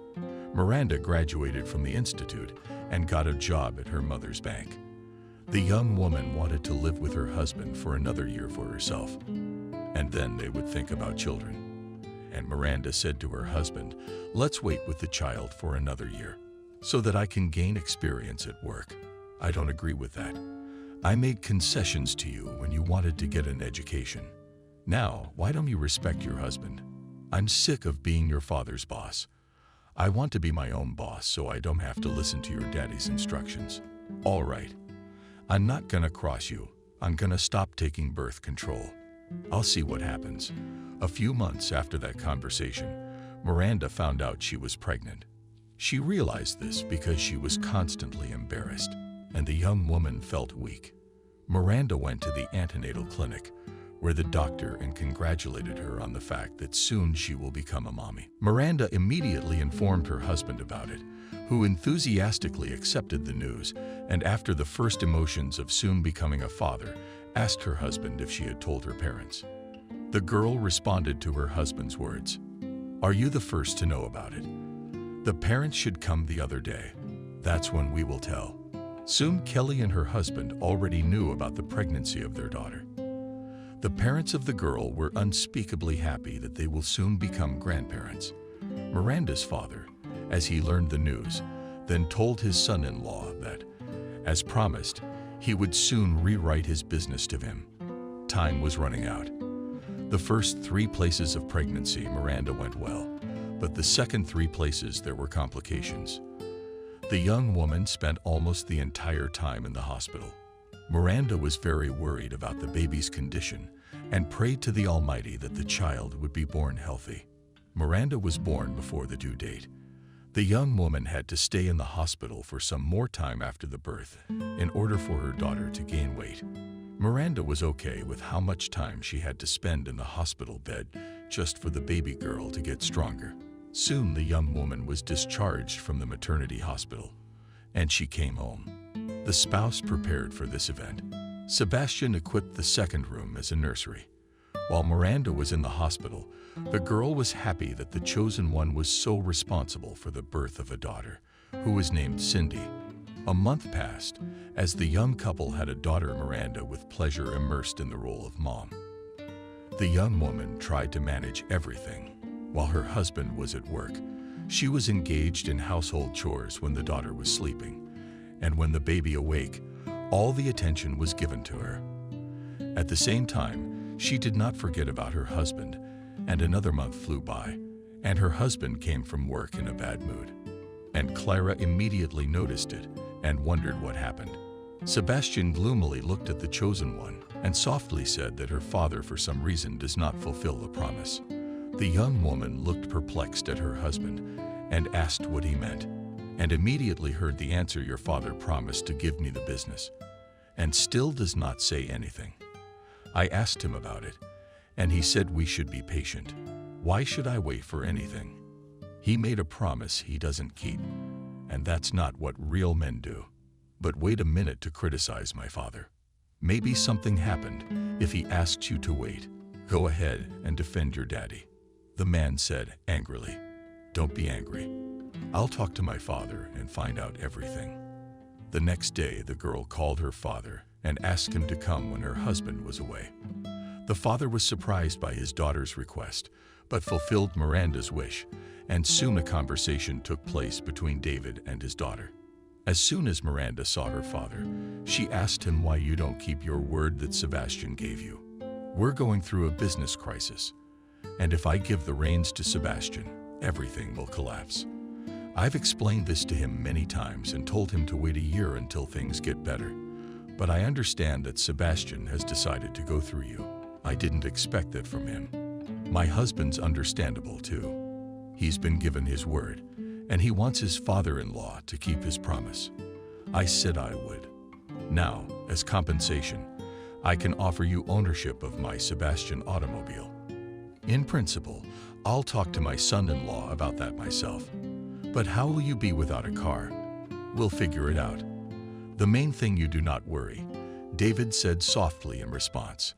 Miranda graduated from the institute and got a job at her mother's bank. The young woman wanted to live with her husband for another year for herself, and then they would think about children. And Miranda said to her husband, "Let's wait with the child for another year, so that I can gain experience at work." I don't agree with that. I made concessions to you when you wanted to get an education. Now, why don't you respect your husband? I'm sick of being your father's boss. I want to be my own boss so I don't have to listen to your daddy's instructions. All right. I'm not gonna cross you. I'm gonna stop taking birth control. I'll see what happens. A few months after that conversation, Miranda found out she was pregnant. She realized this because she was constantly embarrassed, and the young woman felt weak. Miranda went to the antenatal clinic, where the doctor congratulated her on the fact that soon she will become a mommy. Miranda immediately informed her husband about it, who enthusiastically accepted the news, and after the first emotions of soon becoming a father, asked her husband if she had told her parents. The girl responded to her husband's words, "Are you the first to know about it? The parents should come the other day. That's when we will tell." Soon Kelly and her husband already knew about the pregnancy of their daughter. The parents of the girl were unspeakably happy that they will soon become grandparents. Miranda's father, as he learned the news, then told his son-in-law that, as promised, he would soon rewrite his business to him. Time was running out. The first 3 places of pregnancy, Miranda went well, but the second 3 places there were complications. The young woman spent almost the entire time in the hospital. Miranda was very worried about the baby's condition and prayed to the Almighty that the child would be born healthy. Miranda was born before the due date. The young woman had to stay in the hospital for some more time after the birth in order for her daughter to gain weight. Miranda was okay with how much time she had to spend in the hospital bed just for the baby girl to get stronger. Soon the young woman was discharged from the maternity hospital, and she came home. The spouse prepared for this event. Sebastian equipped the second room as a nursery. While Miranda was in the hospital, the girl was happy that the chosen one was so responsible for the birth of a daughter, who was named Cindy. A month passed, as the young couple had a daughter, Miranda, with pleasure immersed in the role of mom. The young woman tried to manage everything, while her husband was at work. She was engaged in household chores when the daughter was sleeping, and when the baby awake, all the attention was given to her. At the same time, she did not forget about her husband, and another month flew by, and her husband came from work in a bad mood. And Clara immediately noticed it and wondered what happened. Sebastian gloomily looked at the chosen one and softly said that her father for some reason does not fulfill the promise. The young woman looked perplexed at her husband and asked what he meant, and immediately heard the answer, "Your father promised to give me the business, and still does not say anything. I asked him about it, and he said we should be patient. Why should I wait for anything? He made a promise he doesn't keep, and that's not what real men do. But wait a minute to criticize my father. Maybe something happened if he asked you to wait. Go ahead and defend your daddy." The man said angrily, "Don't be angry. I'll talk to my father and find out everything." The next day, the girl called her father and asked him to come when her husband was away. The father was surprised by his daughter's request, but fulfilled Miranda's wish, and soon a conversation took place between David and his daughter. As soon as Miranda saw her father, she asked him why you don't keep your word that Sebastian gave you. "We're going through a business crisis, and if I give the reins to Sebastian, everything will collapse. I've explained this to him many times and told him to wait a year until things get better, but I understand that Sebastian has decided to go through you. I didn't expect that from him. My husband's understandable too. He's been given his word, and he wants his father-in-law to keep his promise. I said I would. Now, as compensation, I can offer you ownership of my Sebastian automobile. In principle, I'll talk to my son-in-law about that myself. But how will you be without a car? We'll figure it out. The main thing, you do not worry, David said softly in response.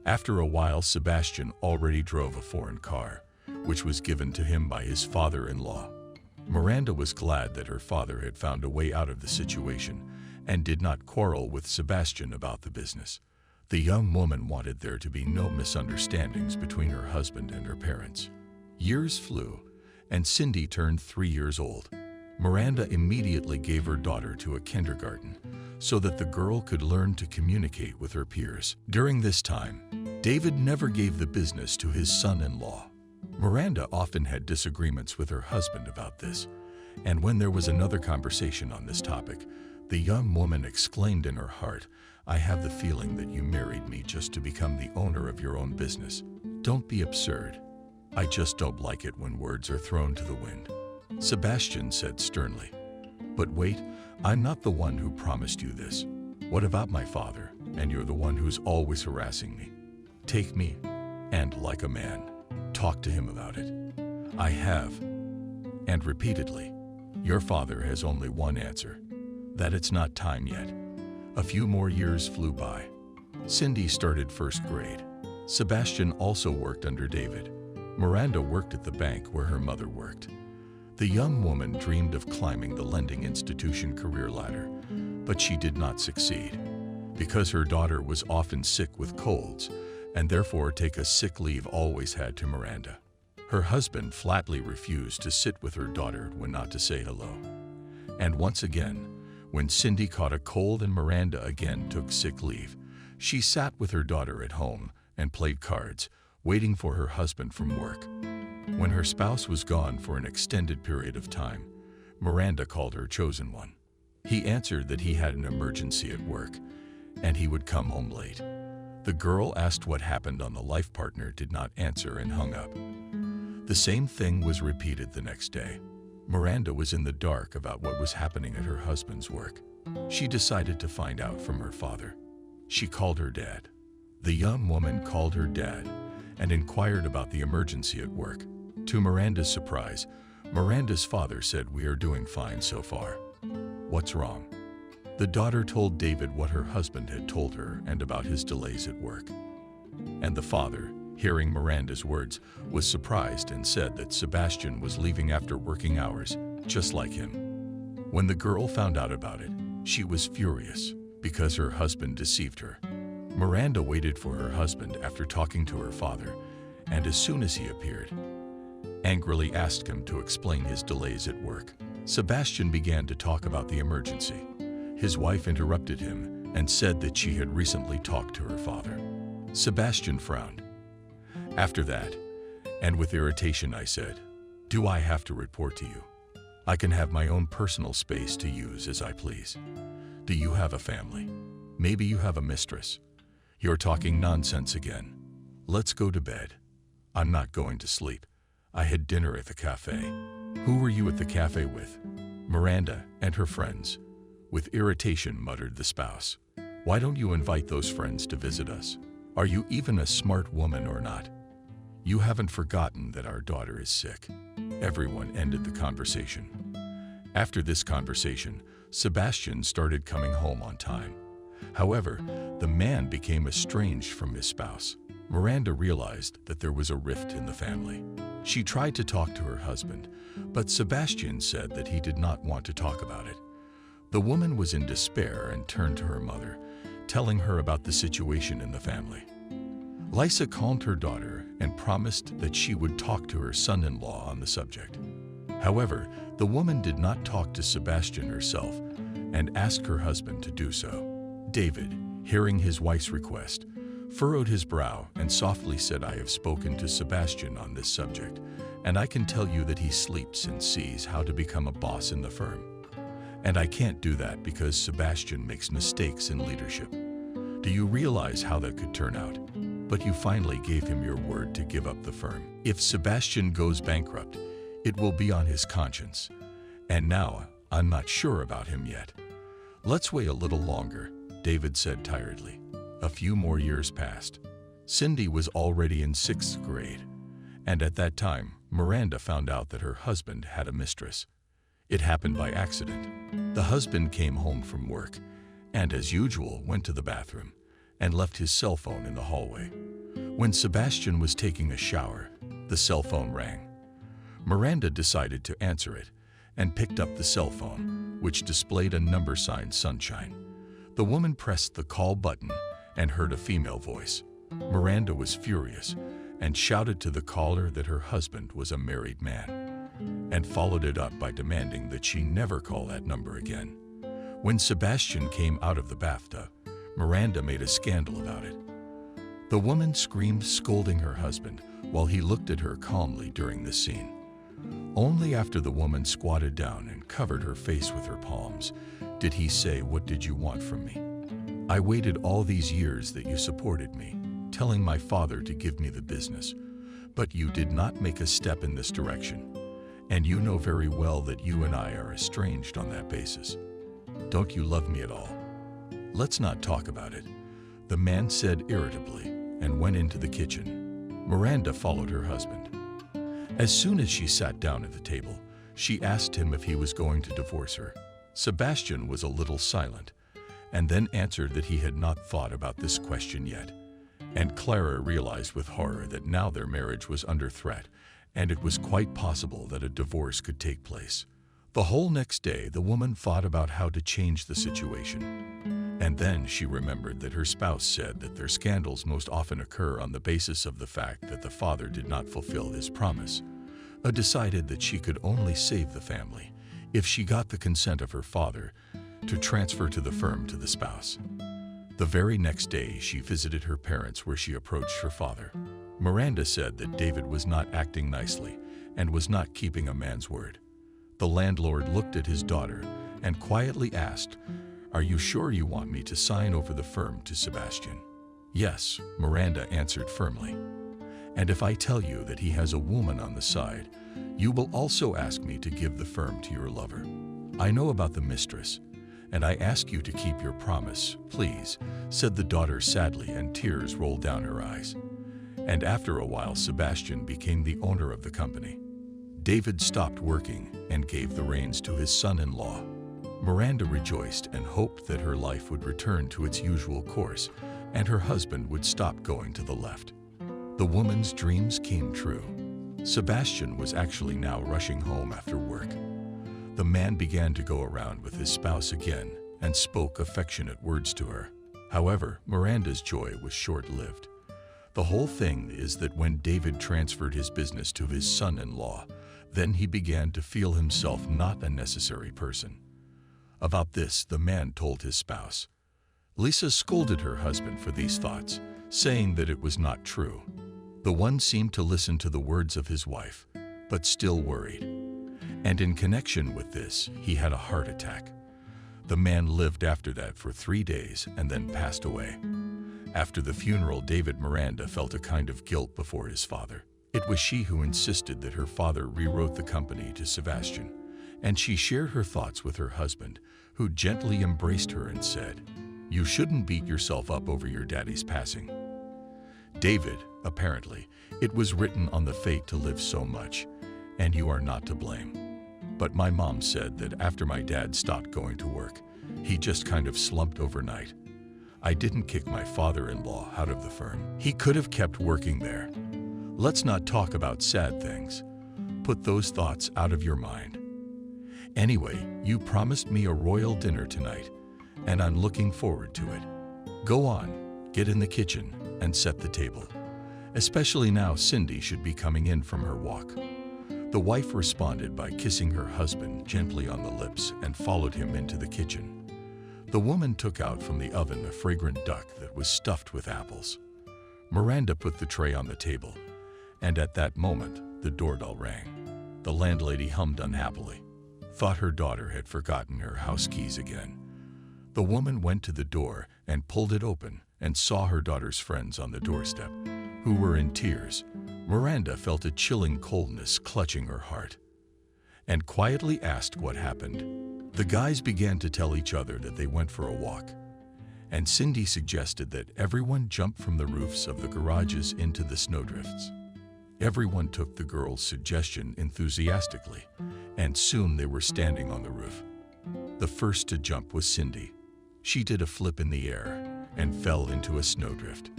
After a while, Sebastian already drove a foreign car, which was given to him by his father-in-law. Miranda was glad that her father had found a way out of the situation and did not quarrel with Sebastian about the business. The young woman wanted there to be no misunderstandings between her husband and her parents. Years flew, and Cindy turned 3 years old. Miranda immediately gave her daughter to a kindergarten so that the girl could learn to communicate with her peers. During this time, David never gave the business to his son-in-law. Miranda often had disagreements with her husband about this, and when there was another conversation on this topic, the young woman exclaimed in her heart, "I have the feeling that you married me just to become the owner of your own business. Don't be absurd. I just don't like it when words are thrown to the wind." Sebastian said sternly, "But wait, I'm not the one who promised you this. What about my father? And you're the one who's always harassing me. Take me, and like a man, talk to him about it." "I have, and repeatedly. Your father has only one answer, that it's not time yet." A few more years flew by. Cindy started first grade. Sebastian also worked under David. Miranda worked at the bank where her mother worked. The young woman dreamed of climbing the lending institution career ladder, but she did not succeed. Because her daughter was often sick with colds, and therefore take a sick leave always had to Miranda. Her husband flatly refused to sit with her daughter when not to say hello. And once again, when Cindy caught a cold and Miranda again took sick leave, she sat with her daughter at home and played cards, waiting for her husband from work. When her spouse was gone for an extended period of time, Miranda called her chosen one. He answered that he had an emergency at work, and he would come home late. The girl asked what happened on the life partner, did not answer, and hung up. The same thing was repeated the next day. Miranda was in the dark about what was happening at her husband's work. She decided to find out from her father. She called her dad. The young woman called her dad and inquired about the emergency at work. To Miranda's surprise, Miranda's father said, "We are doing fine so far." "What's wrong?" The daughter told David what her husband had told her and about his delays at work. And the father, hearing Miranda's words, was surprised and said that Sebastian was leaving after working hours, just like him. When the girl found out about it, she was furious because her husband deceived her. Miranda waited for her husband after talking to her father, and as soon as he appeared, angrily asked him to explain his delays at work. Sebastian began to talk about the emergency. His wife interrupted him and said that she had recently talked to her father. Sebastian frowned. After that, and with irritation, I said, "Do I have to report to you? I can have my own personal space to use as I please. Do you have a family? Maybe you have a mistress. You're talking nonsense again. Let's go to bed." "I'm not going to sleep. I had dinner at the cafe." "Who were you at the cafe with?" "Miranda and her friends." With irritation muttered the spouse. "Why don't you invite those friends to visit us? Are you even a smart woman or not? You haven't forgotten that our daughter is sick." Everyone ended the conversation. After this conversation, Sebastian started coming home on time. However, the man became estranged from his spouse. Miranda realized that there was a rift in the family. She tried to talk to her husband, but Sebastian said that he did not want to talk about it. The woman was in despair and turned to her mother, telling her about the situation in the family. Lisa calmed her daughter and promised that she would talk to her son-in-law on the subject. However, the woman did not talk to Sebastian herself and asked her husband to do so. David, hearing his wife's request, furrowed his brow and softly said, "I have spoken to Sebastian on this subject, and I can tell you that he sleeps and sees how to become a boss in the firm. And I can't do that because Sebastian makes mistakes in leadership. Do you realize how that could turn out? But you finally gave him your word to give up the firm. If Sebastian goes bankrupt, it will be on his conscience. And now, I'm not sure about him yet. Let's wait a little longer, David said tiredly. A few more years passed. Cindy was already in 6th grade, and at that time, Miranda found out that her husband had a mistress. It happened by accident. The husband came home from work, and as usual, went to the bathroom and left his cell phone in the hallway. When Sebastian was taking a shower, the cell phone rang. Miranda decided to answer it and picked up the cell phone, which displayed a number signed Sunshine. The woman pressed the call button and heard a female voice. Miranda was furious and shouted to the caller that her husband was a married man, and followed it up by demanding that she never call that number again. When Sebastian came out of the bathtub, Miranda made a scandal about it. The woman screamed, scolding her husband, while he looked at her calmly during this scene. Only after the woman squatted down and covered her face with her palms did he say, "What did you want from me? I waited all these years that you supported me, telling my father to give me the business, but you did not make a step in this direction, and you know very well that you and I are estranged on that basis. Don't you love me at all? Let's not talk about it," the man said irritably and went into the kitchen. Miranda followed her husband. As soon as she sat down at the table, she asked him if he was going to divorce her. Sebastian was a little silent, and then answered that he had not thought about this question yet. And Clara realized with horror that now their marriage was under threat, and it was quite possible that a divorce could take place. The whole next day, the woman thought about how to change the situation. And then she remembered that her spouse said that their scandals most often occur on the basis of the fact that the father did not fulfill his promise. Decided that she could only save the family if she got the consent of her father to transfer to the firm to the spouse. The very next day, she visited her parents, where she approached her father. Miranda said that David was not acting nicely and was not keeping a man's word. The landlord looked at his daughter and quietly asked, "Are you sure you want me to sign over the firm to Sebastian?" "Yes," Miranda answered firmly. "And if I tell you that he has a woman on the side, you will also ask me to give the firm to your lover. I know about the mistress, and I ask you to keep your promise, please," said the daughter sadly, and tears rolled down her eyes. And after a while, Sebastian became the owner of the company. David stopped working and gave the reins to his son-in-law. Miranda rejoiced and hoped that her life would return to its usual course and her husband would stop going to the left. The woman's dreams came true. Sebastian was actually now rushing home after work. The man began to go around with his spouse again and spoke affectionate words to her. However, Miranda's joy was short-lived. The whole thing is that when David transferred his business to his son-in-law, then he began to feel himself not a necessary person. About this, the man told his spouse. Lisa scolded her husband for these thoughts, saying that it was not true. The one seemed to listen to the words of his wife, but still worried. And in connection with this, he had a heart attack. The man lived after that for 3 days and then passed away. After the funeral, David Miranda felt a kind of guilt before his father. It was she who insisted that her father rewrote the company to Sebastian, and she shared her thoughts with her husband, who gently embraced her and said, "You shouldn't beat yourself up over your daddy's passing. David, apparently, it was written on the fate to live so much, and you are not to blame. But my mom said that after my dad stopped going to work, he just kind of slumped overnight. I didn't kick my father-in-law out of the firm. He could have kept working there. Let's not talk about sad things. Put those thoughts out of your mind. Anyway, you promised me a royal dinner tonight, and I'm looking forward to it. Go on, get in the kitchen and set the table. Especially now Cindy should be coming in from her walk." The wife responded by kissing her husband gently on the lips and followed him into the kitchen. The woman took out from the oven a fragrant duck that was stuffed with apples. Miranda put the tray on the table, and at that moment, the doorbell rang. The landlady hummed unhappily. thought her daughter had forgotten her house keys again. The woman went to the door and pulled it open and saw her daughter's friends on the doorstep, who were in tears. Miranda felt a chilling coldness clutching her heart and quietly asked what happened. The guys began to tell each other that they went for a walk, and Cindy suggested that everyone jump from the roofs of the garages into the snowdrifts. Everyone took the girl's suggestion enthusiastically, and soon they were standing on the roof. The first to jump was Cindy. She did a flip in the air and fell into a snowdrift.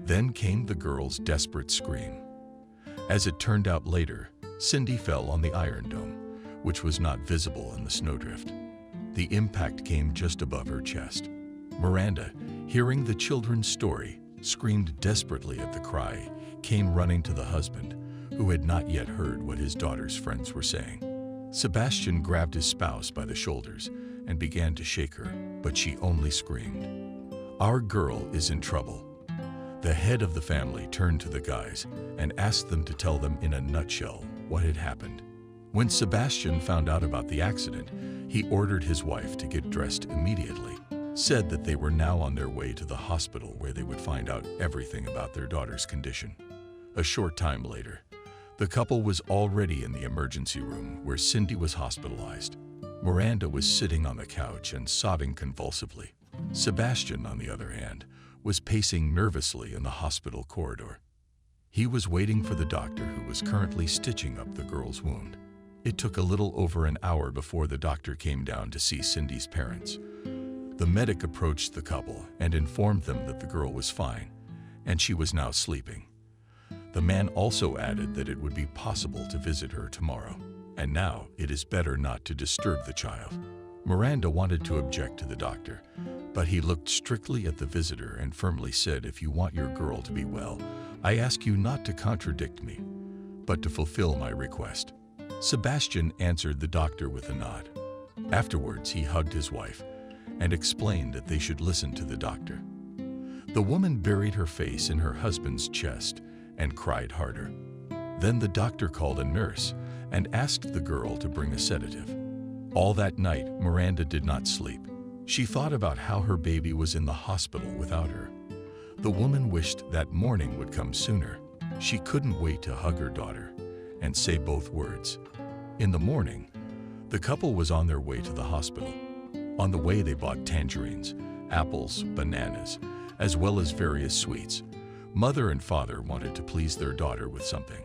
Then came the girl's desperate scream. As it turned out later, Cindy fell on the Iron Dome, which was not visible in the snowdrift. The impact came just above her chest. Miranda, hearing the children's story, screamed desperately at the cry, came running to the husband, who had not yet heard what his daughter's friends were saying. Sebastian grabbed his spouse by the shoulders and began to shake her, but she only screamed. "Our girl is in trouble." The head of the family turned to the guys and asked them to tell them in a nutshell what had happened. When Sebastian found out about the accident, he ordered his wife to get dressed immediately, said that they were now on their way to the hospital where they would find out everything about their daughter's condition. A short time later, the couple was already in the emergency room where Cindy was hospitalized. Miranda was sitting on the couch and sobbing convulsively. Sebastian, on the other hand, was pacing nervously in the hospital corridor. He was waiting for the doctor who was currently stitching up the girl's wound. It took a little over an hour before the doctor came down to see Cindy's parents. The medic approached the couple and informed them that the girl was fine, and she was now sleeping. The man also added that it would be possible to visit her tomorrow, and now it is better not to disturb the child. Miranda wanted to object to the doctor, but he looked strictly at the visitor and firmly said, "If you want your girl to be well, I ask you not to contradict me, but to fulfill my request." Sebastian answered the doctor with a nod. Afterwards, he hugged his wife and explained that they should listen to the doctor. The woman buried her face in her husband's chest and cried harder. Then the doctor called a nurse and asked the girl to bring a sedative. All that night, Miranda did not sleep. She thought about how her baby was in the hospital without her. The woman wished that morning would come sooner. She couldn't wait to hug her daughter and say both words. In the morning, the couple was on their way to the hospital. On the way, they bought tangerines, apples, bananas, as well as various sweets. Mother and father wanted to please their daughter with something.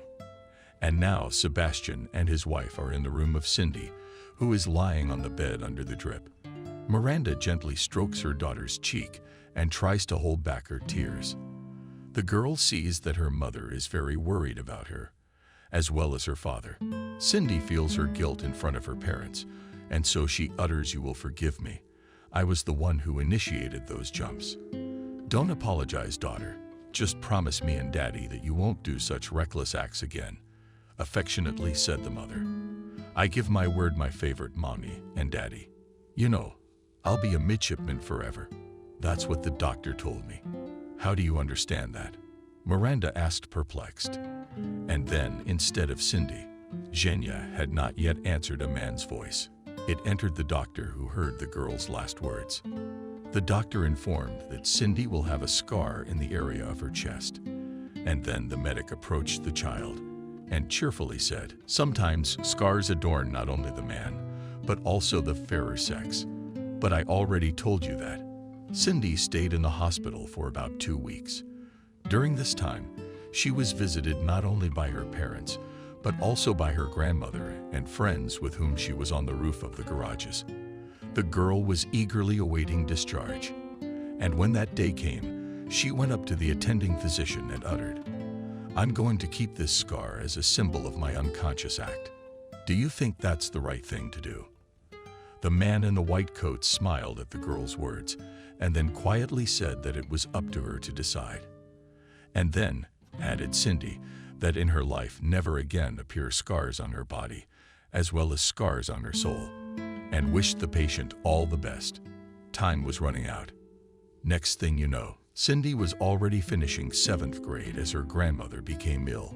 And now Sebastian and his wife are in the room of Cindy, who is lying on the bed under the drip. Miranda gently strokes her daughter's cheek and tries to hold back her tears. The girl sees that her mother is very worried about her, as well as her father. Cindy feels her guilt in front of her parents, and so she utters, "You will forgive me. I was the one who initiated those jumps." "Don't apologize, daughter. Just promise me and Daddy that you won't do such reckless acts again," affectionately said the mother. "I give my word, my favorite Mommy and Daddy. You know, I'll be a midshipman forever. That's what the doctor told me." "How do you understand that?" Miranda asked, perplexed. And then, instead of Cindy, Zhenya had not yet answered a man's voice. It entered the doctor, who heard the girl's last words. The doctor informed that Cindy will have a scar in the area of her chest. And then the medic approached the child and cheerfully said, "Sometimes scars adorn not only the man, but also the fairer sex. But I already told you that." Cindy stayed in the hospital for about 2 weeks. During this time, she was visited not only by her parents, but also by her grandmother and friends with whom she was on the roof of the garages. The girl was eagerly awaiting discharge, and when that day came, she went up to the attending physician and uttered, "I'm going to keep this scar as a symbol of my unconscious act. Do you think that's the right thing to do?" The man in the white coat smiled at the girl's words and then quietly said that it was up to her to decide. And then, added Cindy, that in her life never again appear scars on her body, as well as scars on her soul, and wished the patient all the best. Time was running out. Next thing you know, Cindy was already finishing 7th grade as her grandmother became ill.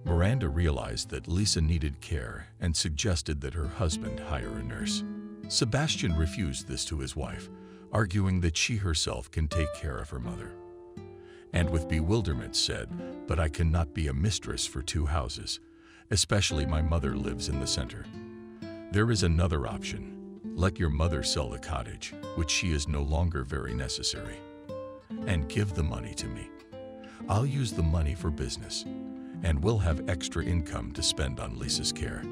Miranda realized that Lisa needed care and suggested that her husband hire a nurse. Sebastian refused this to his wife, arguing that she herself can take care of her mother. And with bewilderment said, "But I cannot be a mistress for two houses, especially my mother lives in the center. There is another option. Let your mother sell the cottage, which she is no longer very necessary, and give the money to me. I'll use the money for business, and we'll have extra income to spend on Lisa's care."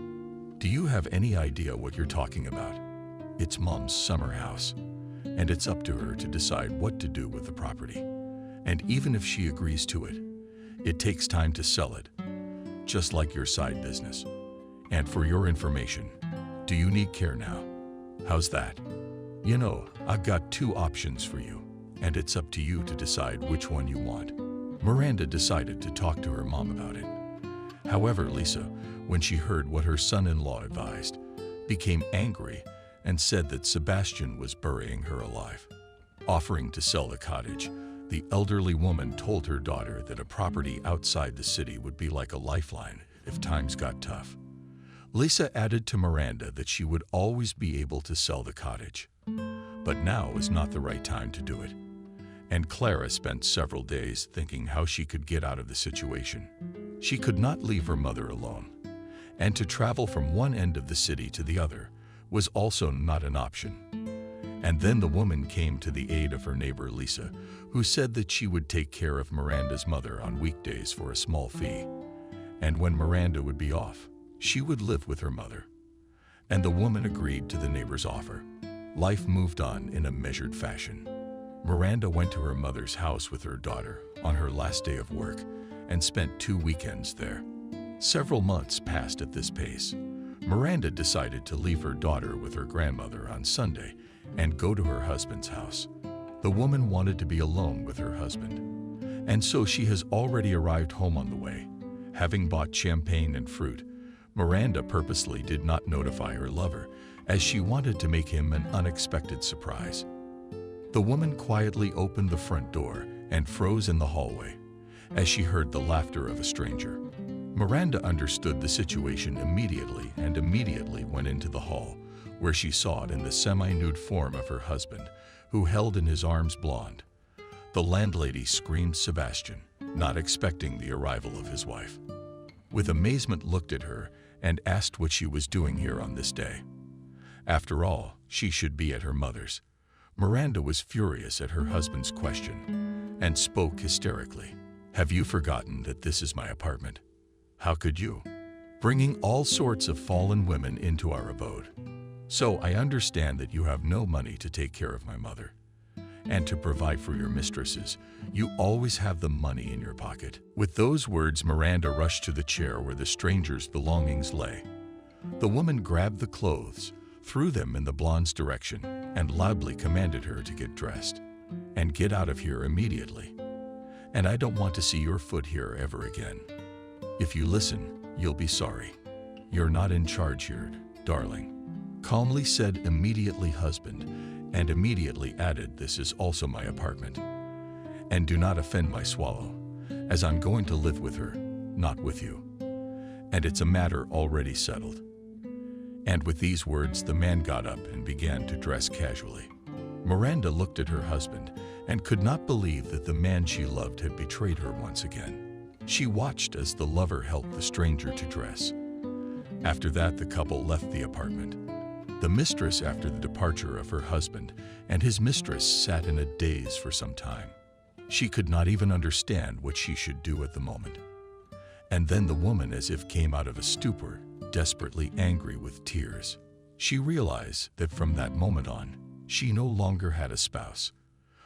Do you have any idea what you're talking about? It's Mom's summer house, and it's up to her to decide what to do with the property. And even if she agrees to it, it takes time to sell it, just like your side business. And for your information, do you need care now? How's that? You know, I've got two options for you, and it's up to you to decide which one you want. Miranda decided to talk to her mom about it. However, Lisa, when she heard what her son-in-law advised, became angry and said that Sebastian was burying her alive. Offering to sell the cottage, the elderly woman told her daughter that a property outside the city would be like a lifeline if times got tough. Lisa added to Miranda that she would always be able to sell the cottage, but now was not the right time to do it. And Clara spent several days thinking how she could get out of the situation. She could not leave her mother alone, and to travel from one end of the city to the other was also not an option. And then the woman came to the aid of her neighbor Lisa, who said that she would take care of Miranda's mother on weekdays for a small fee. And when Miranda would be off, she would live with her mother. And the woman agreed to the neighbor's offer. Life moved on in a measured fashion. Miranda went to her mother's house with her daughter on her last day of work and spent 2 weekends there. Several months passed at this pace. Miranda decided to leave her daughter with her grandmother on Sunday and go to her husband's house. The woman wanted to be alone with her husband, and so she has already arrived home on the way. Having bought champagne and fruit, Miranda purposely did not notify her lover, as she wanted to make him an unexpected surprise. The woman quietly opened the front door and froze in the hallway as she heard the laughter of a stranger. Miranda understood the situation immediately and immediately went into the hall, where she saw it in the semi-nude form of her husband, who held in his arms Blonde. The landlady screamed Sebastian, not expecting the arrival of his wife. With amazement looked at her and asked what she was doing here on this day. After all, she should be at her mother's. Miranda was furious at her husband's question and spoke hysterically. "Have you forgotten that this is my apartment? How could you? Bringing all sorts of fallen women into our abode. So I understand that you have no money to take care of my mother. And to provide for your mistresses, you always have the money in your pocket." With those words, Miranda rushed to the chair where the stranger's belongings lay. The woman grabbed the clothes, threw them in the blonde's direction, and loudly commanded her to get dressed and get out of here immediately. "And I don't want to see your foot here ever again. If you listen, you'll be sorry. You're not in charge here, darling," calmly said immediately husband, and immediately added, "This is also my apartment. And do not offend my swallow, as I'm going to live with her, not with you. And it's a matter already settled." And with these words, the man got up and began to dress casually. Miranda looked at her husband and could not believe that the man she loved had betrayed her once again. She watched as the lover helped the stranger to dress. After that, the couple left the apartment. The mistress, after the departure of her husband, and his mistress sat in a daze for some time. She could not even understand what she should do at the moment. And then the woman, as if came out of a stupor, desperately angry with tears. She realized that from that moment on, she no longer had a spouse.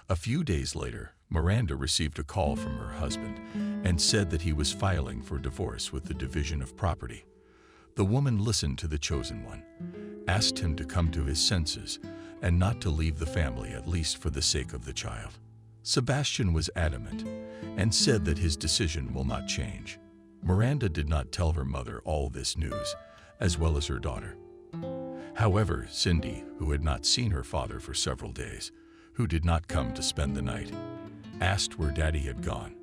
A few days later, Miranda received a call from her husband and said that he was filing for divorce with the division of property. The woman listened to the chosen one, asked him to come to his senses and not to leave the family, at least for the sake of the child. Sebastian was adamant and said that his decision will not change. Miranda did not tell her mother all this news, as well as her daughter. However, Cindy, who had not seen her father for several days, who did not come to spend the night, asked where Daddy had gone.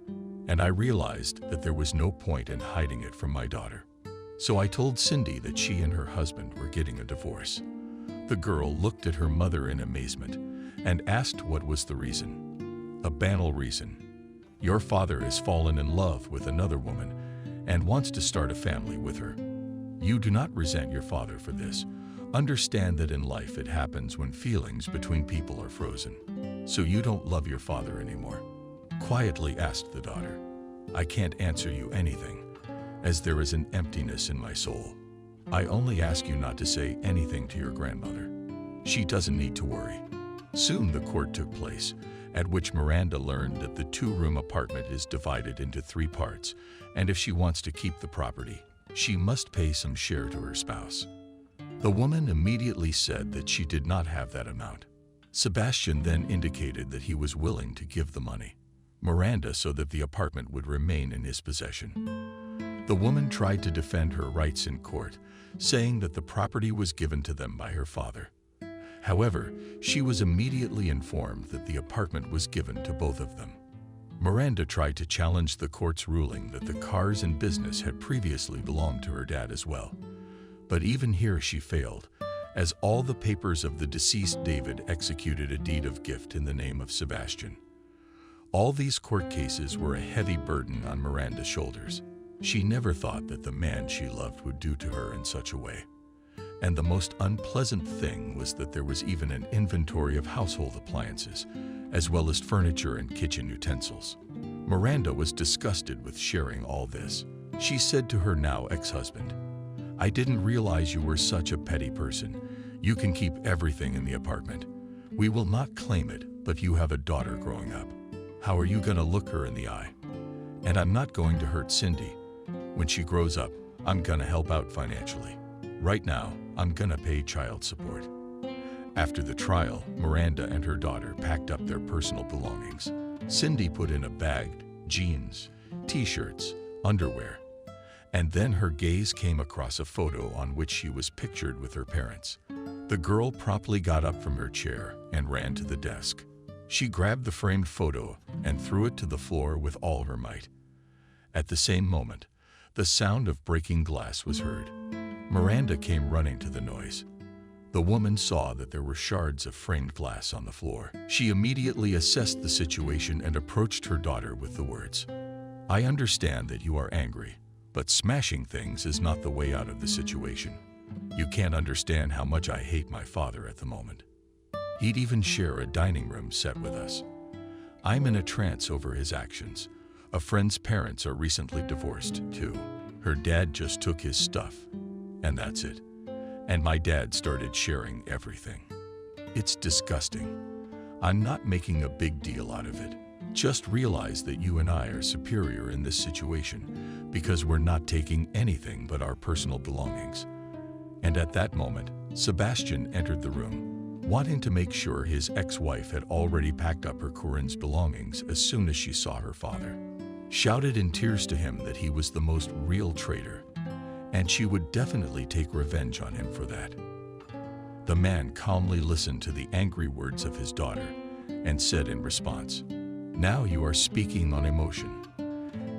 and I realized that there was no point in hiding it from my daughter. So I told Cindy that she and her husband were getting a divorce. The girl looked at her mother in amazement and asked what was the reason. A banal reason. Your father has fallen in love with another woman and wants to start a family with her. You do not resent your father for this. Understand that in life it happens when feelings between people are frozen. So you don't love your father anymore? Quietly asked the daughter. I can't answer you anything, as there is an emptiness in my soul. I only ask you not to say anything to your grandmother. She doesn't need to worry. Soon the court took place, at which Miranda learned that the 2-room apartment is divided into 3 parts, and if she wants to keep the property, she must pay some share to her spouse. The woman immediately said that she did not have that amount. Sebastian then indicated that he was willing to give the money. Miranda so that the apartment would remain in his possession. The woman tried to defend her rights in court, saying that the property was given to them by her father. However, she was immediately informed that the apartment was given to both of them. Miranda tried to challenge the court's ruling that the cars and business had previously belonged to her dad as well. But even here she failed, as all the papers of the deceased David executed a deed of gift in the name of Sebastian. All these court cases were a heavy burden on Miranda's shoulders. She never thought that the man she loved would do to her in such a way. And the most unpleasant thing was that there was even an inventory of household appliances, as well as furniture and kitchen utensils. Miranda was disgusted with sharing all this. She said to her now ex-husband, I didn't realize you were such a petty person. You can keep everything in the apartment. We will not claim it, but you have a daughter growing up. How are you going to look her in the eye? And I'm not going to hurt Cindy. When she grows up, I'm going to help out financially. Right now, I'm going to pay child support. After the trial, Miranda and her daughter packed up their personal belongings. Cindy put in a bag, jeans, t-shirts, underwear. And then her gaze came across a photo on which she was pictured with her parents. The girl promptly got up from her chair and ran to the desk. She grabbed the framed photo and threw it to the floor with all her might. At the same moment, the sound of breaking glass was heard. Miranda came running to the noise. The woman saw that there were shards of framed glass on the floor. She immediately assessed the situation and approached her daughter with the words, I understand that you are angry, but smashing things is not the way out of the situation. You can't understand how much I hate my father at the moment. He'd even share a dining room set with us. I'm in a trance over his actions. A friend's parents are recently divorced, too. Her dad just took his stuff, and that's it. And my dad started sharing everything. It's disgusting. I'm not making a big deal out of it. Just realize that you and I are superior in this situation because we're not taking anything but our personal belongings. And at that moment, Sebastian entered the room, wanting to make sure his ex-wife had already packed up her Corinne's belongings as soon as she saw her father. Shouted in tears to him that he was the most real traitor, and she would definitely take revenge on him for that. The man calmly listened to the angry words of his daughter and said in response, Now you are speaking on emotion.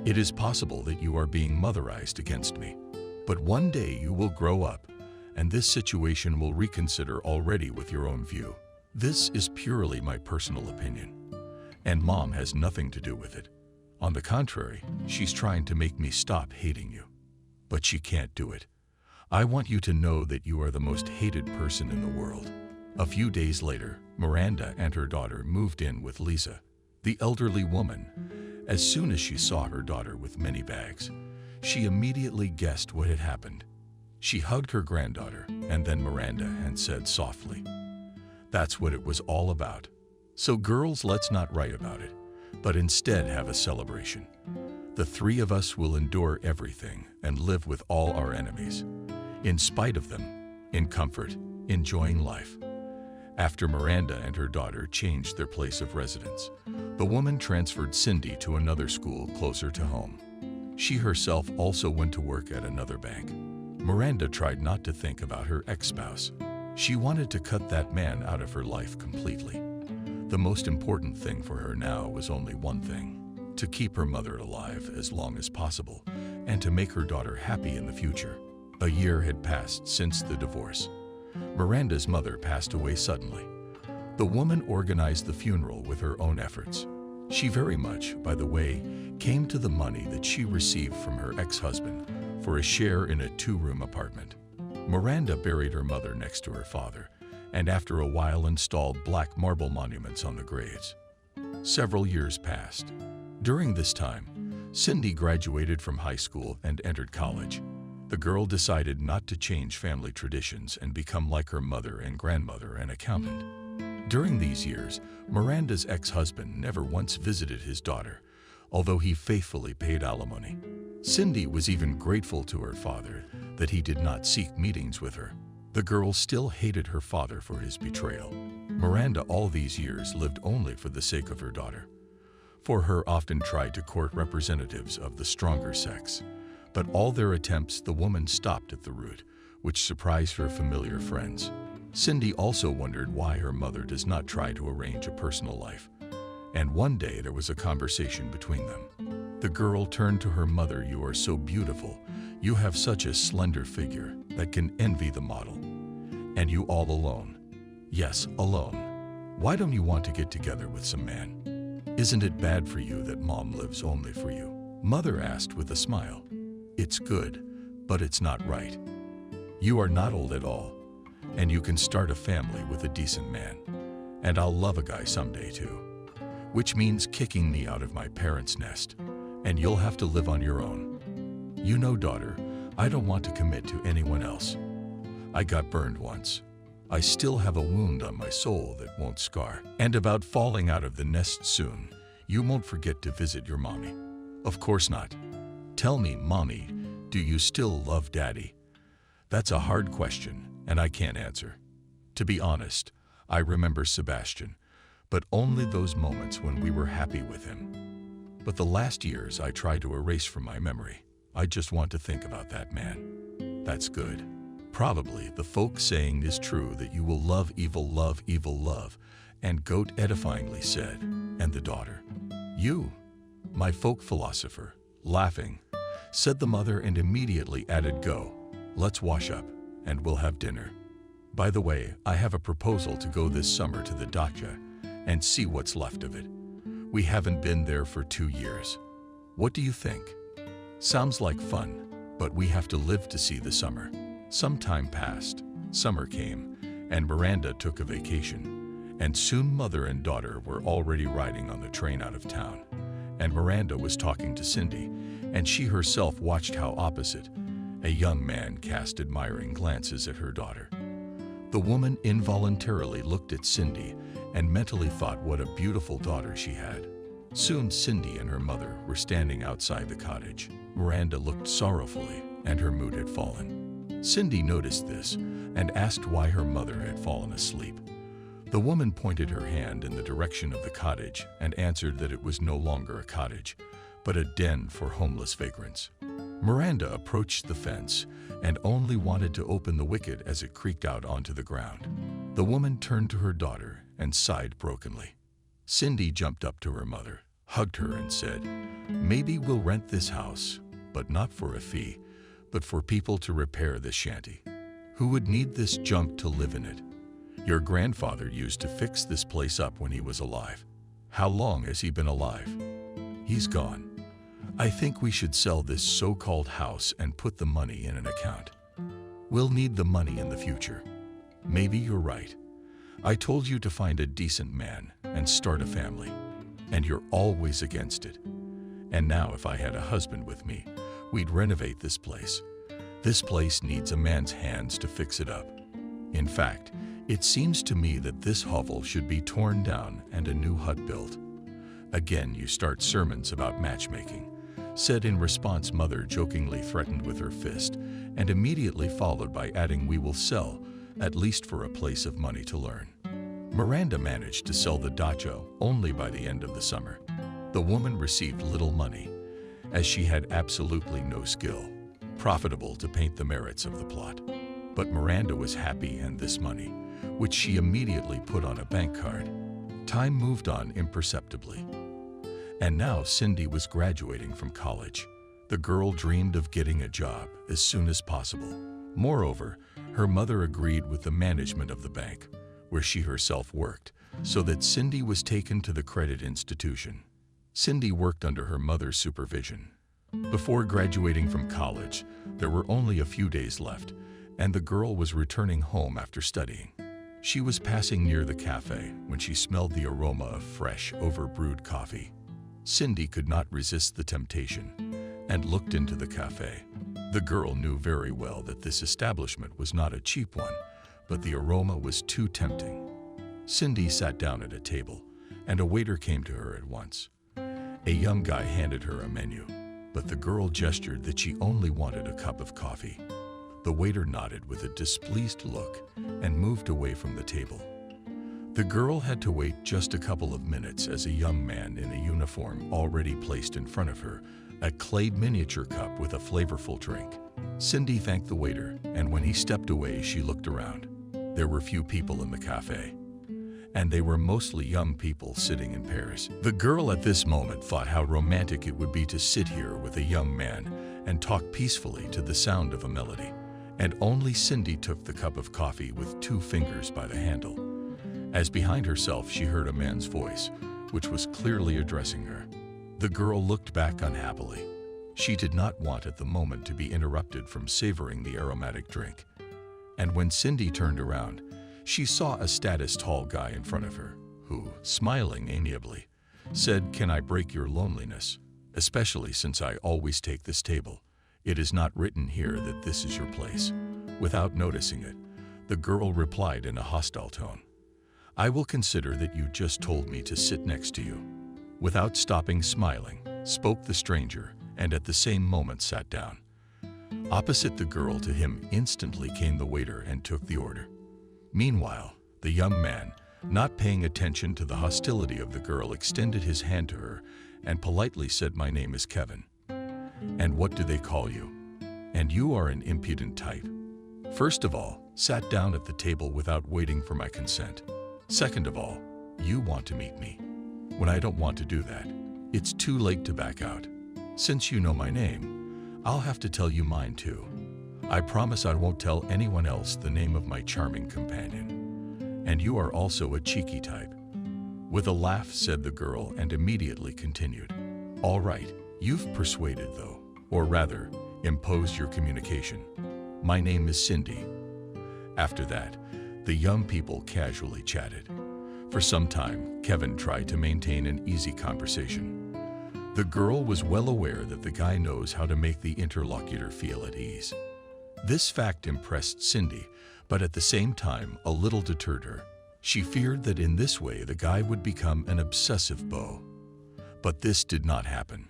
It is possible that you are being motherized against me, but one day you will grow up, and this situation will reconsider already with your own view. This is purely my personal opinion, and Mom has nothing to do with it. On the contrary, she's trying to make me stop hating you. But she can't do it. I want you to know that you are the most hated person in the world. A few days later, Miranda and her daughter moved in with Lisa, the elderly woman. As soon as she saw her daughter with many bags, she immediately guessed what had happened. She hugged her granddaughter and then Miranda and said softly, That's what it was all about. So girls, let's not write about it, but instead have a celebration. The 3 of us will endure everything and live with all our enemies, in spite of them, in comfort, enjoying life. After Miranda and her daughter changed their place of residence, the woman transferred Cindy to another school closer to home. She herself also went to work at another bank. Miranda tried not to think about her ex-spouse. She wanted to cut that man out of her life completely. The most important thing for her now was only one thing: to keep her mother alive as long as possible and to make her daughter happy in the future. A year had passed since the divorce. Miranda's mother passed away suddenly. The woman organized the funeral with her own efforts. She very much, by the way, came to the money that she received from her ex-husband for a share in a 2-room apartment. Miranda buried her mother next to her father, and after a while installed black marble monuments on the graves. Several years passed. During this time, Cindy graduated from high school and entered college. The girl decided not to change family traditions and become like her mother and grandmother, an accountant. During these years, Miranda's ex-husband never once visited his daughter, although he faithfully paid alimony. Cindy was even grateful to her father that he did not seek meetings with her. The girl still hated her father for his betrayal. Miranda all these years lived only for the sake of her daughter. For her often tried to court representatives of the stronger sex. But all their attempts, the woman stopped at the root, which surprised her familiar friends. Cindy also wondered why her mother does not try to arrange a personal life. And one day there was a conversation between them. The girl turned to her mother. "You are so beautiful. You have such a slender figure that can envy the model. And you all alone. Yes, alone. Why don't you want to get together with some man? Isn't it bad for you that mom lives only for you?" Mother asked with a smile. "It's good, but it's not right. You are not old at all, and you can start a family with a decent man. And I'll love a guy someday too. Which means kicking me out of my parents' nest, and you'll have to live on your own. You know, daughter, I don't want to commit to anyone else. I got burned once. I still have a wound on my soul that won't scar. And about falling out of the nest soon, you won't forget to visit your mommy." "Of course not. Tell me, mommy, do you still love daddy?" "That's a hard question, and I can't answer. To be honest, I remember Sebastian, but only those moments when we were happy with him. But the last years I try to erase from my memory. I just want to think about that man." "That's good. Probably the folk saying is true that you will love, love, and Goat edifyingly said, "And the daughter." "You, my folk philosopher," laughing, said the mother and immediately added, "Go, let's wash up, and we'll have dinner. By the way, I have a proposal to go this summer to the dacha and see what's left of it. We haven't been there for 2 years. What do you think?" "Sounds like fun, but we have to live to see the summer." Some time passed, summer came, and Miranda took a vacation, and soon mother and daughter were already riding on the train out of town, and Miranda was talking to Cindy, and she herself watched how opposite, a young man cast admiring glances at her daughter. The woman involuntarily looked at Cindy and mentally thought what a beautiful daughter she had. Soon Cindy and her mother were standing outside the cottage. Miranda looked sorrowfully, and her mood had fallen. Cindy noticed this and asked why her mother had fallen asleep. The woman pointed her hand in the direction of the cottage and answered that it was no longer a cottage, but a den for homeless vagrants. Miranda approached the fence and only wanted to open the wicket as it creaked out onto the ground. The woman turned to her daughter and sighed brokenly. Cindy jumped up to her mother, hugged her, and said, "Maybe we'll rent this house, but not for a fee, but for people to repair this shanty. Who would need this junk to live in it? Your grandfather used to fix this place up when he was alive. How long has he been alive? He's gone. I think we should sell this so-called house and put the money in an account. We'll need the money in the future. Maybe you're right. I told you to find a decent man and start a family, and you're always against it. And now if I had a husband with me, we'd renovate this place. This place needs a man's hands to fix it up. In fact, it seems to me that this hovel should be torn down and a new hut built." "Again you start sermons about matchmaking," said in response mother, jokingly threatened with her fist, and immediately followed by adding, "We will sell, at least for a place of money to learn." Miranda managed to sell the dacha only by the end of the summer. The woman received little money, as she had absolutely no skill, profitable to paint the merits of the plot. But Miranda was happy, and this money, which she immediately put on a bank card. Time moved on imperceptibly. And now Cindy was graduating from college. The girl dreamed of getting a job as soon as possible. Moreover, her mother agreed with the management of the bank, where she herself worked, so that Cindy was taken to the credit institution. Cindy worked under her mother's supervision. Before graduating from college, there were only a few days left, and the girl was returning home after studying. She was passing near the cafe when she smelled the aroma of fresh, overbrewed coffee. Cindy could not resist the temptation and looked into the cafe. The girl knew very well that this establishment was not a cheap one, but the aroma was too tempting. Cindy sat down at a table, and a waiter came to her at once. A young guy handed her a menu, but the girl gestured that she only wanted a cup of coffee. The waiter nodded with a displeased look and moved away from the table. The girl had to wait just a couple of minutes as a young man in a uniform already placed in front of her a clay miniature cup with a flavorful drink. Cindy thanked the waiter, and when he stepped away, she looked around. There were few people in the cafe, and they were mostly young people sitting in pairs. The girl at this moment thought how romantic it would be to sit here with a young man and talk peacefully to the sound of a melody. And only Cindy took the cup of coffee with 2 fingers by the handle, as behind herself she heard a man's voice, which was clearly addressing her. The girl looked back unhappily. She did not want at the moment to be interrupted from savoring the aromatic drink. And when Cindy turned around, she saw a status tall guy in front of her, who, smiling amiably, said, "Can I break your loneliness? Especially since I always take this table. It is not written here that this is your place." Without noticing it, the girl replied in a hostile tone, "I will consider that you just told me to sit next to you." Without stopping smiling, spoke the stranger, and at the same moment sat down. Opposite the girl to him instantly came the waiter and took the order. Meanwhile, the young man, not paying attention to the hostility of the girl, extended his hand to her and politely said, "My name is Kevin." "And what do they call you?" "And you are an impudent type. First of all, sat down at the table without waiting for my consent. Second of all, you want to meet me, when I don't want to do that. It's too late to back out. Since you know my name, I'll have to tell you mine too. I promise I won't tell anyone else the name of my charming companion. And you are also a cheeky type." With a laugh said the girl, and immediately continued, "All right, you've persuaded though, or rather, imposed your communication. My name is Cindy." After that, the young people casually chatted. For some time, Kevin tried to maintain an easy conversation. The girl was well aware that the guy knows how to make the interlocutor feel at ease. This fact impressed Cindy, but at the same time a little deterred her. She feared that in this way the guy would become an obsessive beau. But this did not happen.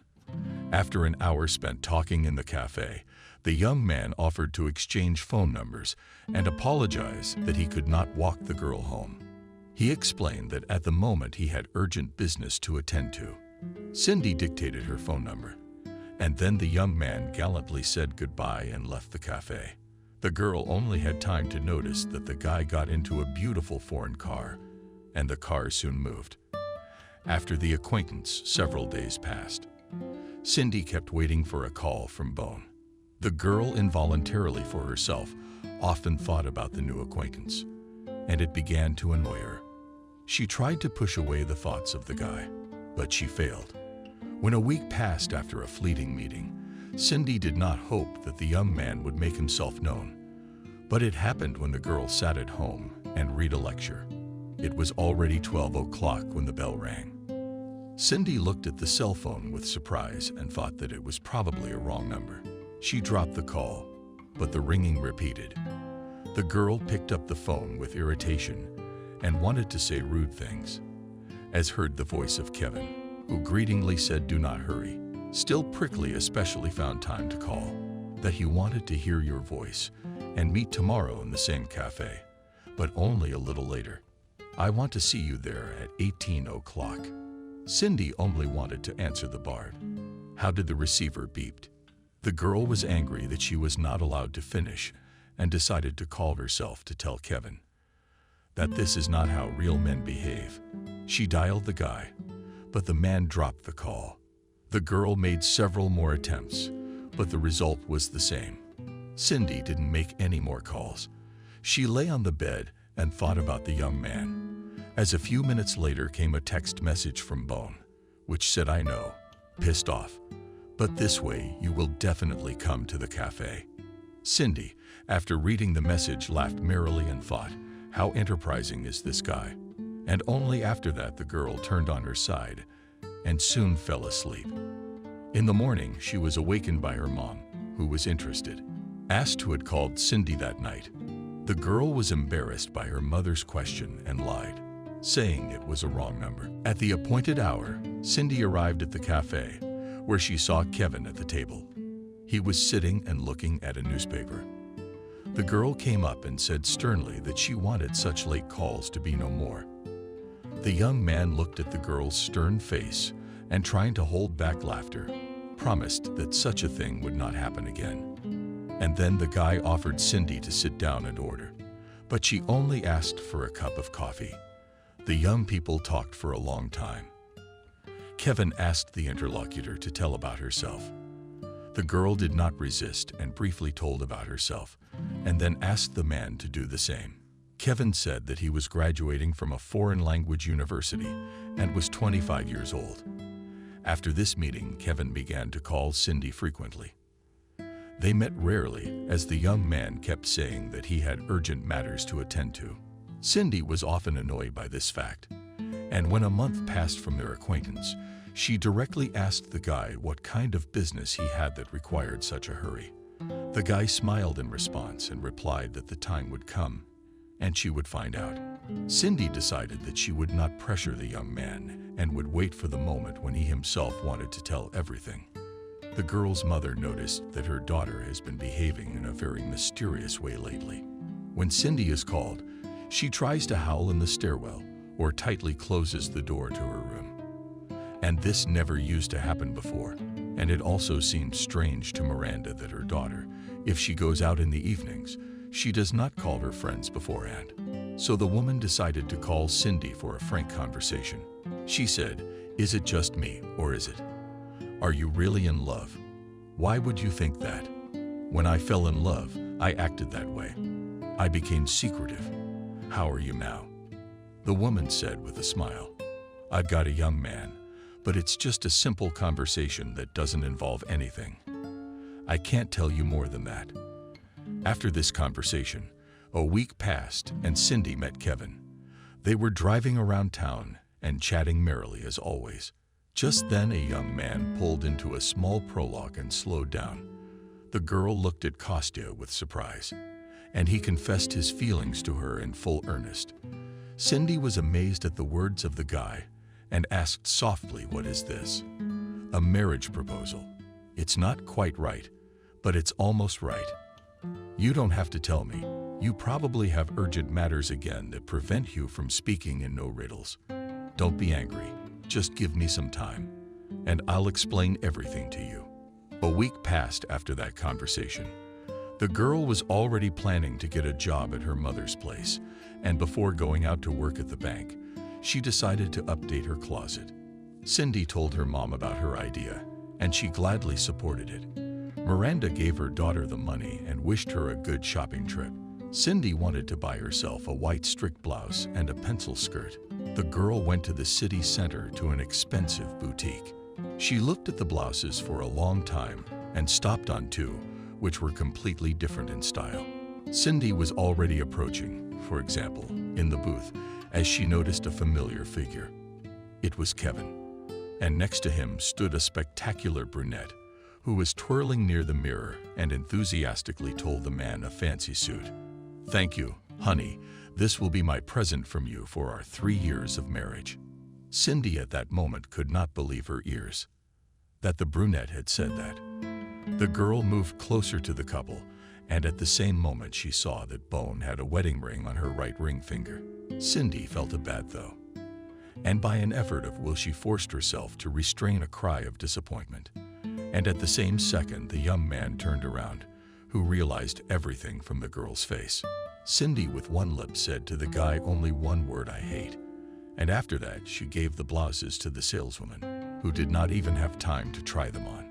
After an hour spent talking in the cafe, the young man offered to exchange phone numbers and apologize that he could not walk the girl home. He explained that at the moment he had urgent business to attend to. Cindy dictated her phone number, and then the young man gallantly said goodbye and left the cafe. The girl only had time to notice that the guy got into a beautiful foreign car, and the car soon moved. After the acquaintance, several days passed. Cindy kept waiting for a call from Bone. The girl, involuntarily for herself, often thought about the new acquaintance, and it began to annoy her. She tried to push away the thoughts of the guy, but she failed. When a week passed after a fleeting meeting, Cindy did not hope that the young man would make himself known. But it happened when the girl sat at home and read a lecture. It was already 12 o'clock when the bell rang. Cindy looked at the cell phone with surprise and thought that it was probably a wrong number. She dropped the call, but the ringing repeated. The girl picked up the phone with irritation and wanted to say rude things, as heard the voice of Kevin, who greetingly said, "Do not hurry." Still prickly, especially found time to call, that he wanted to hear your voice and meet tomorrow in the same cafe, but only a little later. "I want to see you there at 18 o'clock. Cindy only wanted to answer the bard. How did the receiver beeped? The girl was angry that she was not allowed to finish and decided to call herself to tell Kevin that this is not how real men behave. She dialed the guy, but the man dropped the call. The girl made several more attempts, but the result was the same. Cindy didn't make any more calls. She lay on the bed and thought about the young man, as a few minutes later came a text message from Bone, which said, "I know, pissed off, but this way you will definitely come to the cafe." Cindy, after reading the message, laughed merrily and thought, how enterprising is this guy? And only after that the girl turned on her side and soon fell asleep. In the morning, she was awakened by her mom, who was interested. Asked who had called Cindy that night, the girl was embarrassed by her mother's question and lied, saying it was a wrong number. At the appointed hour, Cindy arrived at the cafe, where she saw Kevin at the table. He was sitting and looking at a newspaper. The girl came up and said sternly that she wanted such late calls to be no more. The young man looked at the girl's stern face and, trying to hold back laughter, promised that such a thing would not happen again. And then the guy offered Cindy to sit down and order, but she only asked for a cup of coffee. The young people talked for a long time. Kevin asked the interlocutor to tell about herself. The girl did not resist and briefly told about herself, and then asked the man to do the same. Kevin said that he was graduating from a foreign language university and was 25 years old. After this meeting, Kevin began to call Cindy frequently. They met rarely, as the young man kept saying that he had urgent matters to attend to. Cindy was often annoyed by this fact, and when a month passed from their acquaintance, she directly asked the guy what kind of business he had that required such a hurry. The guy smiled in response and replied that the time would come, and she would find out. Cindy decided that she would not pressure the young man and would wait for the moment when he himself wanted to tell everything. The girl's mother noticed that her daughter has been behaving in a very mysterious way lately. When Cindy is called, she tries to howl in the stairwell or tightly closes the door to her room. And this never used to happen before, and it also seemed strange to Miranda that her daughter, if she goes out in the evenings, she does not call her friends beforehand. So the woman decided to call Cindy for a frank conversation. She said, "Is it just me, or is it? Are you really in love? Why would you think that? When I fell in love, I acted that way. I became secretive. How are you now?" The woman said with a smile, "I've got a young man, but it's just a simple conversation that doesn't involve anything. I can't tell you more than that." After this conversation, a week passed and Cindy met Kevin. They were driving around town and chatting merrily as always. Just then a young man pulled into a small prologue and slowed down. The girl looked at Kostya with surprise, and he confessed his feelings to her in full earnest. Cindy was amazed at the words of the guy and asked softly, "What is this?" "A marriage proposal. It's not quite right, but it's almost right. You don't have to tell me. You probably have urgent matters again that prevent you from speaking in no riddles. Don't be angry. Just give me some time, and I'll explain everything to you." A week passed after that conversation. The girl was already planning to get a job at her mother's place, and before going out to work at the bank, she decided to update her closet. Cindy told her mom about her idea, and she gladly supported it. Miranda gave her daughter the money and wished her a good shopping trip. Cindy wanted to buy herself a white strict blouse and a pencil skirt. The girl went to the city center to an expensive boutique. She looked at the blouses for a long time and stopped on two, which were completely different in style. Cindy was already approaching, for example, in the booth, as she noticed a familiar figure. It was Kevin, and next to him stood a spectacular brunette who was twirling near the mirror and enthusiastically told the man a fancy suit. "Thank you, honey. This will be my present from you for our 3 years of marriage." Cindy at that moment could not believe her ears, that the brunette had said that. The girl moved closer to the couple, and at the same moment she saw that Bone had a wedding ring on her right ring finger. Cindy felt a bad though, and by an effort of will she forced herself to restrain a cry of disappointment. And at the same second the young man turned around, who realized everything from the girl's face. Cindy with one lip said to the guy only one word, "I hate," And after that, she gave the blouses to the saleswoman, who did not even have time to try them on.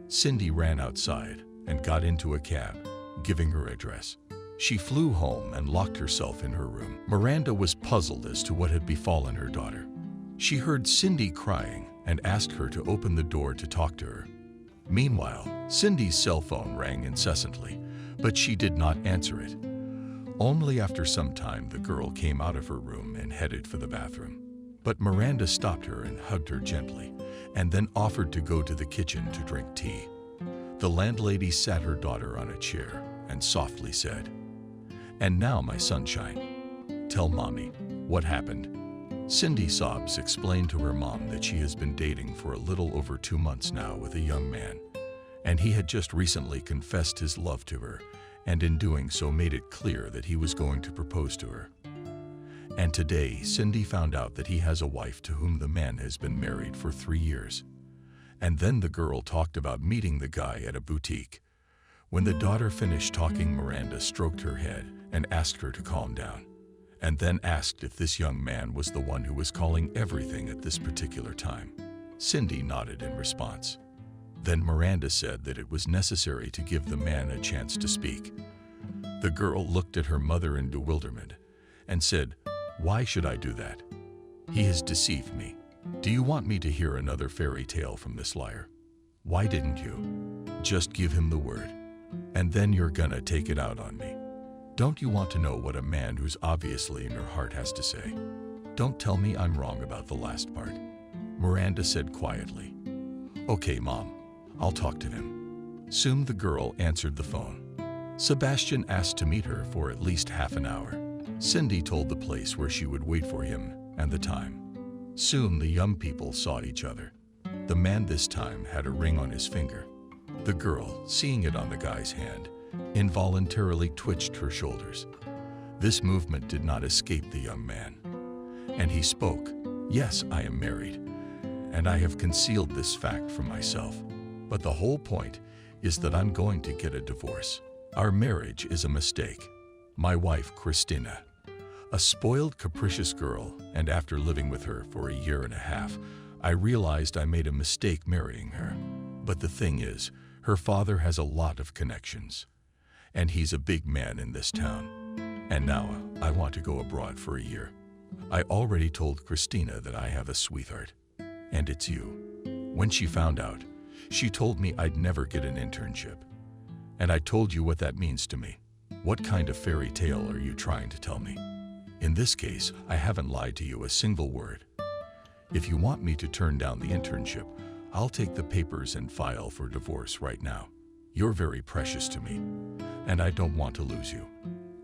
Cindy ran outside and got into a cab, giving her address. She flew home and locked herself in her room. Miranda was puzzled as to what had befallen her daughter. She heard Cindy crying and asked her to open the door to talk to her. Meanwhile, Cindy's cell phone rang incessantly, but she did not answer it. Only after some time, the girl came out of her room and headed for the bathroom. But Miranda stopped her and hugged her gently, and then offered to go to the kitchen to drink tea. The landlady sat her daughter on a chair and softly said, "And now, my sunshine, tell Mommy what happened." Cindy sobs explained to her mom that she has been dating for a little over 2 months now with a young man, and he had just recently confessed his love to her, and in doing so made it clear that he was going to propose to her. And today, Cindy found out that he has a wife to whom the man has been married for 3 years. And then the girl talked about meeting the guy at a boutique. When the daughter finished talking, Miranda stroked her head and asked her to calm down, and then asked if this young man was the one who was calling everything at this particular time. Cindy nodded in response. Then Miranda said that it was necessary to give the man a chance to speak. The girl looked at her mother in bewilderment and said, "Why should I do that? He has deceived me. Do you want me to hear another fairy tale from this liar? Why didn't you just give him the word? And then you're gonna take it out on me. Don't you want to know what a man who's obviously in her heart has to say? Don't tell me I'm wrong about the last part." Miranda said quietly, "Okay, Mom, I'll talk to him." Soon the girl answered the phone. Sebastian asked to meet her for at least half an hour. Cindy told the place where she would wait for him and the time. Soon the young people saw each other. The man this time had a ring on his finger. The girl, seeing it on the guy's hand, involuntarily twitched her shoulders. This movement did not escape the young man, and he spoke. "Yes, I am married, and I have concealed this fact from myself. But the whole point is that I'm going to get a divorce. Our marriage is a mistake. My wife, Christina, a spoiled, capricious girl, and after living with her for 1.5 years, I realized I made a mistake marrying her. But the thing is, her father has a lot of connections, and he's a big man in this town. And now I want to go abroad for 1 year. I already told Christina that I have a sweetheart, and it's you." When she found out, she told me I'd never get an internship. And I told you what that means to me. What kind of fairy tale are you trying to tell me? In this case, I haven't lied to you a single word. If you want me to turn down the internship, I'll take the papers and file for divorce right now. You're very precious to me, and I don't want to lose you.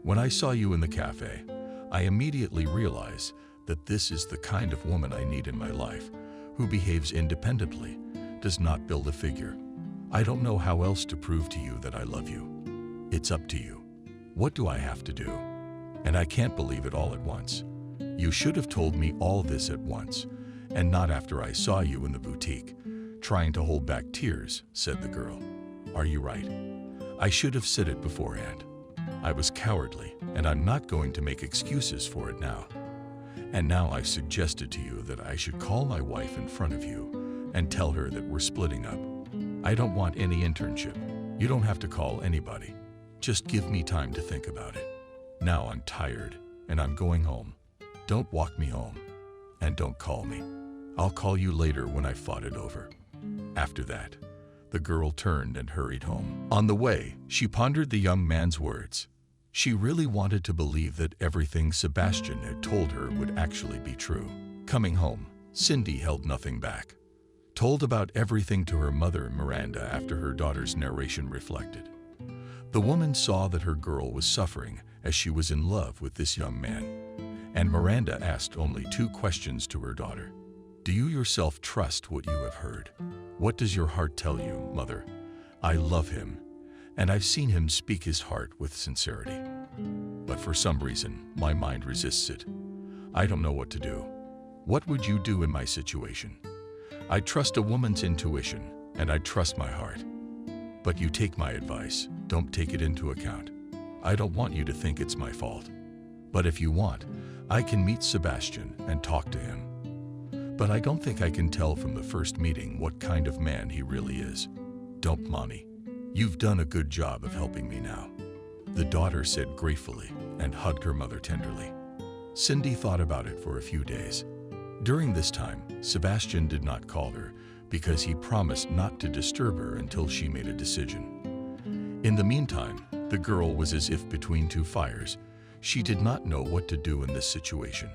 When I saw you in the cafe, I immediately realized that this is the kind of woman I need in my life, who behaves independently, does not build a figure. I don't know how else to prove to you that I love you. It's up to you. What do I have to do? And I can't believe it all at once. You should have told me all this at once, and not after I saw you in the boutique, trying to hold back tears," said the girl. "Are you right? I should have said it beforehand. I was cowardly, and I'm not going to make excuses for it now. And now I've suggested to you that I should call my wife in front of you and tell her that we're splitting up. I don't want any internship. You don't have to call anybody. Just give me time to think about it. Now I'm tired, and I'm going home. Don't walk me home, and don't call me. I'll call you later when I've fought it over." After that, the girl turned and hurried home. On the way, she pondered the young man's words. She really wanted to believe that everything Sebastian had told her would actually be true. Coming home, Cindy held nothing back. Told about everything to her mother, Miranda, after her daughter's narration reflected. The woman saw that her girl was suffering as she was in love with this young man, and Miranda asked only 2 questions to her daughter. "Do you yourself trust what you have heard? What does your heart tell you, mother? I love him, and I've seen him speak his heart with sincerity. But for some reason, my mind resists it. I don't know what to do. What would you do in my situation? I trust a woman's intuition, and I trust my heart. But you take my advice, don't take it into account. I don't want you to think it's my fault. But if you want, I can meet Sebastian and talk to him. But I don't think I can tell from the first meeting what kind of man he really is. Don't, Mommy. You've done a good job of helping me now," the daughter said gratefully and hugged her mother tenderly. Cindy thought about it for a few days. During this time, Sebastian did not call her because he promised not to disturb her until she made a decision. In the meantime, the girl was as if between two fires. She did not know what to do in this situation.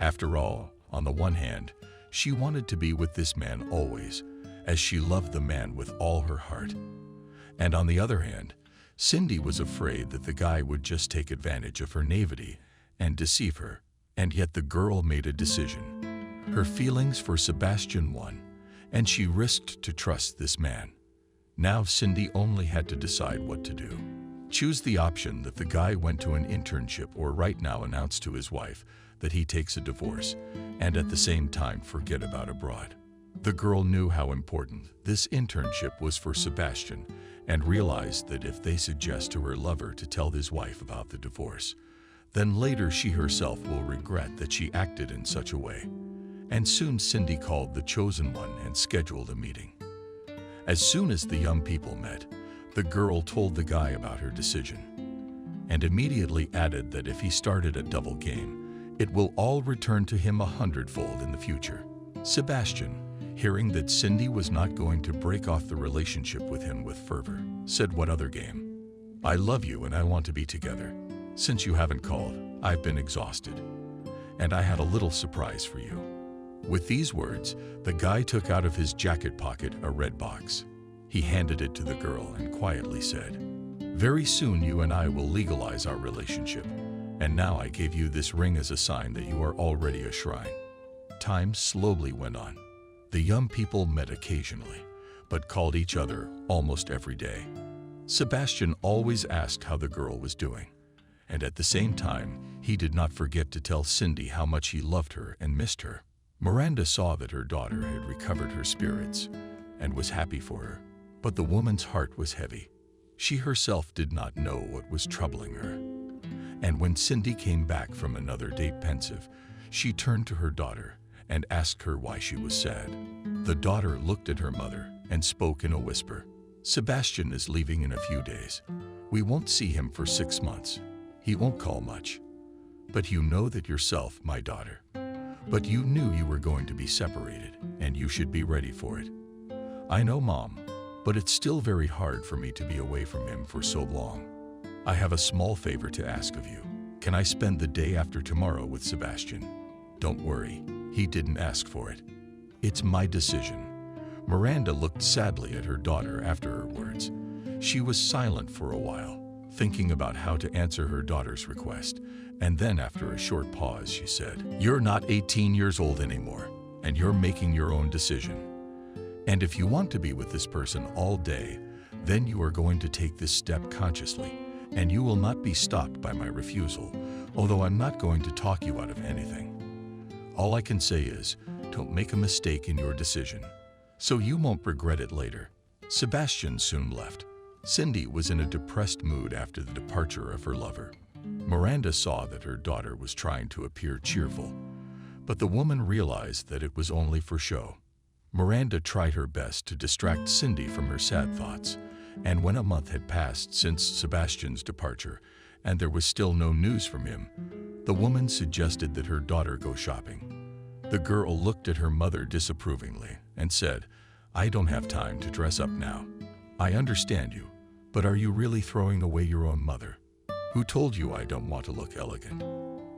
After all, on the one hand, she wanted to be with this man always, as she loved the man with all her heart. And on the other hand, Cindy was afraid that the guy would just take advantage of her naivety and deceive her. And yet the girl made a decision. Her feelings for Sebastian won, and she risked to trust this man. Now Cindy only had to decide what to do. Choose the option that the guy went to an internship or right now announce to his wife that he takes a divorce and at the same time forget about abroad. The girl knew how important this internship was for Sebastian and realized that if they suggest to her lover to tell his wife about the divorce, then later she herself will regret that she acted in such a way. And soon Cindy called the chosen one and scheduled a meeting. As soon as the young people met, the girl told the guy about her decision and immediately added that if he started a double game, it will all return to him 100-fold in the future. Sebastian, hearing that Cindy was not going to break off the relationship with him with fervor, said, "What other game? I love you and I want to be together. Since you haven't called, I've been exhausted. And I had a little surprise for you." With these words, the guy took out of his jacket pocket a red box. He handed it to the girl and quietly said, "Very soon you and I will legalize our relationship. And now I gave you this ring as a sign that you are already a shrine." Time slowly went on. The young people met occasionally, but called each other almost every day. Sebastian always asked how the girl was doing. And at the same time, he did not forget to tell Cindy how much he loved her and missed her. Miranda saw that her daughter had recovered her spirits and was happy for her. But the woman's heart was heavy. She herself did not know what was troubling her. And when Cindy came back from another date pensive, she turned to her daughter and asked her why she was sad. The daughter looked at her mother and spoke in a whisper. "Sebastian is leaving in a few days. We won't see him for 6 months. He won't call much. But you know that yourself, my daughter. But you knew you were going to be separated, and you should be ready for it." "I know, Mom, but it's still very hard for me to be away from him for so long. I have a small favor to ask of you. Can I spend the day after tomorrow with Sebastian?" "Don't worry, he didn't ask for it. It's my decision." Miranda looked sadly at her daughter after her words. She was silent for a while, thinking about how to answer her daughter's request, and then after a short pause she said, "You're not 18 years old anymore, and you're making your own decision. And if you want to be with this person all day, then you are going to take this step consciously, and you will not be stopped by my refusal, although I'm not going to talk you out of anything. All I can say is, don't make a mistake in your decision, so you won't regret it later." Sebastian soon left. Cindy was in a depressed mood after the departure of her lover. Miranda saw that her daughter was trying to appear cheerful, but the woman realized that it was only for show. Miranda tried her best to distract Cindy from her sad thoughts, and when a month had passed since Sebastian's departure and there was still no news from him, the woman suggested that her daughter go shopping. The girl looked at her mother disapprovingly and said, "I don't have time to dress up now. I understand you, but are you really throwing away your own mother? Who told you I don't want to look elegant?"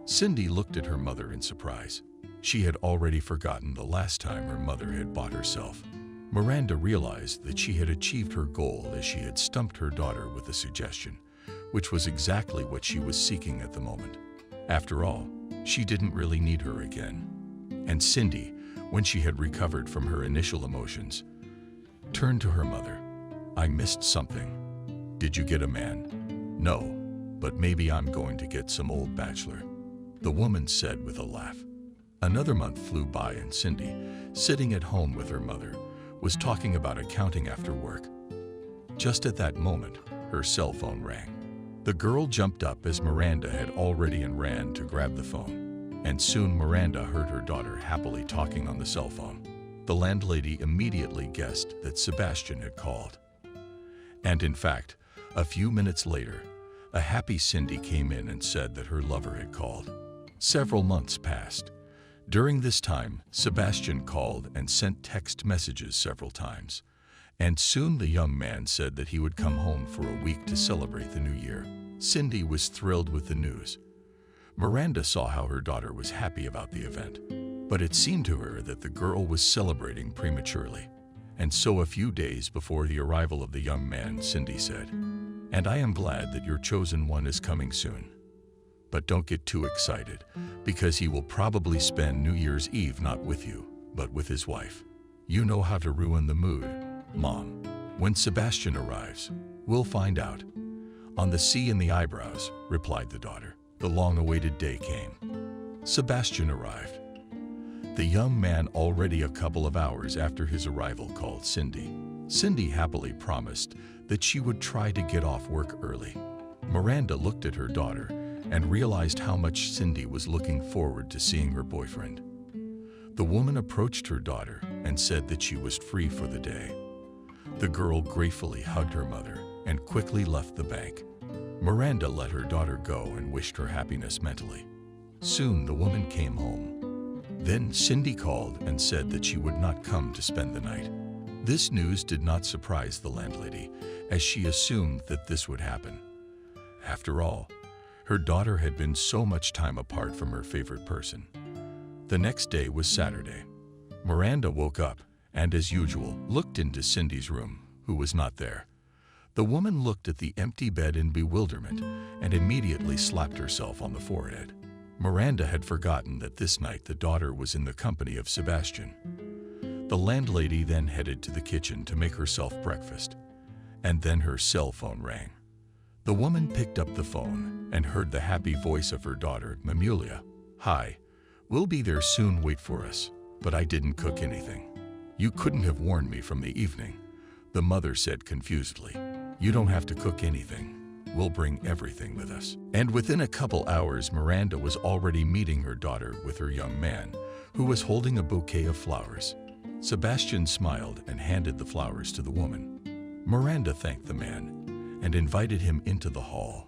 Cindy looked at her mother in surprise. She had already forgotten the last time her mother had bought herself. Miranda realized that she had achieved her goal as she had stumped her daughter with a suggestion, which was exactly what she was seeking at the moment. After all, she didn't really need her again. And Cindy, when she had recovered from her initial emotions, turned to her mother. "I missed something. Did you get a man?" "No, but maybe I'm going to get some old bachelor," the woman said with a laugh. Another month flew by and Cindy, sitting at home with her mother, was talking about accounting after work. Just at that moment, her cell phone rang. The girl jumped up as Miranda had already and ran to grab the phone. And soon Miranda heard her daughter happily talking on the cell phone. The landlady immediately guessed that Sebastian had called. And in fact, a few minutes later, a happy Cindy came in and said that her lover had called. Several months passed. During this time, Sebastian called and sent text messages several times. And soon the young man said that he would come home for a week to celebrate the new year. Cindy was thrilled with the news. Miranda saw how her daughter was happy about the event, but it seemed to her that the girl was celebrating prematurely. And so a few days before the arrival of the young man, Cindy said, "And I am glad that your chosen one is coming soon. But don't get too excited, because he will probably spend New Year's Eve not with you, but with his wife. You know how to ruin the mood, Mom. When Sebastian arrives, we'll find out." "On the C and the eyebrows," replied the daughter. The long-awaited day came. Sebastian arrived. The young man, already a couple of hours after his arrival, called Cindy. Cindy happily promised that she would try to get off work early. Miranda looked at her daughter and realized how much Cindy was looking forward to seeing her boyfriend. The woman approached her daughter and said that she was free for the day. The girl gratefully hugged her mother and quickly left the bank. Miranda let her daughter go and wished her happiness mentally. Soon the woman came home. Then Cindy called and said that she would not come to spend the night. This news did not surprise the landlady, as she assumed that this would happen. After all, her daughter had been so much time apart from her favorite person. The next day was Saturday. Miranda woke up and, as usual, looked into Cindy's room, who was not there. The woman looked at the empty bed in bewilderment and immediately slapped herself on the forehead. Miranda had forgotten that this night the daughter was in the company of Sebastian. The landlady then headed to the kitchen to make herself breakfast, and then her cell phone rang. The woman picked up the phone and heard the happy voice of her daughter, Mamulia. "Hi, we'll be there soon, wait for us. But I didn't cook anything." "You couldn't have warned me from the evening," the mother said confusedly. "You don't have to cook anything. We'll bring everything with us." And within a couple hours, Miranda was already meeting her daughter with her young man, who was holding a bouquet of flowers. Sebastian smiled and handed the flowers to the woman. Miranda thanked the man and invited him into the hall,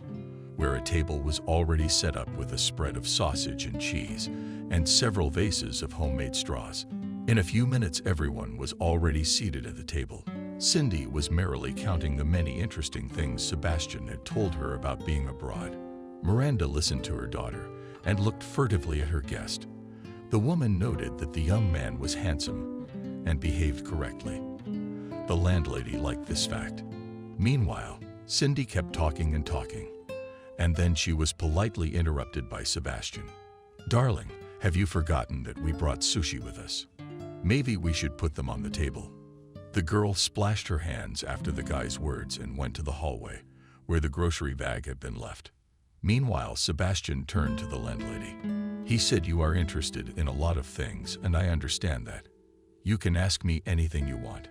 where a table was already set up with a spread of sausage and cheese and several vases of homemade straws. In a few minutes, everyone was already seated at the table. Cindy was merrily counting the many interesting things Sebastian had told her about being abroad. Miranda listened to her daughter and looked furtively at her guest. The woman noted that the young man was handsome and behaved correctly. The landlady liked this fact. Meanwhile, Cindy kept talking and talking, and then she was politely interrupted by Sebastian. "Darling, have you forgotten that we brought sushi with us? Maybe we should put them on the table." The girl splashed her hands after the guy's words and went to the hallway, where the grocery bag had been left. Meanwhile, Sebastian turned to the landlady. He said, "You are interested in a lot of things, and I understand that. You can ask me anything you want.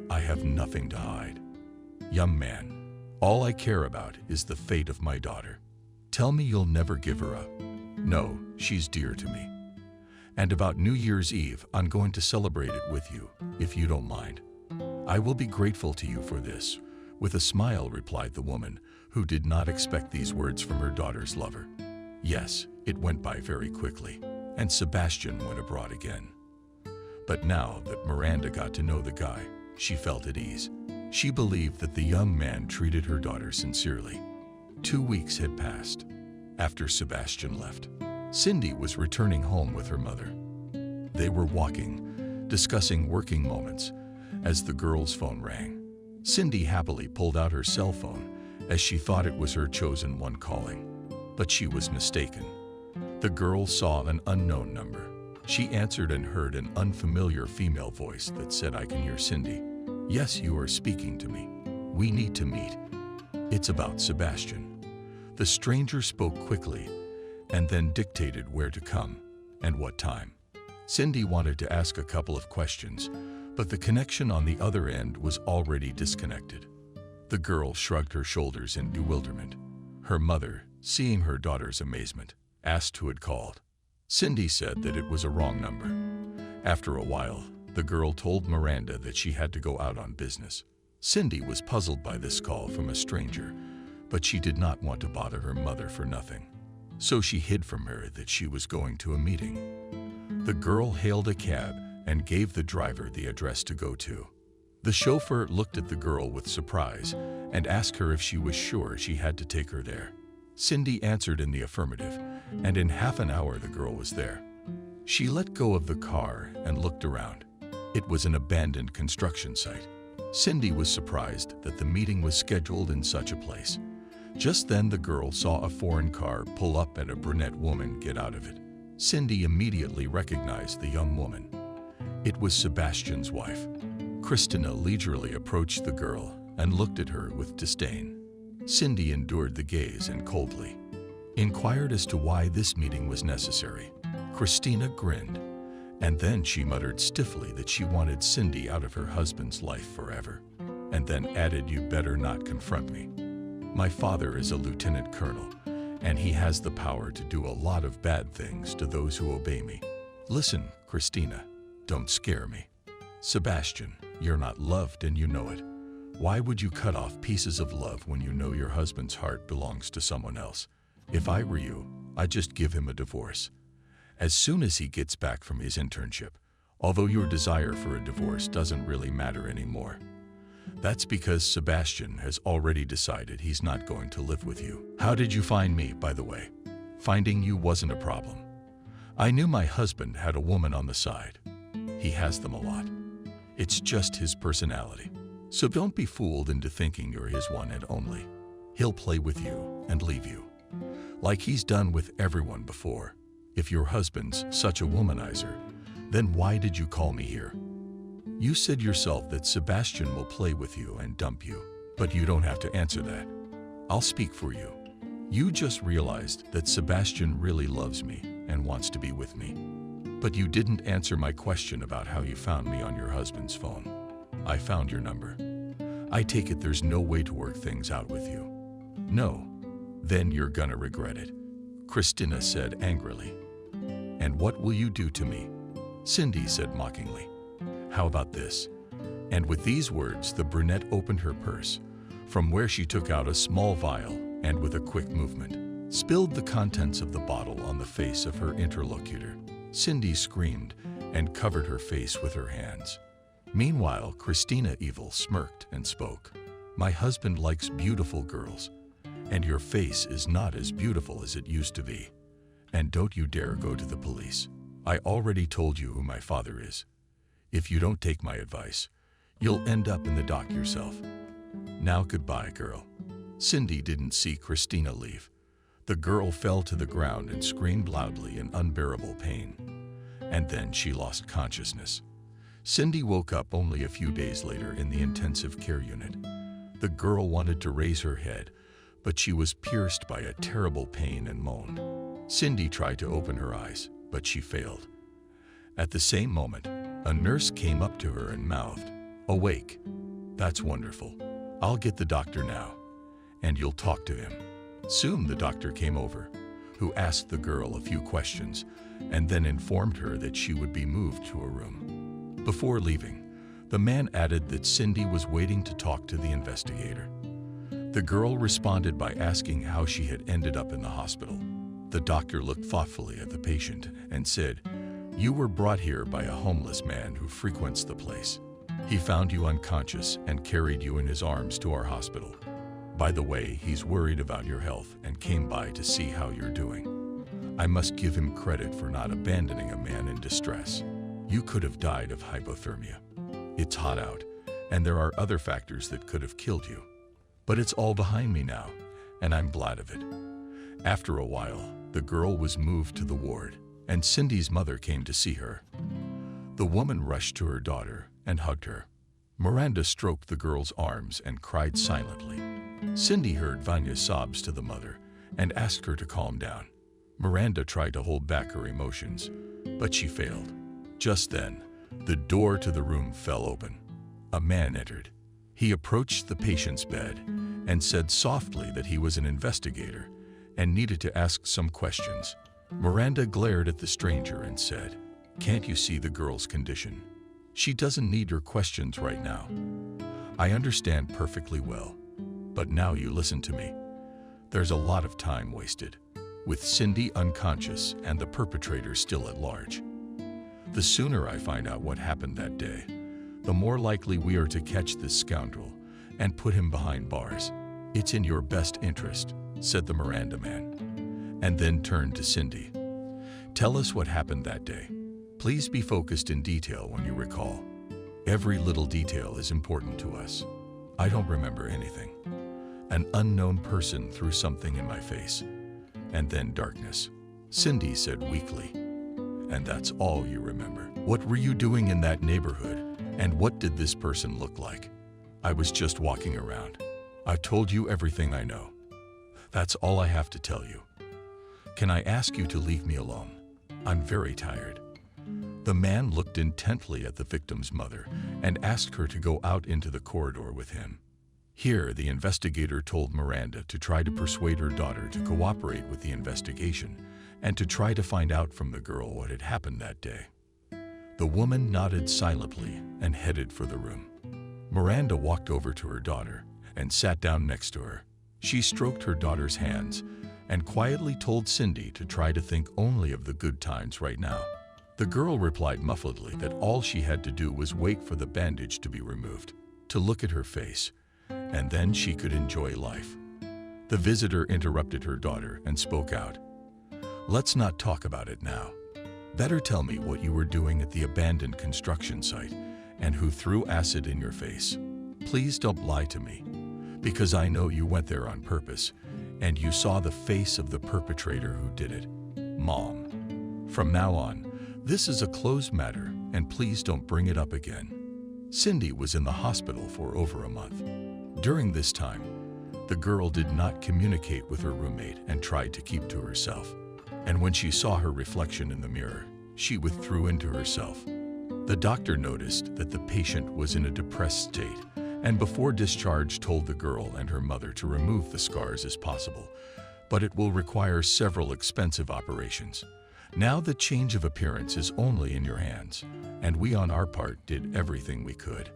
I have nothing to hide. Young man, all I care about is the fate of my daughter. Tell me you'll never give her up." "No, she's dear to me. And about New Year's Eve, I'm going to celebrate it with you, if you don't mind." "I will be grateful to you for this," with a smile replied the woman, who did not expect these words from her daughter's lover. Yes, it went by very quickly, and Sebastian went abroad again. But now that Miranda got to know the guy, she felt at ease. She believed that the young man treated her daughter sincerely. 2 weeks had passed. After Sebastian left, Cindy was returning home with her mother. They were walking, discussing working moments, as the girl's phone rang. Cindy happily pulled out her cell phone, as she thought it was her chosen one calling. But she was mistaken. The girl saw an unknown number. She answered and heard an unfamiliar female voice that said, "I can hear Cindy. Yes, you are speaking to me. We need to meet. It's about Sebastian." The stranger spoke quickly and then dictated where to come and what time. Cindy wanted to ask a couple of questions, but the connection on the other end was already disconnected. The girl shrugged her shoulders in bewilderment. Her mother, seeing her daughter's amazement, asked who had called. Cindy said that it was a wrong number. After a while, the girl told Miranda that she had to go out on business. Cindy was puzzled by this call from a stranger, but she did not want to bother her mother for nothing. So she hid from her that she was going to a meeting. The girl hailed a cab and gave the driver the address to go to. The chauffeur looked at the girl with surprise and asked her if she was sure she had to take her there. Cindy answered in the affirmative, and in half an hour the girl was there. She let go of the car and looked around. It was an abandoned construction site. Cindy was surprised that the meeting was scheduled in such a place. Just then the girl saw a foreign car pull up and a brunette woman get out of it. Cindy immediately recognized the young woman. It was Sebastian's wife. Christina leisurely approached the girl and looked at her with disdain. Cindy endured the gaze and coldly inquired as to why this meeting was necessary. Christina grinned, and then she muttered stiffly that she wanted Cindy out of her husband's life forever, and then added, "You better not confront me. My father is a lieutenant colonel, and he has the power to do a lot of bad things to those who obey me. Listen, Christina, don't scare me. Sebastian, you're not loved and you know it. Why would you cut off pieces of love when you know your husband's heart belongs to someone else? If I were you, I'd just give him a divorce. As soon as he gets back from his internship, although your desire for a divorce doesn't really matter anymore. That's because Sebastian has already decided he's not going to live with you. How did you find me, by the way? Finding you wasn't a problem. I knew my husband had a woman on the side. He has them a lot. It's just his personality. So don't be fooled into thinking you're his one and only. He'll play with you and leave you, like he's done with everyone before. If your husband's such a womanizer, then why did you call me here? You said yourself that Sebastian will play with you and dump you, but you don't have to answer that. I'll speak for you. You just realized that Sebastian really loves me and wants to be with me. But you didn't answer my question about how you found me on your husband's phone. I found your number. I take it there's no way to work things out with you. No, then you're gonna regret it, Christina said angrily. And what will you do to me? Cindy said mockingly. How about this? And with these words, the brunette opened her purse, from where she took out a small vial and with a quick movement, spilled the contents of the bottle on the face of her interlocutor. Cindy screamed and covered her face with her hands. Meanwhile, Christina Evil smirked and spoke. My husband likes beautiful girls, and your face is not as beautiful as it used to be. And don't you dare go to the police. I already told you who my father is. If you don't take my advice, you'll end up in the dock yourself. Now goodbye, girl. Cindy didn't see Christina leave. The girl fell to the ground and screamed loudly in unbearable pain. And then she lost consciousness. Cindy woke up only a few days later in the intensive care unit. The girl wanted to raise her head, but she was pierced by a terrible pain and moaned. Cindy tried to open her eyes, but she failed. At the same moment, a nurse came up to her and mouthed, "Awake. That's wonderful. I'll get the doctor now, and you'll talk to him." Soon the doctor came over, who asked the girl a few questions and then informed her that she would be moved to a room. Before leaving, the man added that Cindy was waiting to talk to the investigator. The girl responded by asking how she had ended up in the hospital. The doctor looked thoughtfully at the patient and said, "You were brought here by a homeless man who frequents the place. He found you unconscious and carried you in his arms to our hospital. By the way, he's worried about your health and came by to see how you're doing. I must give him credit for not abandoning a man in distress. You could have died of hypothermia. It's hot out, and there are other factors that could have killed you. But it's all behind me now, and I'm glad of it." After a while, the girl was moved to the ward, and Cindy's mother came to see her. The woman rushed to her daughter and hugged her. Miranda stroked the girl's arms and cried silently. Cindy heard Vanya's sobs to the mother and asked her to calm down. Miranda tried to hold back her emotions, but she failed. Just then, the door to the room fell open. A man entered. He approached the patient's bed and said softly that he was an investigator and needed to ask some questions. Miranda glared at the stranger and said, "Can't you see the girl's condition? She doesn't need your questions right now. I understand perfectly well, but now you listen to me. There's a lot of time wasted, with Cindy unconscious and the perpetrator still at large. The sooner I find out what happened that day, the more likely we are to catch this scoundrel and put him behind bars. It's in your best interest," said the Miranda man, and then turned to Cindy. "Tell us what happened that day. Please be focused in detail when you recall. Every little detail is important to us. I don't remember anything. An unknown person threw something in my face, and then darkness," Cindy said weakly. "And that's all you remember? What were you doing in that neighborhood, and what did this person look like?" "I was just walking around. I've told you everything I know. That's all I have to tell you. Can I ask you to leave me alone? I'm very tired." The man looked intently at the victim's mother and asked her to go out into the corridor with him. Here, the investigator told Miranda to try to persuade her daughter to cooperate with the investigation and to try to find out from the girl what had happened that day. The woman nodded silently and headed for the room. Miranda walked over to her daughter and sat down next to her. She stroked her daughter's hands and quietly told Cindy to try to think only of the good times right now. The girl replied muffledly that all she had to do was wait for the bandage to be removed, to look at her face, and then she could enjoy life. The visitor interrupted her daughter and spoke out. "Let's not talk about it now. Better tell me what you were doing at the abandoned construction site and who threw acid in your face. Please don't lie to me, because I know you went there on purpose and you saw the face of the perpetrator who did it. Mom, from now on, this is a closed matter and please don't bring it up again." Cindy was in the hospital for over a month. During this time, the girl did not communicate with her roommate and tried to keep to herself. And when she saw her reflection in the mirror, she withdrew into herself. The doctor noticed that the patient was in a depressed state and before discharge told the girl and her mother to remove the scars as possible, but it will require several expensive operations. Now the change of appearance is only in your hands, and we on our part did everything we could.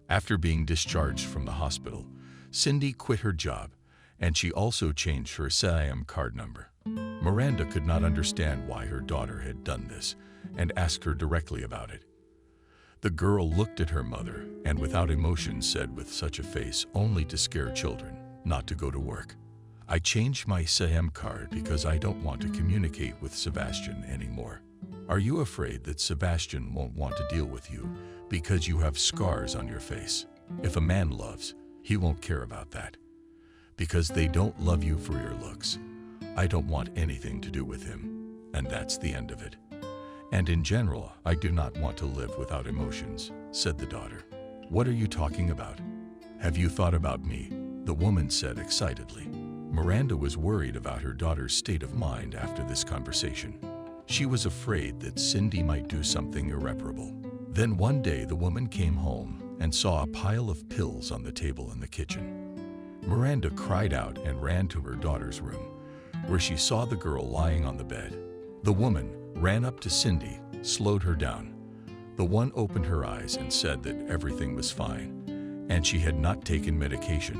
After being discharged from the hospital, Cindy quit her job, and she also changed her SIM card number. Miranda could not understand why her daughter had done this and asked her directly about it. The girl looked at her mother and without emotion said with such a face only to scare children, not to go to work, "I changed my SIM card because I don't want to communicate with Sebastian anymore. Are you afraid that Sebastian won't want to deal with you because you have scars on your face? If a man loves, he won't care about that. Because they don't love you for your looks. I don't want anything to do with him, and that's the end of it. And in general, I do not want to live without emotions," said the daughter. "What are you talking about? Have you thought about me?" the woman said excitedly. Miranda was worried about her daughter's state of mind after this conversation. She was afraid that Cindy might do something irreparable. Then one day the woman came home and saw a pile of pills on the table in the kitchen. Miranda cried out and ran to her daughter's room, where she saw the girl lying on the bed. The woman ran up to Cindy, slowed her down. The one opened her eyes and said that everything was fine, and she had not taken medication,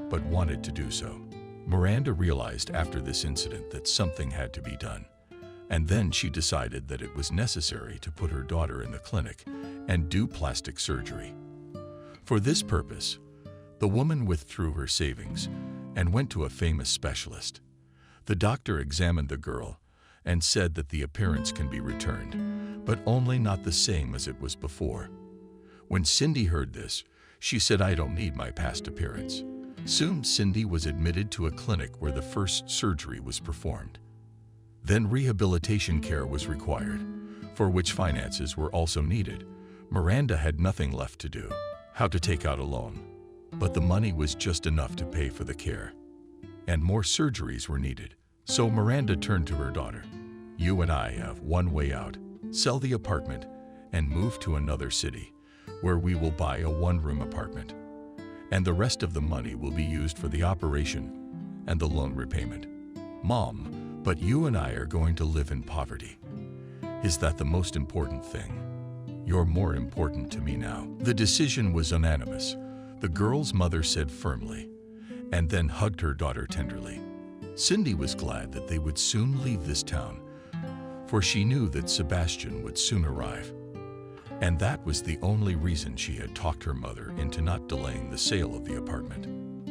but wanted to do so. Miranda realized after this incident that something had to be done, and then she decided that it was necessary to put her daughter in the clinic and do plastic surgery. For this purpose, the woman withdrew her savings and went to a famous specialist. The doctor examined the girl and said that the appearance can be returned, but only not the same as it was before. When Cindy heard this, she said, "I don't need my past appearance." Soon Cindy was admitted to a clinic where the first surgery was performed. Then rehabilitation care was required, for which finances were also needed. Miranda had nothing left to do, how to take out a loan, but the money was just enough to pay for the care. And more surgeries were needed. So Miranda turned to her daughter. "You and I have one way out. Sell the apartment and move to another city, where we will buy a one-room apartment. and the rest of the money will be used for the operation and the loan repayment. Mom, but you and I are going to live in poverty. Is that the most important thing? You're more important to me now." The decision was unanimous, the girl's mother said firmly, and then hugged her daughter tenderly. Cindy was glad that they would soon leave this town, for she knew that Sebastian would soon arrive. And that was the only reason she had talked her mother into not delaying the sale of the apartment.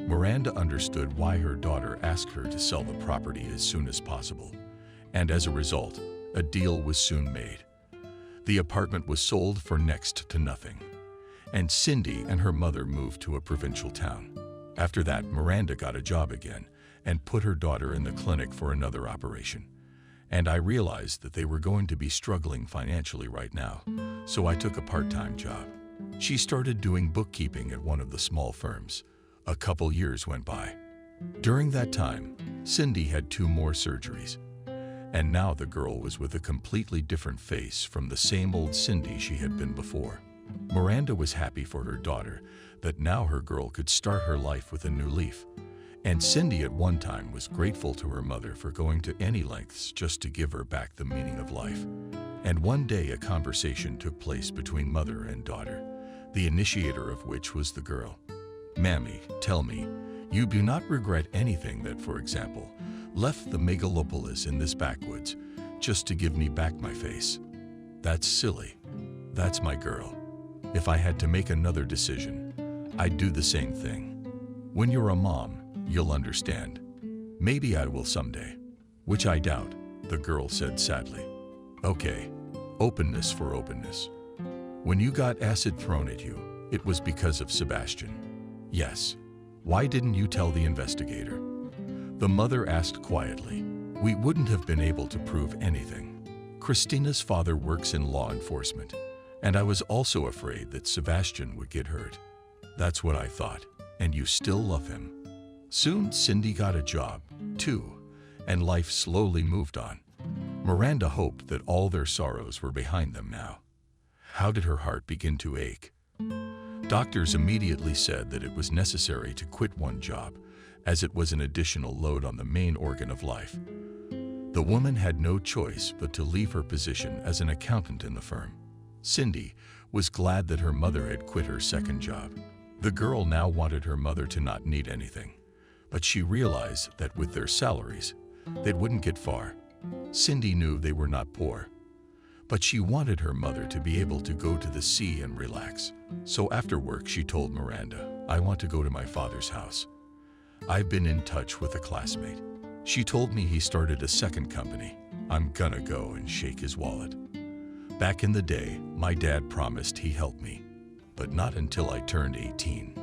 Miranda understood why her daughter asked her to sell the property as soon as possible, and as a result, a deal was soon made. The apartment was sold for next to nothing, and Cindy and her mother moved to a provincial town. After that, Miranda got a job again and put her daughter in the clinic for another operation. And I realized that they were going to be struggling financially right now, so I took a part-time job. She started doing bookkeeping at one of the small firms. A couple years went by. During that time, Cindy had 2 more surgeries. And now the girl was with a completely different face from the same old Cindy she had been before. Miranda was happy for her daughter that now her girl could start her life with a new leaf. And Cindy at one time was grateful to her mother for going to any lengths just to give her back the meaning of life. And one day a conversation took place between mother and daughter, the initiator of which was the girl. "Mammy, tell me, you do not regret anything that, for example, left the megalopolis in this backwoods just to give me back my face? That's silly. That's my girl. If I had to make another decision, I'd do the same thing. When you're a mom, you'll understand. Maybe I will someday." "Which I doubt," the girl said sadly. "Okay, openness for openness. When you got acid thrown at you, it was because of Sebastian." "Yes. Why didn't you tell the investigator?" The mother asked quietly. "We wouldn't have been able to prove anything. Christina's father works in law enforcement, and I was also afraid that Sebastian would get hurt. That's what I thought, and you still love him." Soon Cindy got a job, too, and life slowly moved on. Miranda hoped that all their sorrows were behind them now. How did her heart begin to ache? Doctors immediately said that it was necessary to quit one job, as it was an additional load on the main organ of life. The woman had no choice but to leave her position as an accountant in the firm. Cindy was glad that her mother had quit her second job. The girl now wanted her mother to not need anything, but she realized that with their salaries, they wouldn't get far. Cindy knew they were not poor, but she wanted her mother to be able to go to the sea and relax. So after work, she told Miranda, "I want to go to my father's house. I've been in touch with a classmate. She told me he started a second company. I'm gonna go and shake his wallet. Back in the day, my dad promised he'd help me, but not until I turned 18.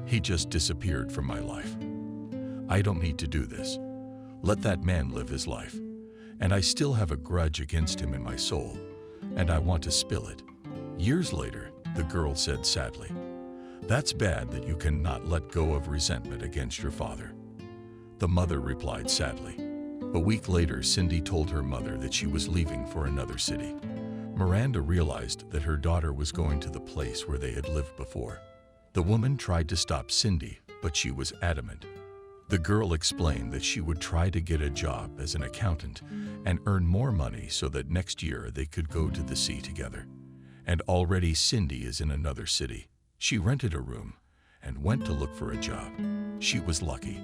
He just disappeared from my life. I don't need to do this. Let that man live his life. And I still have a grudge against him in my soul, and I want to spill it." Years later, the girl said sadly, "That's bad that you cannot let go of resentment against your father." The mother replied sadly. A week later, Cindy told her mother that she was leaving for another city. Miranda realized that her daughter was going to the place where they had lived before. The woman tried to stop Cindy, but she was adamant. The girl explained that she would try to get a job as an accountant and earn more money so that next year they could go to the sea together. And already Cindy is in another city. She rented a room and went to look for a job. She was lucky.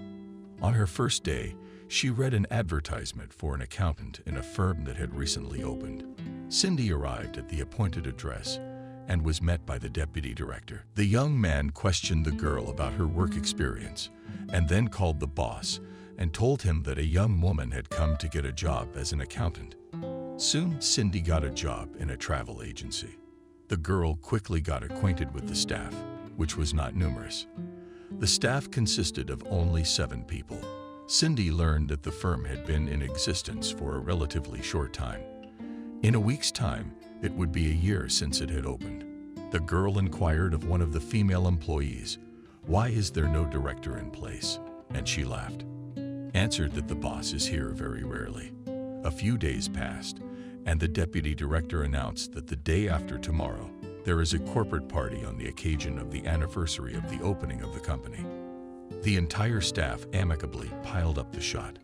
On her first day, she read an advertisement for an accountant in a firm that had recently opened. Cindy arrived at the appointed address and was met by the deputy director. The young man questioned the girl about her work experience and then called the boss and told him that a young woman had come to get a job as an accountant. Soon, Cindy got a job in a travel agency. The girl quickly got acquainted with the staff, which was not numerous. The staff consisted of only 7 people. Cindy learned that the firm had been in existence for a relatively short time. In a week's time, it would be a year since it had opened. The girl inquired of one of the female employees, "Why is there no director in place?" And she laughed. Answered that the boss is here very rarely. A few days passed, and the deputy director announced that the day after tomorrow, there is a corporate party on the occasion of the anniversary of the opening of the company. The entire staff amicably piled up the shot.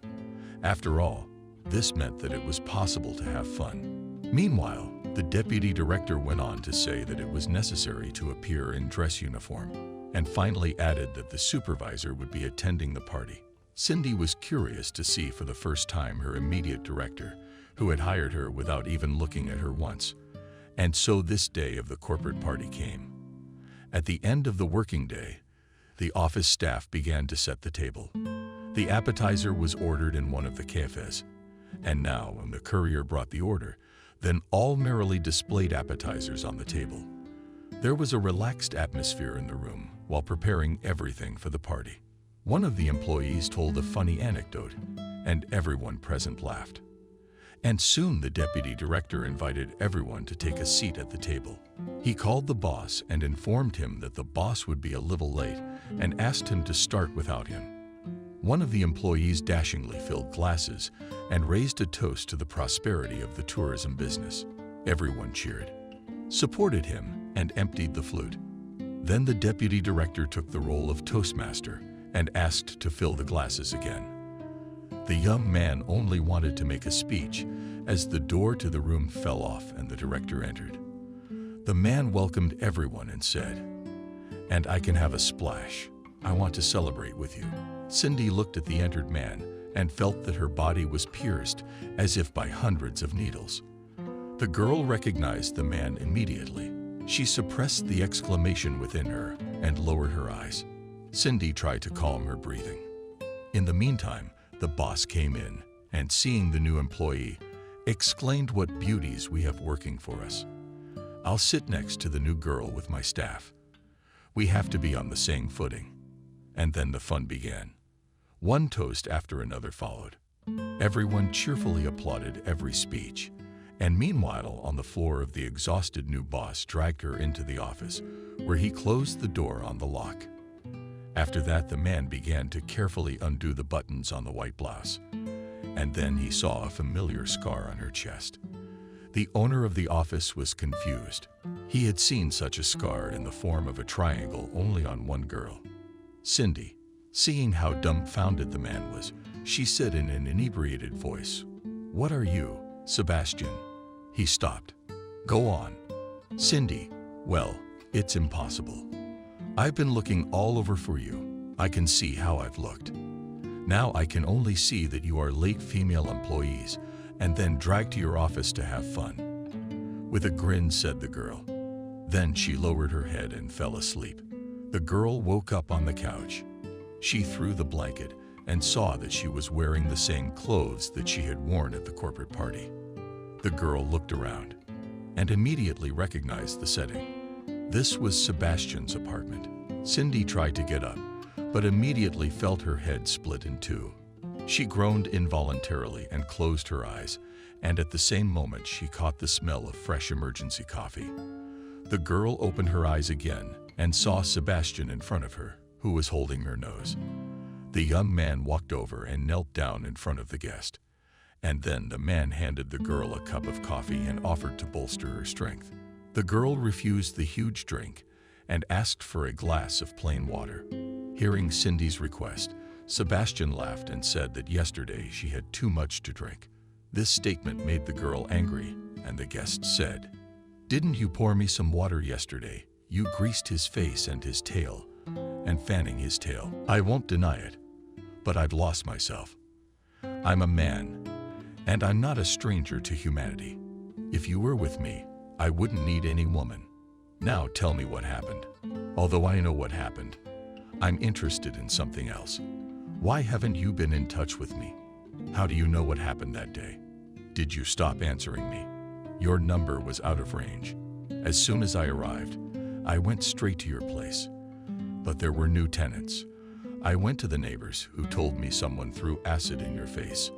After all, this meant that it was possible to have fun. Meanwhile, the deputy director went on to say that it was necessary to appear in dress uniform, and finally added that the supervisor would be attending the party. Cindy was curious to see for the first time her immediate director, who had hired her without even looking at her once. And so this day of the corporate party came. At the end of the working day, the office staff began to set the table. The appetizer was ordered in one of the cafes, and now when the courier brought the order, then all merrily displayed appetizers on the table. There was a relaxed atmosphere in the room while preparing everything for the party. One of the employees told a funny anecdote, and everyone present laughed. And soon the deputy director invited everyone to take a seat at the table. He called the boss and informed him that the boss would be a little late and asked him to start without him. One of the employees dashingly filled glasses and raised a toast to the prosperity of the tourism business. Everyone cheered, supported him, and emptied the flute. Then the deputy director took the role of toastmaster and asked to fill the glasses again. The young man only wanted to make a speech as the door to the room fell off and the director entered. The man welcomed everyone and said, "And I can have a splash. I want to celebrate with you." Cindy looked at the entered man and felt that her body was pierced as if by hundreds of needles. The girl recognized the man immediately. She suppressed the exclamation within her and lowered her eyes. Cindy tried to calm her breathing. In the meantime, the boss came in and, seeing the new employee, exclaimed, "What beauties we have working for us. I'll sit next to the new girl with my staff. We have to be on the same footing." And then the fun began. One toast after another followed. Everyone cheerfully applauded every speech. And meanwhile, on the floor of the exhausted new boss dragged her into the office, where he closed the door on the lock. After that, the man began to carefully undo the buttons on the white blouse. And then he saw a familiar scar on her chest. The owner of the office was confused. He had seen such a scar in the form of a triangle only on one girl. Cindy, seeing how dumbfounded the man was, she said in an inebriated voice, "What are you, Sebastian?" He stopped. "Go on." Cindy, "Well, it's impossible. I've been looking all over for you. I can see how I've looked. Now I can only see that you are late female employees and then dragged to your office to have fun." With a grin, said the girl. Then she lowered her head and fell asleep. The girl woke up on the couch. She threw the blanket and saw that she was wearing the same clothes that she had worn at the corporate party. The girl looked around and immediately recognized the setting. This was Sebastian's apartment. Cindy tried to get up, but immediately felt her head split in two. She groaned involuntarily and closed her eyes, and at the same moment she caught the smell of fresh emergency coffee. The girl opened her eyes again and saw Sebastian in front of her, who was holding her nose. The young man walked over and knelt down in front of the guest. And then the man handed the girl a cup of coffee and offered to bolster her strength. The girl refused the huge drink and asked for a glass of plain water. Hearing Cindy's request, Sebastian laughed and said that yesterday she had too much to drink. This statement made the girl angry, and the guest said, "Didn't you pour me some water yesterday? You greased his face and his tail," and fanning his tail. "I won't deny it, but I've lost myself. I'm a man, and I'm not a stranger to humanity. If you were with me, I wouldn't need any woman. Now tell me what happened. Although I know what happened, I'm interested in something else. Why haven't you been in touch with me? How do you know what happened that day? Did you stop answering me? Your number was out of range. As soon as I arrived, I went straight to your place. But there were new tenants. I went to the neighbors, who told me someone threw acid in your face.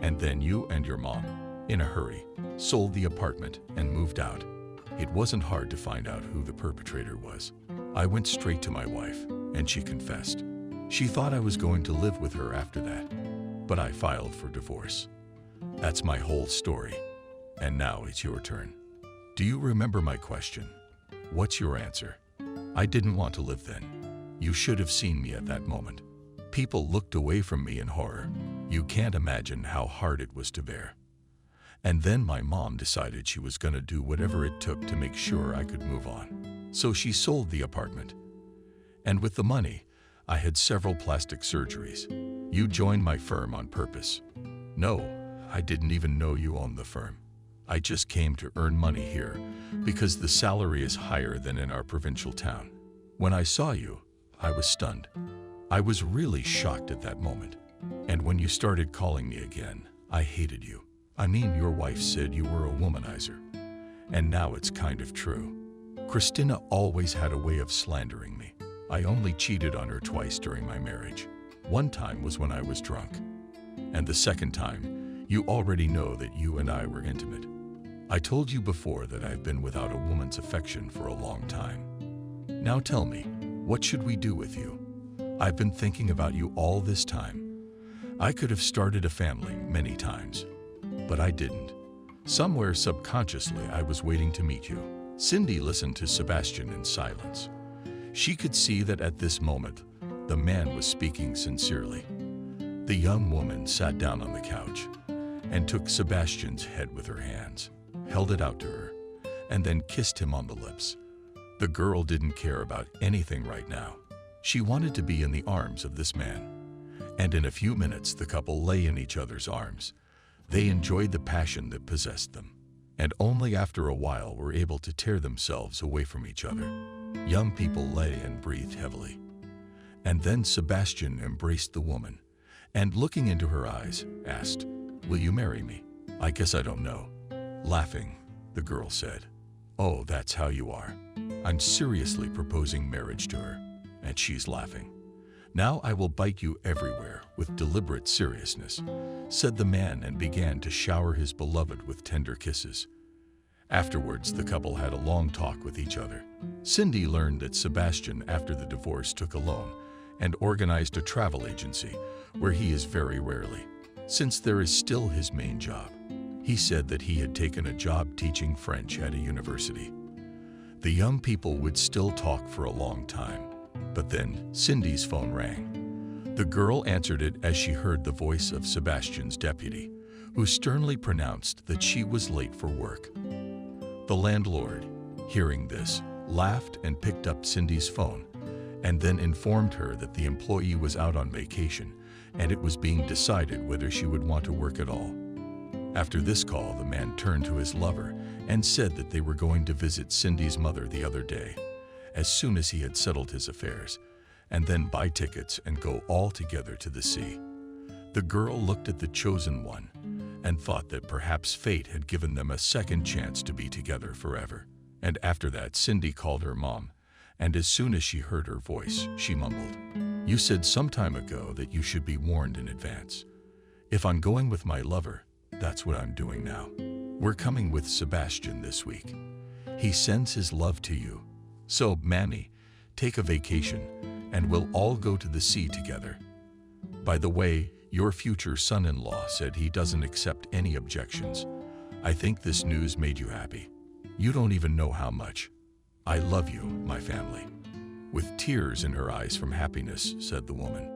And then you and your mom, in a hurry, sold the apartment and moved out. It wasn't hard to find out who the perpetrator was. I went straight to my wife, and she confessed. She thought I was going to live with her after that, but I filed for divorce. That's my whole story. And now it's your turn. Do you remember my question? What's your answer? I didn't want to live then. You should have seen me at that moment. People looked away from me in horror. You can't imagine how hard it was to bear. And then my mom decided she was going to do whatever it took to make sure I could move on. So she sold the apartment. And with the money, I had several plastic surgeries. You joined my firm on purpose. No, I didn't even know you owned the firm. I just came to earn money here because the salary is higher than in our provincial town. When I saw you, I was stunned. I was really shocked at that moment. And when you started calling me again, I hated you. I mean, your wife said you were a womanizer. And now it's kind of true. Christina always had a way of slandering me. I only cheated on her twice during my marriage. One time was when I was drunk. And the second time, you already know that you and I were intimate. I told you before that I've been without a woman's affection for a long time. Now tell me, what should we do with you? I've been thinking about you all this time. I could have started a family many times, but I didn't. Somewhere subconsciously, I was waiting to meet you. Cindy listened to Sebastian in silence. She could see that at this moment, the man was speaking sincerely. The young woman sat down on the couch and took Sebastian's head with her hands, held it out to her, and then kissed him on the lips. The girl didn't care about anything right now. She wanted to be in the arms of this man. And in a few minutes, the couple lay in each other's arms. They enjoyed the passion that possessed them, and only after a while were able to tear themselves away from each other. Young people lay and breathed heavily. And then Sebastian embraced the woman, and looking into her eyes, asked, "Will you marry me?" "I guess I don't know." Laughing, the girl said, "Oh, that's how you are. I'm seriously proposing marriage to her." And she's laughing. "Now I will bite you everywhere with deliberate seriousness," said the man, and began to shower his beloved with tender kisses. Afterwards, the couple had a long talk with each other. Cindy learned that Sebastian, after the divorce, took a loan and organized a travel agency where he is very rarely, since there is still his main job. He said that he had taken a job teaching French at a university. The young people would still talk for a long time, but then Cindy's phone rang. The girl answered it as she heard the voice of Sebastian's deputy, who sternly pronounced that she was late for work. The landlord, hearing this, laughed and picked up Cindy's phone, and then informed her that the employee was out on vacation and it was being decided whether she would want to work at all. After this call, the man turned to his lover and said that they were going to visit Cindy's mother the other day, as soon as he had settled his affairs, and then buy tickets and go all together to the sea. The girl looked at the chosen one and thought that perhaps fate had given them a second chance to be together forever. And after that, Cindy called her mom, and as soon as she heard her voice, she mumbled, "You said some time ago that you should be warned in advance. If I'm going with my lover, that's what I'm doing now. We're coming with Sebastian this week. He sends his love to you. So, Mammy, take a vacation, and we'll all go to the sea together. By the way, your future son-in-law said he doesn't accept any objections. I think this news made you happy. You don't even know how much. I love you, my family." With tears in her eyes from happiness, said the woman.